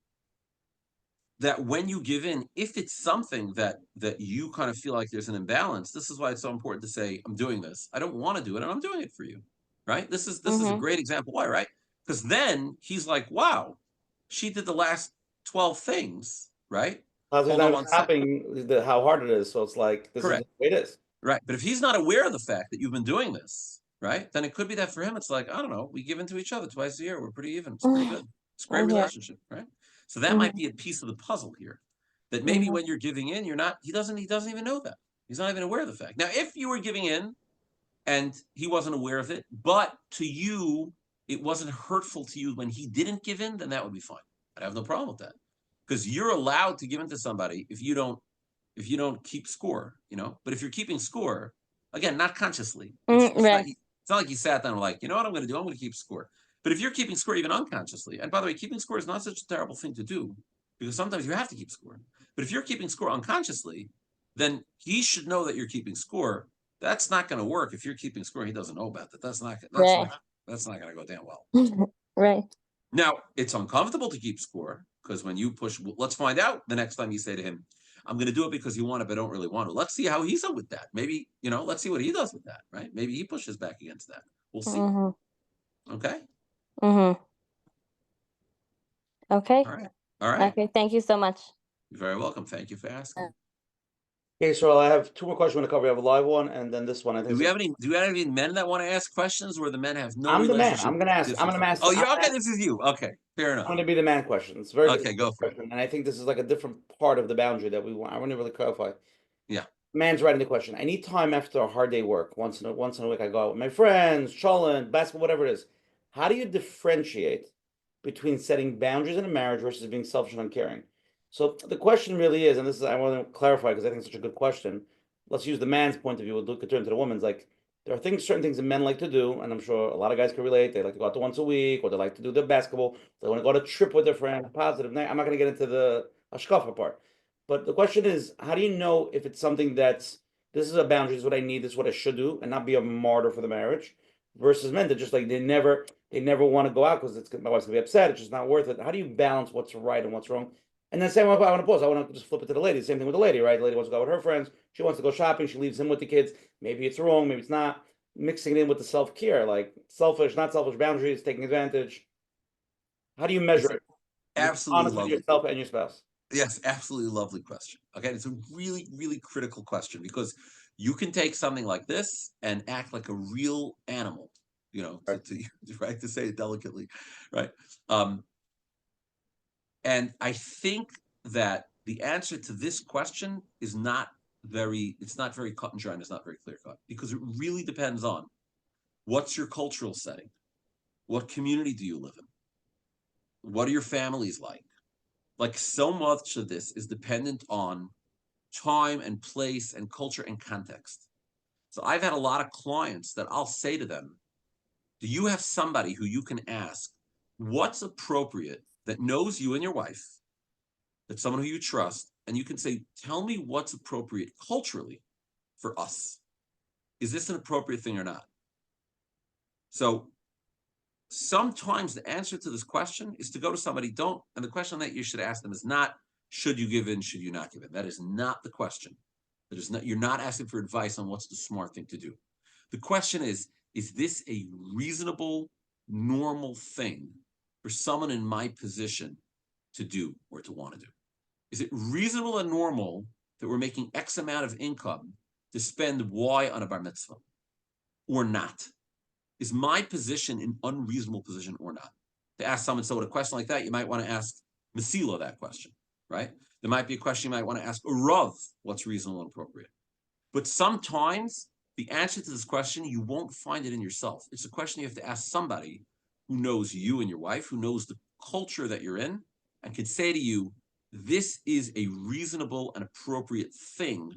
that when you give in, if it's something that you kind of feel like there's an imbalance, this is why it's so important to say, I'm doing this. I don't want to do it, and I'm doing it for you. Right? This is a great example why, right? Because then he's like, wow, she did the last 12 things, right? He's not stopping how hard it is. So it's like, this is the way it is. Right. But if he's not aware of the fact that you've been doing this, right, then it could be that for him, it's like, I don't know, we give in to each other twice a year. We're pretty even. It's pretty good. It's a great relationship, right? So that might be a piece of the puzzle here. That maybe when you're giving in, you're not, he doesn't even know that. He's not even aware of the fact. Now, if you were giving in and he wasn't aware of it, but to you, it wasn't hurtful to you when he didn't give in, then that would be fine. I'd have no problem with that. Because you're allowed to give in to somebody if you don't keep score, But if you're keeping score, again, not consciously, it's not like you sat down and like, you know what I'm going to do? I'm going to keep score. But if you're keeping score even unconsciously, and by the way, keeping score is not such a terrible thing to do because sometimes you have to keep score. But if you're keeping score unconsciously, then he should know that you're keeping score. That's not going to work if you're keeping score. He doesn't know about that. That's not going to go down well. Right. Now, it's uncomfortable to keep score because when you push, let's find out the next time you say to him, I'm going to do it because you want it, but I don't really want to. Let's see how he's up with that. Maybe, let's see what he does with that, right? Maybe he pushes back against that. We'll see. Okay? Okay. All right. Okay, thank you so much. You're very welcome. Thank you for asking. Okay, so I have two more questions we're going to cover. We have a live one and then this one. I think. Do we have any men that want to ask questions where the men have no I'm the man. relationship? I'm going to ask. Oh, you're okay. This is you. Okay, fair enough. I'm going to be the man question. It's very okay. Go for it. And I think this is like a different part of the boundary that we want. I want to really clarify. Yeah. Man's writing the question. I need time after a hard day work. Once in a week, I go out with my friends, Shalom, basketball, whatever it is. How do you differentiate between setting boundaries in a marriage versus being selfish and uncaring? So the question really is, and this is I want to clarify because I think it's such a good question. Let's use the man's point of view. We'll turn to the woman's. Like there are certain things that men like to do, and I'm sure a lot of guys can relate. They like to go out to once a week, or they like to do the basketball. They want to go on a trip with their friends. Positive. I'm not going to get into the hashkafa part. But the question is, how do you know if it's something that's this is a boundary, this is what I need, this is what I should do, and not be a martyr for the marriage, versus men that just like they never want to go out because my wife's gonna be upset. It's just not worth it. How do you balance what's right and what's wrong? And then same way I want to pause. I want to just flip it to the lady. Same thing with the lady, right? The lady wants to go out with her friends. She wants to go shopping. She leaves him with the kids. Maybe it's wrong. Maybe it's not. mixing it in with the self-care, like selfish, not selfish boundaries, taking advantage? How do you measure it? Absolutely Honest with lovely. yourself and your spouse. Yes, absolutely lovely question. Okay, it's a really, really critical question because you can take something like this and act like a real animal, Right. right, to say it delicately, right? And I think that the answer to this question is it's not very cut and dry, and it's not very clear cut, because it really depends on what's your cultural setting, what community do you live in, what are your families like? Like, so much of this is dependent on time and place and culture and context. So I've had a lot of clients that I'll say to them, do you have somebody who you can ask what's appropriate, that knows you and your wife, that's someone who you trust, and you can say, tell me what's appropriate culturally for us. Is this an appropriate thing or not? So sometimes the answer to this question is to go to somebody, and the question that you should ask them is not, should you give in, should you not give in? That is not the question. That is not, you're not asking for advice on what's the smart thing to do. The question is this a reasonable, normal thing for someone in my position to do or to want to do? Is it reasonable and normal that we're making X amount of income to spend Y on a bar mitzvah or not? Is my position an unreasonable position or not? To ask someone, so with a question like that, you might want to ask Masila that question, right? There might be a question you might want to ask a Rav, what's reasonable and appropriate. But sometimes the answer to this question, you won't find it in yourself. It's a question you have to ask somebody who knows you and your wife, who knows the culture that you're in, and can say to you, this is a reasonable and appropriate thing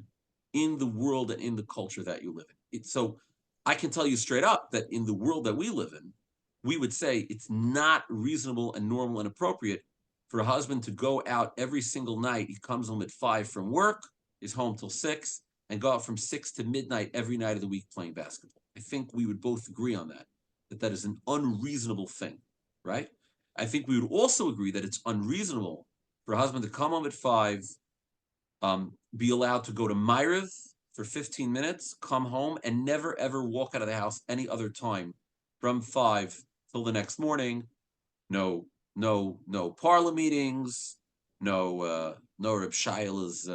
in the world and in the culture that you live in. So I can tell you straight up that in the world that we live in, we would say it's not reasonable and normal and appropriate for a husband to go out every single night. He comes home at 5 from work, is home till 6, and go out from 6 to midnight every night of the week playing basketball. I think we would both agree on that is an unreasonable thing, right? I think we would also agree that it's unreasonable for a husband to come home at 5, be allowed to go to Myriv for 15 minutes, come home, and never ever walk out of the house any other time from 5 till the next morning. No parlor meetings, no Reb Shaila's,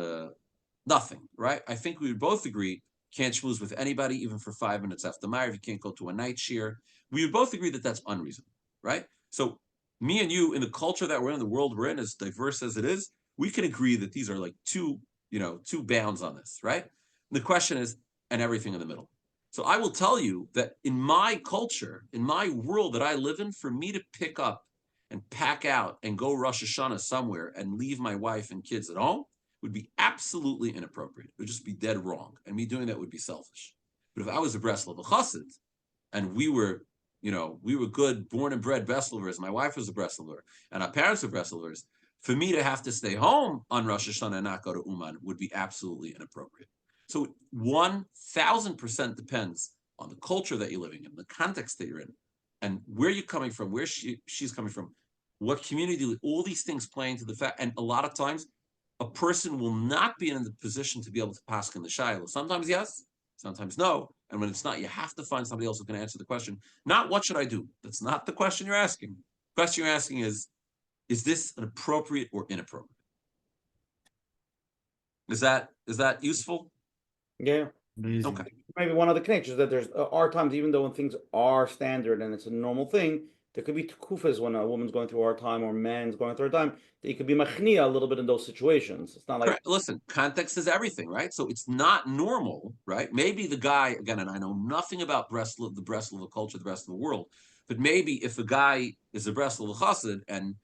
nothing, right? I think we would both agree, can't schmooze with anybody, even for 5 minutes after Myriv. You can't go to a night shear. We would both agree that that's unreasonable, right? So me and you, in the culture that we're in, the world we're in, as diverse as it is, we can agree that these are like two bounds on this, right? And the question is, and everything in the middle. So I will tell you that in my culture, in my world that I live in, for me to pick up and pack out and go Rosh Hashanah somewhere and leave my wife and kids at home would be absolutely inappropriate. It would just be dead wrong. And me doing that would be selfish. But if I was a Breslov Chassid and we were good, born and bred Breslovers, my wife was a Breslover, and our parents were Breslovers, for me to have to stay home on Rosh Hashanah and not go to Uman would be absolutely inappropriate. So 1,000% depends on the culture that you're living in, the context that you're in, and where you're coming from, where she's coming from, what community, all these things play into the fact. And a lot of times, a person will not be in the position to be able to pass in the shiloh. Sometimes yes, sometimes no. And when it's not, you have to find somebody else who can answer the question. Not what should I do? That's not the question you're asking. The question you're asking is this an appropriate or inappropriate? Is that useful? Yeah. Amazing. Okay. Maybe one of the connections that there's are times, even though when things are standard and it's a normal thing, there could be kufas when a woman's going through hard time or man's going through hard time. That you could be machnia a little bit in those situations. It's not like Correct. Listen, context is everything, right? So it's not normal, right? Maybe the guy, again, and I know nothing about the Breslov culture, the rest of the world, but maybe if a guy is a Breslov chassid and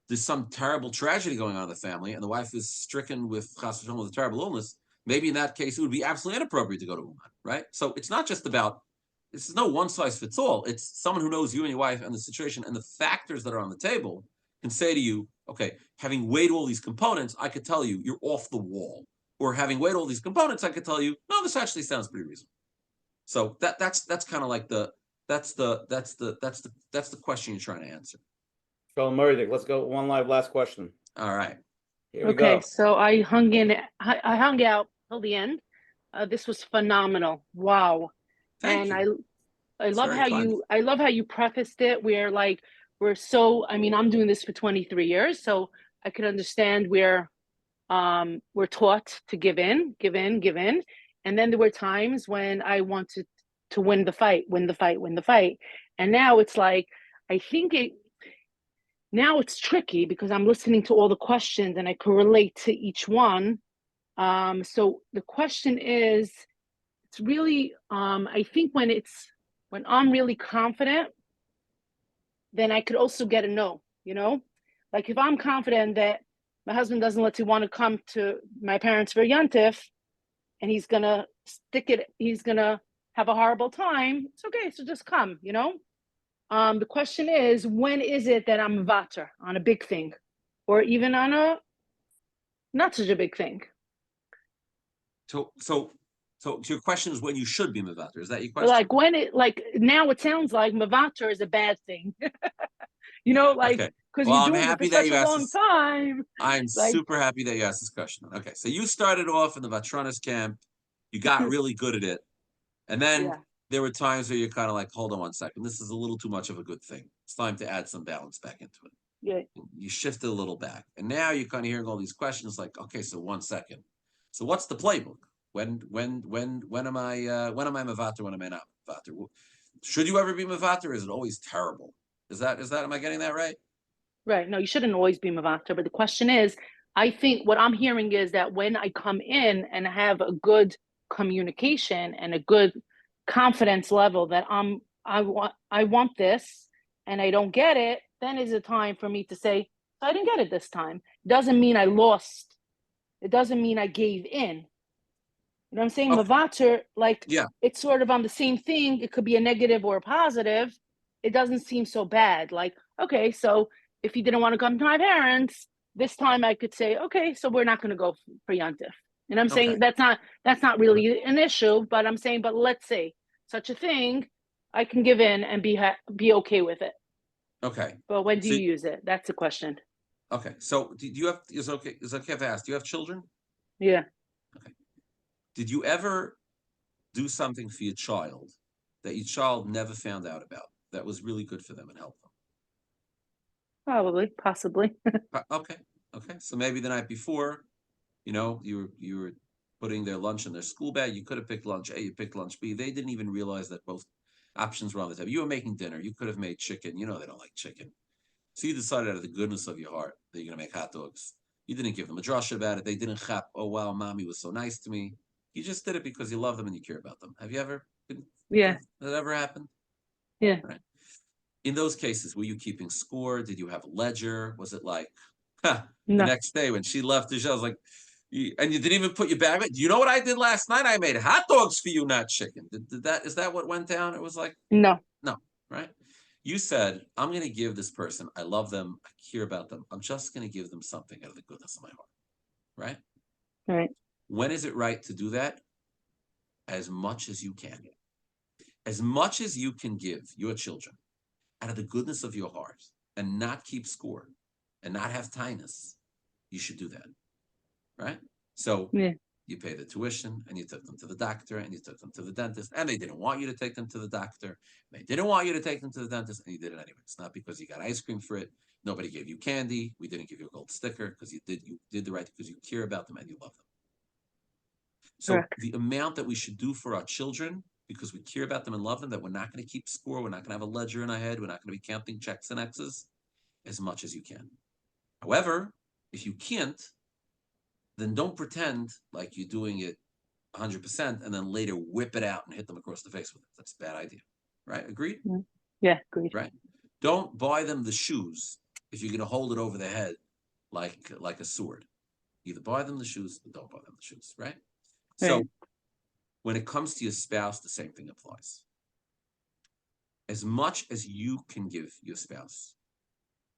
there's some terrible tragedy going on in the family and the wife is stricken with chas v'shalom with a terrible illness, maybe in that case it would be absolutely inappropriate to go to Uman, right? So it's not just about, this is no one size fits all. It's someone who knows you and your wife and the situation and the factors that are on the table can say to you, okay, having weighed all these components, I could tell you you're off the wall. Or having weighed all these components, I could tell you, no, this actually sounds pretty reasonable. So that's kind of like that's the question you're trying to answer. Shalom Murdik. Let's go one last question. All right. Here we go. So I hung out till the end. This was phenomenal. Wow. Thank And you. I It's love very how kind. I love how you prefaced it where like we're so, I mean, I'm doing this for 23 years, so I can understand where we're taught to give in, give in, give in. And then there were times when I wanted to win the fight, win the fight, win the fight. And now it's like, I think now it's tricky because I'm listening to all the questions and I can relate to each one. So the question is, it's really, I think when I'm really confident, then I could also get a no, you know? Like if I'm confident that my husband doesn't let you want to come to my parents for Yantif and he's gonna he's gonna have a horrible time, it's okay, so just come, you know? The question is, when is it that I'm a vater on a big thing? Or even on a not such a big thing? So your question is when you should be mevater. Is that your question? Like when now it sounds like mevater is a bad thing. You know, like Okay. because Well, you're I'm doing it for happy that such you a asked long this. time. I'm Like, super happy that you asked this question. Okay, so you started off in the Vatronis camp, you got really good at it, and then yeah, there were times where you're kind of like, hold on one second, this is a little too much of a good thing. It's time to add some balance back into it. yeah. You shifted a little back, and now you're kind of hearing all these questions like, okay, so 1 second, so what's the playbook? When am I mevater? When am I not mevater? Should you ever be mevater? Is it always terrible? Is that am I getting that right? Right. No, you shouldn't always be mevater. But the question is, I think what I'm hearing is that when I come in and have a good communication and a good confidence level that I want this and I don't get it, then is a time for me to say, I didn't get it this time. Doesn't mean I lost. It doesn't mean I gave in. You know what I'm saying? Okay. Mevater, like Yeah. it's sort of on the same thing. It could be a negative or a positive. It doesn't seem so bad. Like, okay, so if he didn't want to come to my parents, this time I could say, okay, so we're not going to go for Yantif. And I'm saying Okay. that's not really an issue, but I'm saying, but let's say such a thing, I can give in and be okay with it. Okay. But when do So- you use it? That's the question. Okay. So do you have is okay if I ask, do you have children? Yeah. Okay. Did you ever do something for your child that your child never found out about that was really good for them and helped them? Probably, possibly. Okay. Okay. So maybe the night before, you were putting their lunch in their school bag. You could have picked lunch A, you picked lunch B. They didn't even realize that both options were on the table. You were making dinner. You could have made chicken. You know they don't like chicken. So you decided out of the goodness of your heart that you're going to make hot dogs. You didn't give them a drasha about it. They didn't chap, oh, wow, mommy was so nice to me. You just did it because you love them and you care about them. Have you ever been? Yeah. That ever happened? Yeah. Right. In those cases, were you keeping score? Did you have a ledger? Was it like, the next day when she left the show, I was like, and you didn't even put your bag. Do you know what I did last night? I made hot dogs for you, not chicken. Is that what went down? It was like, No, right? You said, I'm going to give this person, I love them, I care about them. I'm just going to give them something out of the goodness of my heart, right? right. When is it right to do that? As much as you can. As much as you can give your children out of the goodness of your heart and not keep score and not have tinus, you should do that, right? So you pay the tuition and you took them to the doctor and you took them to the dentist and they didn't want you to take them to the doctor. They didn't want you to take them to the dentist and you did it anyway. It's not because you got ice cream for it. Nobody gave you candy. We didn't give you a gold sticker because you did the right because you care about them and you love them. So Correct. the amount that we should do for our children because we care about them and love them, that we're not going to keep score, we're not going to have a ledger in our head, we're not going to be counting checks and X's, as much as you can. However, if you can't, then don't pretend like you're doing it 100% and then later whip it out and hit them across the face with it. That's a bad idea, right? Agreed? Yeah, agreed. Right? Don't buy them the shoes if you're going to hold it over their head like a sword. Either buy them the shoes or don't buy them the shoes, right? So when it comes to your spouse, the same thing applies. As much as you can give your spouse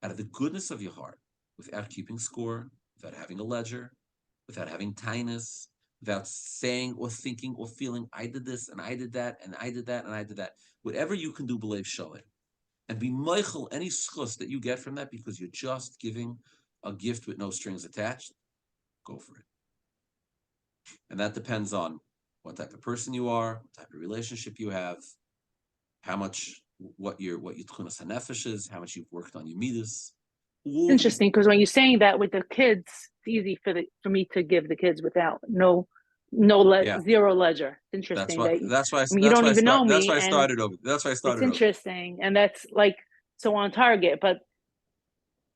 out of the goodness of your heart, without keeping score, without having a ledger, without having tinus, without saying or thinking or feeling, I did this and I did that and I did that and I did that. Whatever you can do, believe shalom. And be meichel any schus that you get from that because you're just giving a gift with no strings attached, go for it. And that depends on what type of person you are, what type of relationship you have, how much, what your tchunas hanefesh is, how much you've worked on your midas. It's interesting because when you're saying that with the kids, it's easy for me to give the kids without zero ledger. It's interesting you don't even know me. That's why I started over. That's why I started. It's interesting, and that's like so on target, but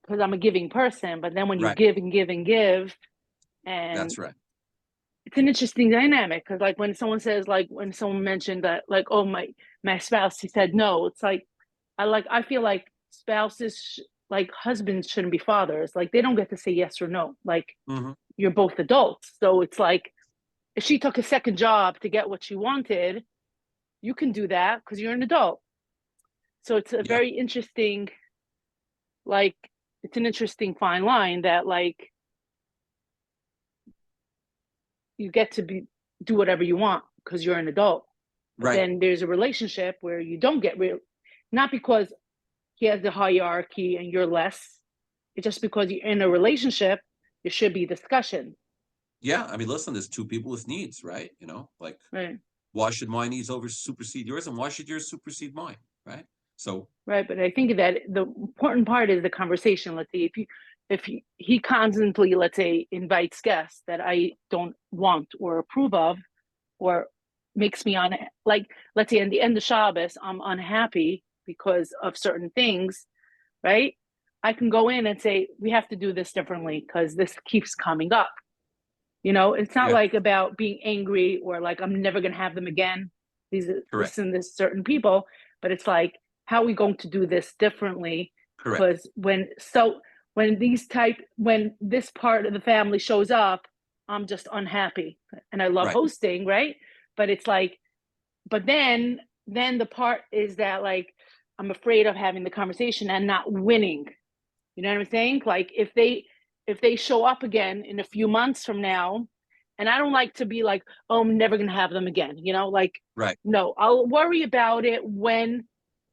because I'm a giving person. But then when you give and give and give, and that's right. It's an interesting dynamic because, like, when someone says, like, when someone mentioned that, like, oh, my spouse, he said no. It's like I feel like spouses, like husbands, shouldn't be fathers. Like, they don't get to say yes or no. Like, you're both adults, so it's like if she took a second job to get what she wanted, you can do that because you're an adult. So it's a very interesting, like, it's an interesting fine line that, like, you get to do whatever you want because you're an adult. But then there's a relationship where you don't get not because he has the hierarchy and you're less. It's just because you're in a relationship, there should be discussion. Yeah, I mean, listen, there's two people with needs, right? You know, like, why should my needs supersede yours, and why should yours supersede mine, right? So but I think that the important part is the conversation. Let's say if he constantly, let's say, invites guests that I don't want or approve of, or makes me like, let's say, in the end of Shabbos, I'm unhappy because of certain things, right? I can go in and say, we have to do this differently because this keeps coming up. You know, it's not like about being angry or like, I'm never going to have them again. This certain people, but it's like, how are we going to do this differently? Because when this part of the family shows up, I'm just unhappy, and I love hosting, right? But it's like, but then the part is that, like, I'm afraid of having the conversation and not winning. You know what I'm saying? Like, if they show up again in a few months from now, and I don't like to be like, oh, I'm never going to have them again, you know, like, no, I'll worry about it when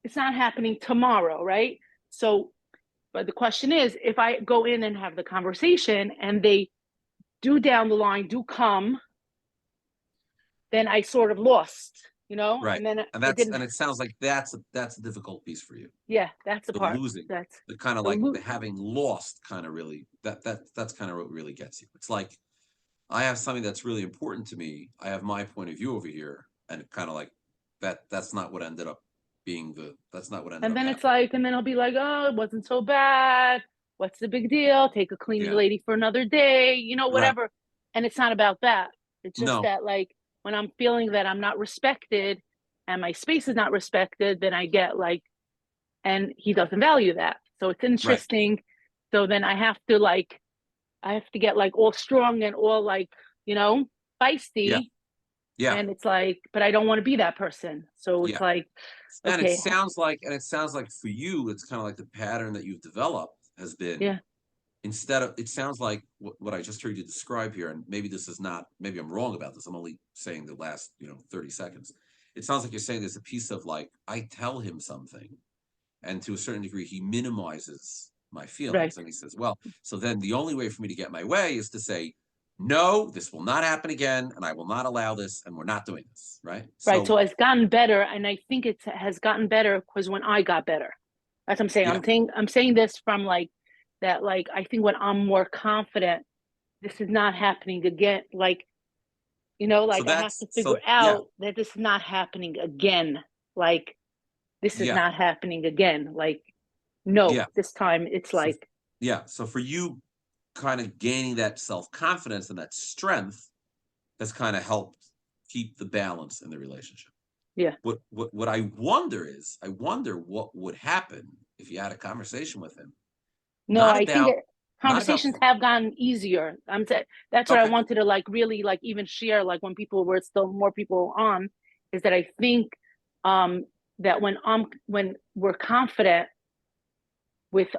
it's not happening tomorrow, right? So, but the question is, if I go in and have the conversation and they do down the line come, then I sort of lost, you know? And then and it sounds like that's a difficult piece for you. Yeah, that's the part. Losing. That's the kind of like the having lost kind of really, that's kind of what really gets you. It's like, I have something that's really important to me. I have my point of view over here, and kind of like that's not what ended up being that's not what ended up. And then happening. It's like, and then I'll be like, oh, it wasn't so bad. What's the big deal? Take a cleaning lady for another day, you know, whatever. And it's not about that. It's just that, like, when I'm feeling that I'm not respected and my space is not respected, then I get like, and he doesn't value that. So it's interesting. So then I have to get like all strong and all, like, you know, feisty. Yeah. And it's like, but I don't want to be that person. So it's like, and it sounds like for you, it's kind of like the pattern that you've developed has been it sounds like what I just heard you describe here, and maybe I'm wrong about this. I'm only saying the last, 30 seconds. It sounds like you're saying there's a piece of like, I tell him something, and to a certain degree, he minimizes my feelings. And he says, well, so then the only way for me to get my way is to say, no, this will not happen again, and I will not allow this, and we're not doing this, right? So it's gotten better, and I think it has gotten better because when I got better. That's what I'm saying. I'm saying this from like that, like, I think when I'm more confident, this is not happening again. Like, like, I have to figure out that this is not happening again. Like, this is not happening again. Like, no, this time it's like. So for you, kind of gaining that self-confidence and that strength has kind of helped keep the balance in the relationship. What I wonder what would happen if you had a conversation with him. No, I think conversations have gotten easier. That's what I wanted to, like, really, like, even share, like, when people were still more people on, is that I think that when we're confident with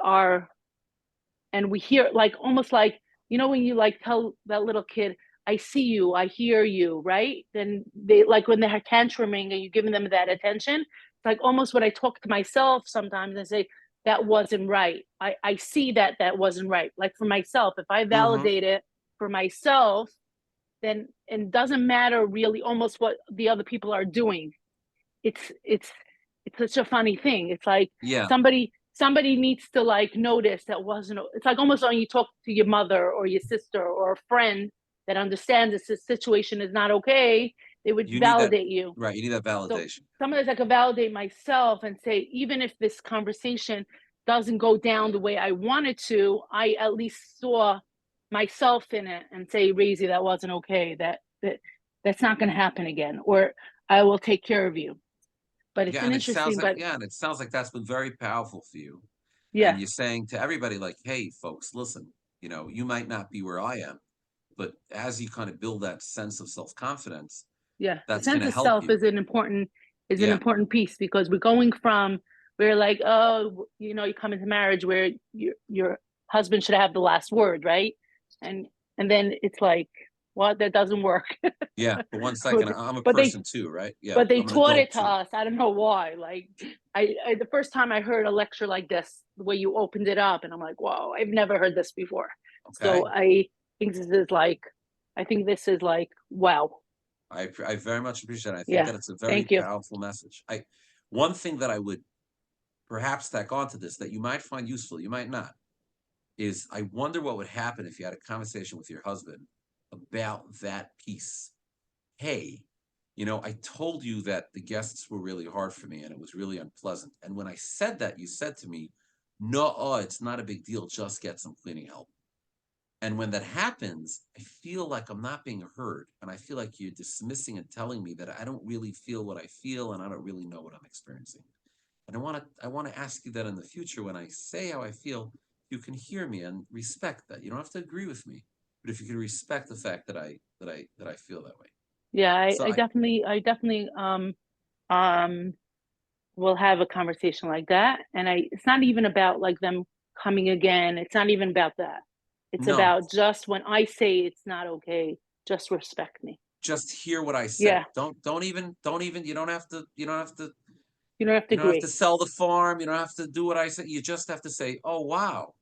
and we hear, like, almost like, when you, like, tell that little kid, I see you, I hear you, right? Then they, like, when they're tantruming and you're giving them that attention, it's like almost when I talk to myself sometimes and say, that wasn't right. I see that wasn't right. Like, for myself, if I validate it for myself, then and doesn't matter really almost what the other people are doing. It's such a funny thing. It's like somebody needs to like notice that wasn't. It's like almost when you talk to your mother or your sister or a friend that understands this situation is not okay. They would validate you. Right. You need that validation. So sometimes I can validate myself and say, even if this conversation doesn't go down the way I wanted to, I at least saw myself in it and say, Razy, that wasn't okay. That's not going to happen again, or I will take care of you. But it's an interesting, and it sounds like that's been very powerful for you. Yeah. And you're saying to everybody, like, hey, folks, listen, you might not be where I am, but as you kind of build that sense of self-confidence, that's going to help self you. is an important piece, because we're going from, we're like, oh, you come into marriage where your husband should have the last word, right? And then it's like, what? That doesn't work. Yeah, but 1 second, I'm a person too, right? Yeah, but they taught it to us. I don't know why. Like, I the first time I heard a lecture like this, the way you opened it up, and I'm like, wow, I've never heard this before. Okay. So I think this is like, wow. I very much appreciate it. I think that it's a very powerful message. One thing that I would perhaps tack onto this that you might find useful, you might not, is I wonder what would happen if you had a conversation with your husband about that piece. Hey, I told you that the guests were really hard for me and it was really unpleasant. And when I said that, you said to me, no, it's not a big deal. Just get some cleaning help. And when that happens, I feel like I'm not being heard. And I feel like you're dismissing and telling me that I don't really feel what I feel and I don't really know what I'm experiencing. And I want to ask you that in the future, when I say how I feel, you can hear me and respect that. You don't have to agree with me, but if you can respect the fact that I feel that way. Yeah, I definitely will have a conversation like that. And it's not even about like them coming again. It's not even about that. It's about just when I say it's not okay, just respect me. Just hear what I say. Yeah. Don't even, you don't have to sell the farm. You don't have to do what I say. You just have to say, oh, wow.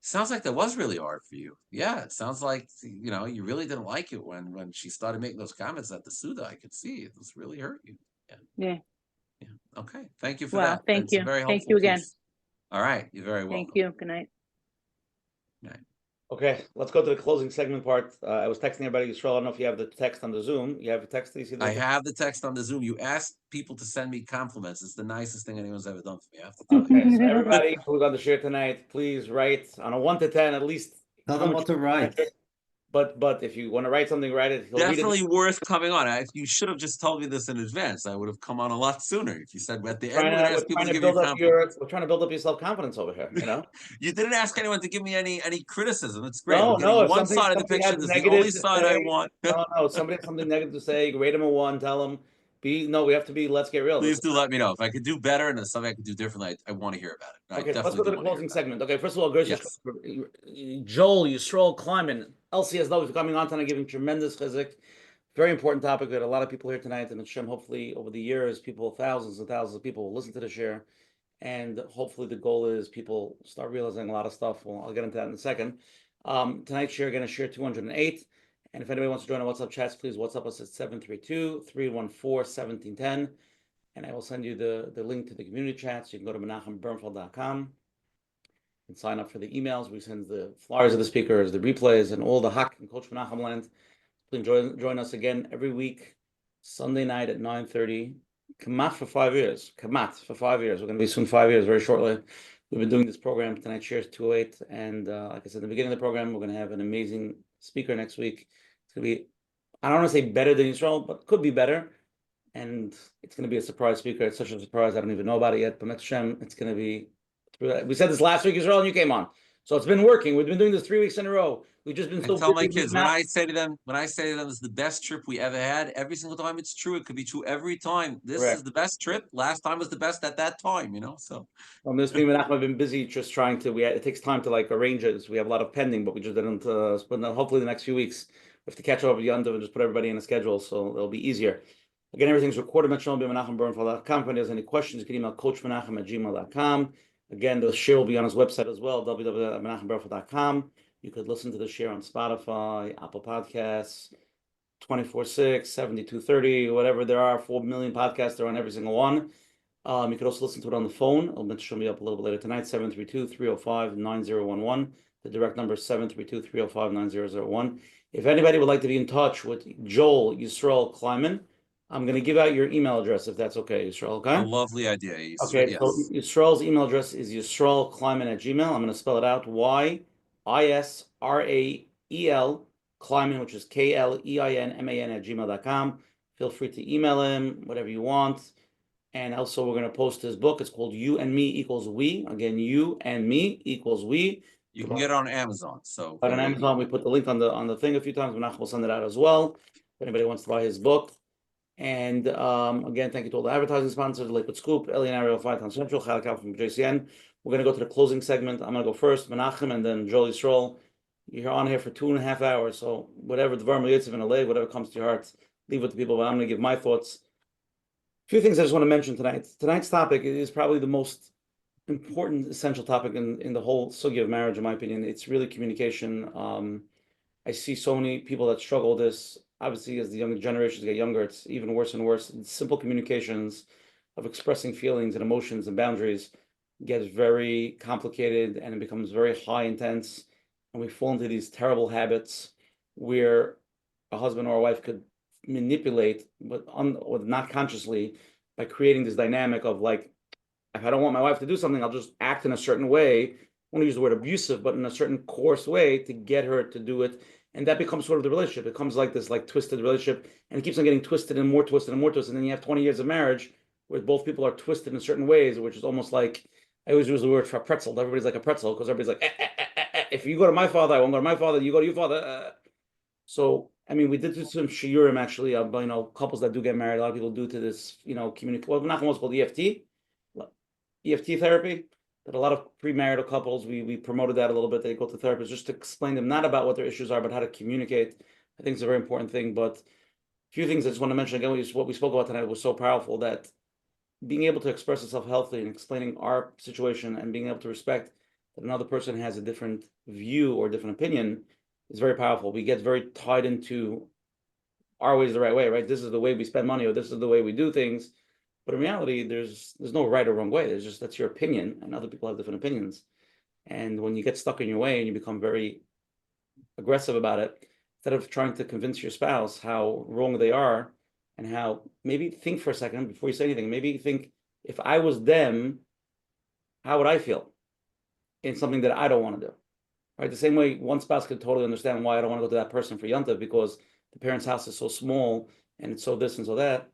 Sounds like that was really hard for you. Yeah, it sounds like, you really didn't like it when she started making those comments at the Suda. I could see it was really hurt you. Yeah. Okay. Thank you for that. Thank you. Very helpful. Thank you again. Piece. All right. You're very welcome. Thank you. Good night. Good night. Okay, let's go to the closing segment part. I was texting everybody, Yisrael, I don't know if you have the text on the Zoom. You have a text? I have the text on the Zoom. You asked people to send me compliments. It's the nicest thing anyone's ever done for me. I have to tell you. Okay, so everybody who's on the share tonight, please write on a 1 to 10 at least. Tell them what to write. But if you want to write something, write it. Definitely worth coming on. If you should have just told me this in advance, I would have come on a lot sooner. If you said at the end, we're ask people to give you compliments. We're trying to build up your self-confidence over here. You didn't ask anyone to give me any criticism. It's great. No. One side of the picture. This is the only side I want. No. Somebody has something negative to say. Rate them a 1. Tell them. We have to be. Let's get real. Please do let me know if I could do better and there's something I could do differently. I want to hear about it. Okay, so let's go to the closing segment. Okay, first of all, Joel, Yisroel Klienman, LCSW for coming on tonight, giving tremendous chizuk. Very important topic. We had a lot of people here tonight, and Hashem, hopefully over the years, thousands and thousands of people will listen to the share, and hopefully the goal is people start realizing a lot of stuff. Well, I'll get into that in a second. Tonight's share, going to share 208. And if anybody wants to join our WhatsApp chats, please WhatsApp us at 732-314-1710. And I will send you the link to the community chat. So you can go to menachembernfeld.com and sign up for the emails. We send the flyers of the speakers, the replays, and all the Hak and Coach Menachem land. Please join us again every week, Sunday night at 9:30. Kamat for 5 years. Kamat for 5 years. We're going to be soon 5 years, very shortly. We've been doing this program. Tonight shares 208. And like I said, in the beginning of the program, we're going to have an amazing speaker next week. It's going to be, I don't want to say better than Yisrael, but could be better. And it's going to be a surprise speaker. It's such a surprise. I don't even know about it yet. But Menachem, it's going to be, we said this last week, Yisrael, and you came on. So it's been working. We've been doing this 3 weeks in a row. We've just been so tell my kids, when I say to them, it's the best trip we ever had. Every single time it's true. It could be true every time. This is the best trip. Last time was the best at that time, so. Well, Ms. Menachem have been busy just trying to, it takes time to arrange it. We have a lot of pending, but we just didn't, but hopefully the next few weeks, we have to catch up with Yondav and just put everybody in a schedule, so it'll be easier. Again, everything's recorded at shalom.menachembernfeld.com. If there's any questions, you can email coachmenachem@gmail.com. Again, the share will be on his website as well, www.menachembernfeld.com. You could listen to the share on Spotify, Apple Podcasts, 24/6, 7230, whatever there are, 4 million podcasts. They're on every single one. You could also listen to it on the phone. It'll show me up a little bit later tonight, 732-305-9011. The direct number is 732-305-9001. If anybody would like to be in touch with Joel Yisroel Klienman, I'm going to give out your email address if that's okay, Yisroel, okay? A lovely idea. Okay, so Yes. Yisroel's email address is yisroelkleinman@gmail. I'm going to spell it out, YISRAEL Kleinman, which is KLEINMAN@gmail.com. Feel free to email him, whatever you want. And also, we're going to post his book. It's called You and Me Equals We. Again, You and Me Equals We. You can get it on Amazon. So on Amazon, we put the link on the thing a few times. Menachem will send it out as well if anybody wants to buy his book. And again, thank you to all the advertising sponsors, Liquid Scoop, Elian Ariel, Town Central, Chalak from JCN. We're going to go to the closing segment. I'm going to go first, Menachem, and then Joel Yisroel. You're on here for 2.5 hours, so whatever the Dvar Yitzhak and Alev, whatever comes to your heart, leave it to people. But I'm going to give my thoughts. A few things I just want to mention tonight. Tonight's topic is probably the most important, essential topic in the whole sugya of marriage, in my opinion. It's really communication. I see so many people that struggle with this. Obviously, as the younger generations get younger, it's even worse and worse. It's simple communications of expressing feelings and emotions and boundaries gets very complicated, and it becomes very high intense. And we fall into these terrible habits where a husband or a wife could manipulate, but not consciously, by creating this dynamic of like, if I don't want my wife to do something, I'll just act in a certain way. I want to use the word abusive, but in a certain coarse way to get her to do it. And that becomes sort of the relationship. It becomes like this like twisted relationship, and it keeps on getting twisted and more twisted and more twisted. And then you have 20 years of marriage where both people are twisted in certain ways, which is almost like, I always use the word for a pretzel. Everybody's like a pretzel because everybody's like, if you go to my father, I won't go to my father. You go to your father. So, I mean, we did do some shiurim actually, couples that do get married. A lot of people do to this, community. Well, not what's called EFT therapy. But a lot of premarital couples, we promoted that a little bit. They go to therapists just to explain them not about what their issues are, but how to communicate. I think it's a very important thing. But a few things I just want to mention again. What we spoke about tonight was so powerful, that being able to express yourself healthily and explaining our situation and being able to respect that another person has a different view or different opinion is very powerful. We get very tied into our way is the right way, right? This is the way we spend money, or this is the way we do things. But in reality, there's no right or wrong way. There's just, that's your opinion, and other people have different opinions. And when you get stuck in your way and you become very aggressive about it, instead of trying to convince your spouse how wrong they are, and how, maybe think for a second before you say anything. Maybe think, if I was them, how would I feel in something that I don't want to do? Right? The same way one spouse could totally understand why I don't want to go to that person for Yontif because the parents' house is so small and it's so this and so that.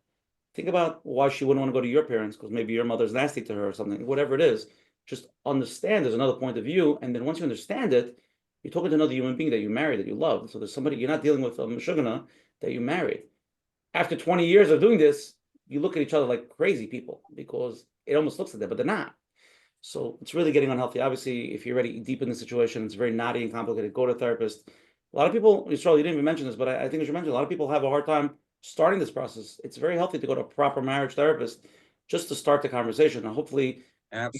Think about why she wouldn't want to go to your parents, because maybe your mother's nasty to her or something, whatever it is. Just understand there's another point of view. And then once you understand it, you're talking to another human being that you married, that you love. So there's somebody, you're not dealing with a meshugana that you married. After 20 years of doing this, you look at each other like crazy people, because it almost looks like that, but they're not. So it's really getting unhealthy. Obviously, if you're already deep in the situation, it's very knotty and complicated. Go to a therapist. A lot of people, Yisrael, you didn't even mention this, but I think you should mention, a lot of people have a hard time starting this process. It's very healthy to go to a proper marriage therapist just to start the conversation. And hopefully,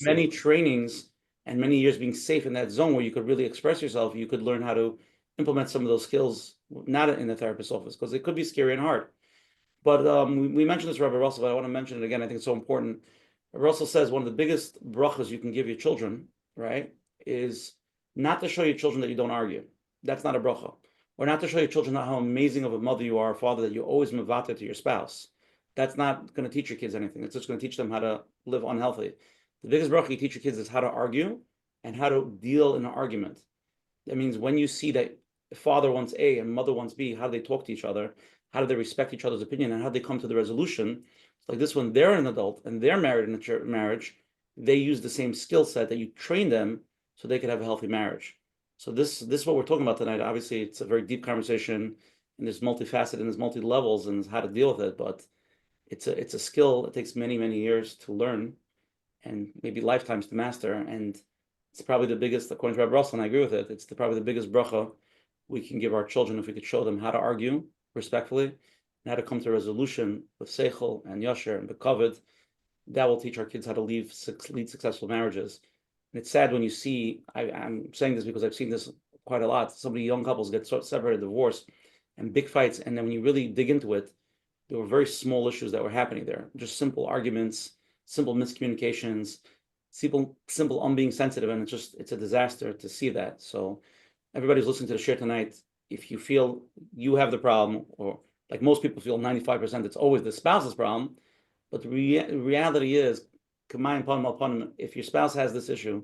many trainings and many years being safe in that zone where you could really express yourself, you could learn how to implement some of those skills, not in the therapist's office, because it could be scary and hard. But we mentioned this, Rabbi Russell, but I want to mention it again. I think it's so important. Rabbi Russell says one of the biggest brachas you can give your children, right, is not to show your children that you don't argue. That's not a bracha. Or not to show your children how amazing of a mother you are, a father, that you always mevata to your spouse. That's not going to teach your kids anything. It's just going to teach them how to live unhealthy. The biggest bracha you teach your kids is how to argue and how to deal in an argument. That means when you see that father wants A and mother wants B, how do they talk to each other? How do they respect each other's opinion? And how do they come to the resolution? Like this, when they're an adult and they're married in a marriage, they use the same skill set that you train them so they could have a healthy marriage. So this is what we're talking about tonight. Obviously, it's a very deep conversation, and there's multifaceted and there's multi-levels and how to deal with it. But it's a skill. It takes many, many years to learn, and maybe lifetimes to master. And it's probably the biggest, according to Rabbi Russell, and I agree with it, it's probably the biggest bracha we can give our children if we could show them how to argue respectfully and how to come to a resolution with seichel and yasher and bekavod. That will teach our kids how to lead successful marriages. And it's sad when you see, I'm saying this because I've seen this quite a lot, so many young couples get separated, divorced, and big fights. And then when you really dig into it, there were very small issues that were happening there. Just simple arguments, simple miscommunications, simple being sensitive. And it's a disaster to see that. So everybody's listening to the share tonight. If you feel you have the problem, or like most people feel 95%, it's always the spouse's problem. But the reality is, if your spouse has this issue,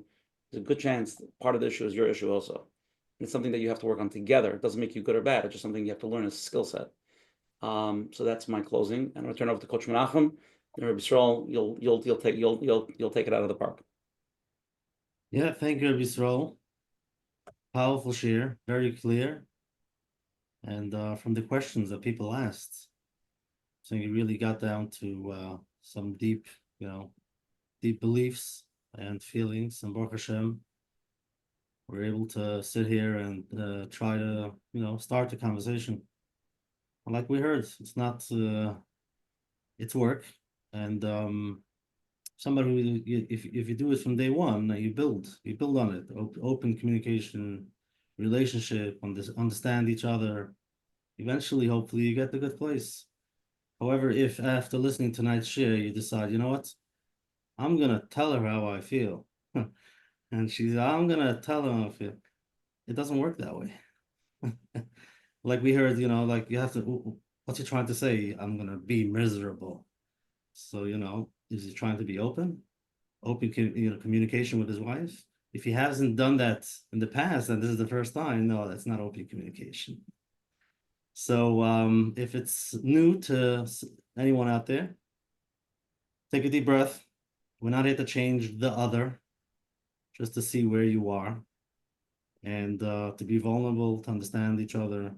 there's a good chance part of the issue is your issue also. And it's something that you have to work on together. It doesn't make you good or bad. It's just something you have to learn as a skill set. So that's my closing. I'm going to turn over to Coach Menachem. And Rabbi Yisrael, you'll take it out of the park. Yeah, thank you, Rabbi Yisrael. Powerful share, very clear. And from the questions that people asked, so you really got down to some deep beliefs and feelings. And Baruch Hashem, we're able to sit here and try to, start the conversation. And like we heard, it's not, it's work. And somebody, if you do it from day one, you build on it. Open communication, relationship, understand each other. Eventually, hopefully, you get to a good place. However, if after listening to tonight's share, you decide, you know what, I'm gonna tell her how I feel, and I'm gonna tell her how I feel. It doesn't work that way. Like we heard, like you have to. What's he trying to say? I'm gonna be miserable. So is he trying to be open communication with his wife? If he hasn't done that in the past, and this is the first time, no, that's not open communication. So if it's new to anyone out there, take a deep breath. We're not here to change the other, just to see where you are, and to be vulnerable, to understand each other,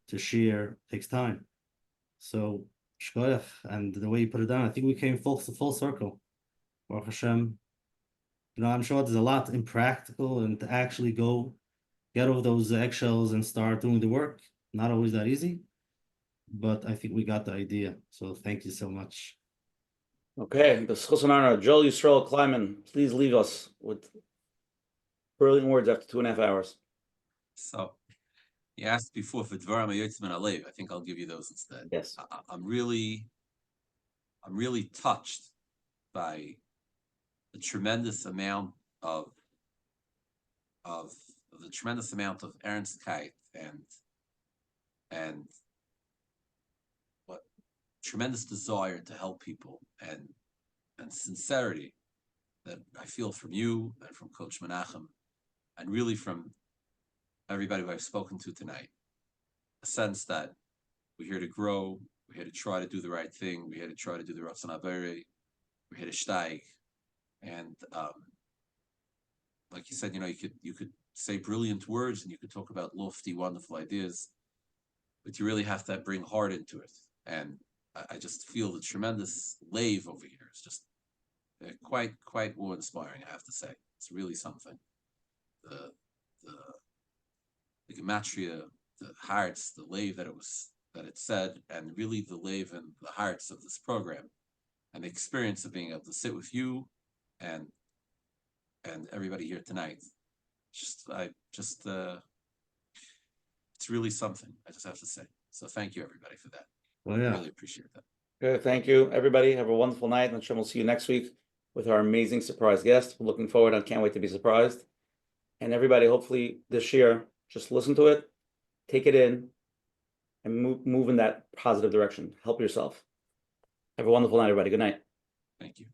to share takes time. So shkoyach, and the way you put it down, I think we came full circle. Baruch Hashem. I'm sure there's a lot impractical, and to actually go get over those eggshells and start doing the work. Not always that easy, but I think we got the idea. So thank you so much. Okay, the schus and honor, Joel Yisroel Klienman, please leave us with brilliant words after 2.5 hours. So, you asked before for Dvarim Hayotzim Alev. I think I'll give you those instead. Yes. I'm really touched by the tremendous amount of Ernstkeit and what tremendous desire to help people and sincerity that I feel from you and from Coach Menachem and really from everybody who I've spoken to tonight. A sense that we're here to grow, we're here to try to do the right thing, we're here to try to do the Ratzon Averi, we're here to steig. And like you said, you could say brilliant words and you could talk about lofty, wonderful ideas, but you really have to bring heart into it. And I just feel the tremendous lave over here. It's just quite awe-inspiring, I have to say. It's really something. The gematria, the hearts, the lave that it said, and really the lave and the hearts of this program, and the experience of being able to sit with you and everybody here tonight. It's really something, I just have to say. So thank you, everybody, for that. Well, yeah. I really appreciate that. Good, thank you, everybody. Have a wonderful night, and we'll see you next week with our amazing surprise guest. We're looking forward. I can't wait to be surprised. And everybody, hopefully this year, just listen to it, take it in, and move in that positive direction. Help yourself. Have a wonderful night, everybody. Good night. Thank you.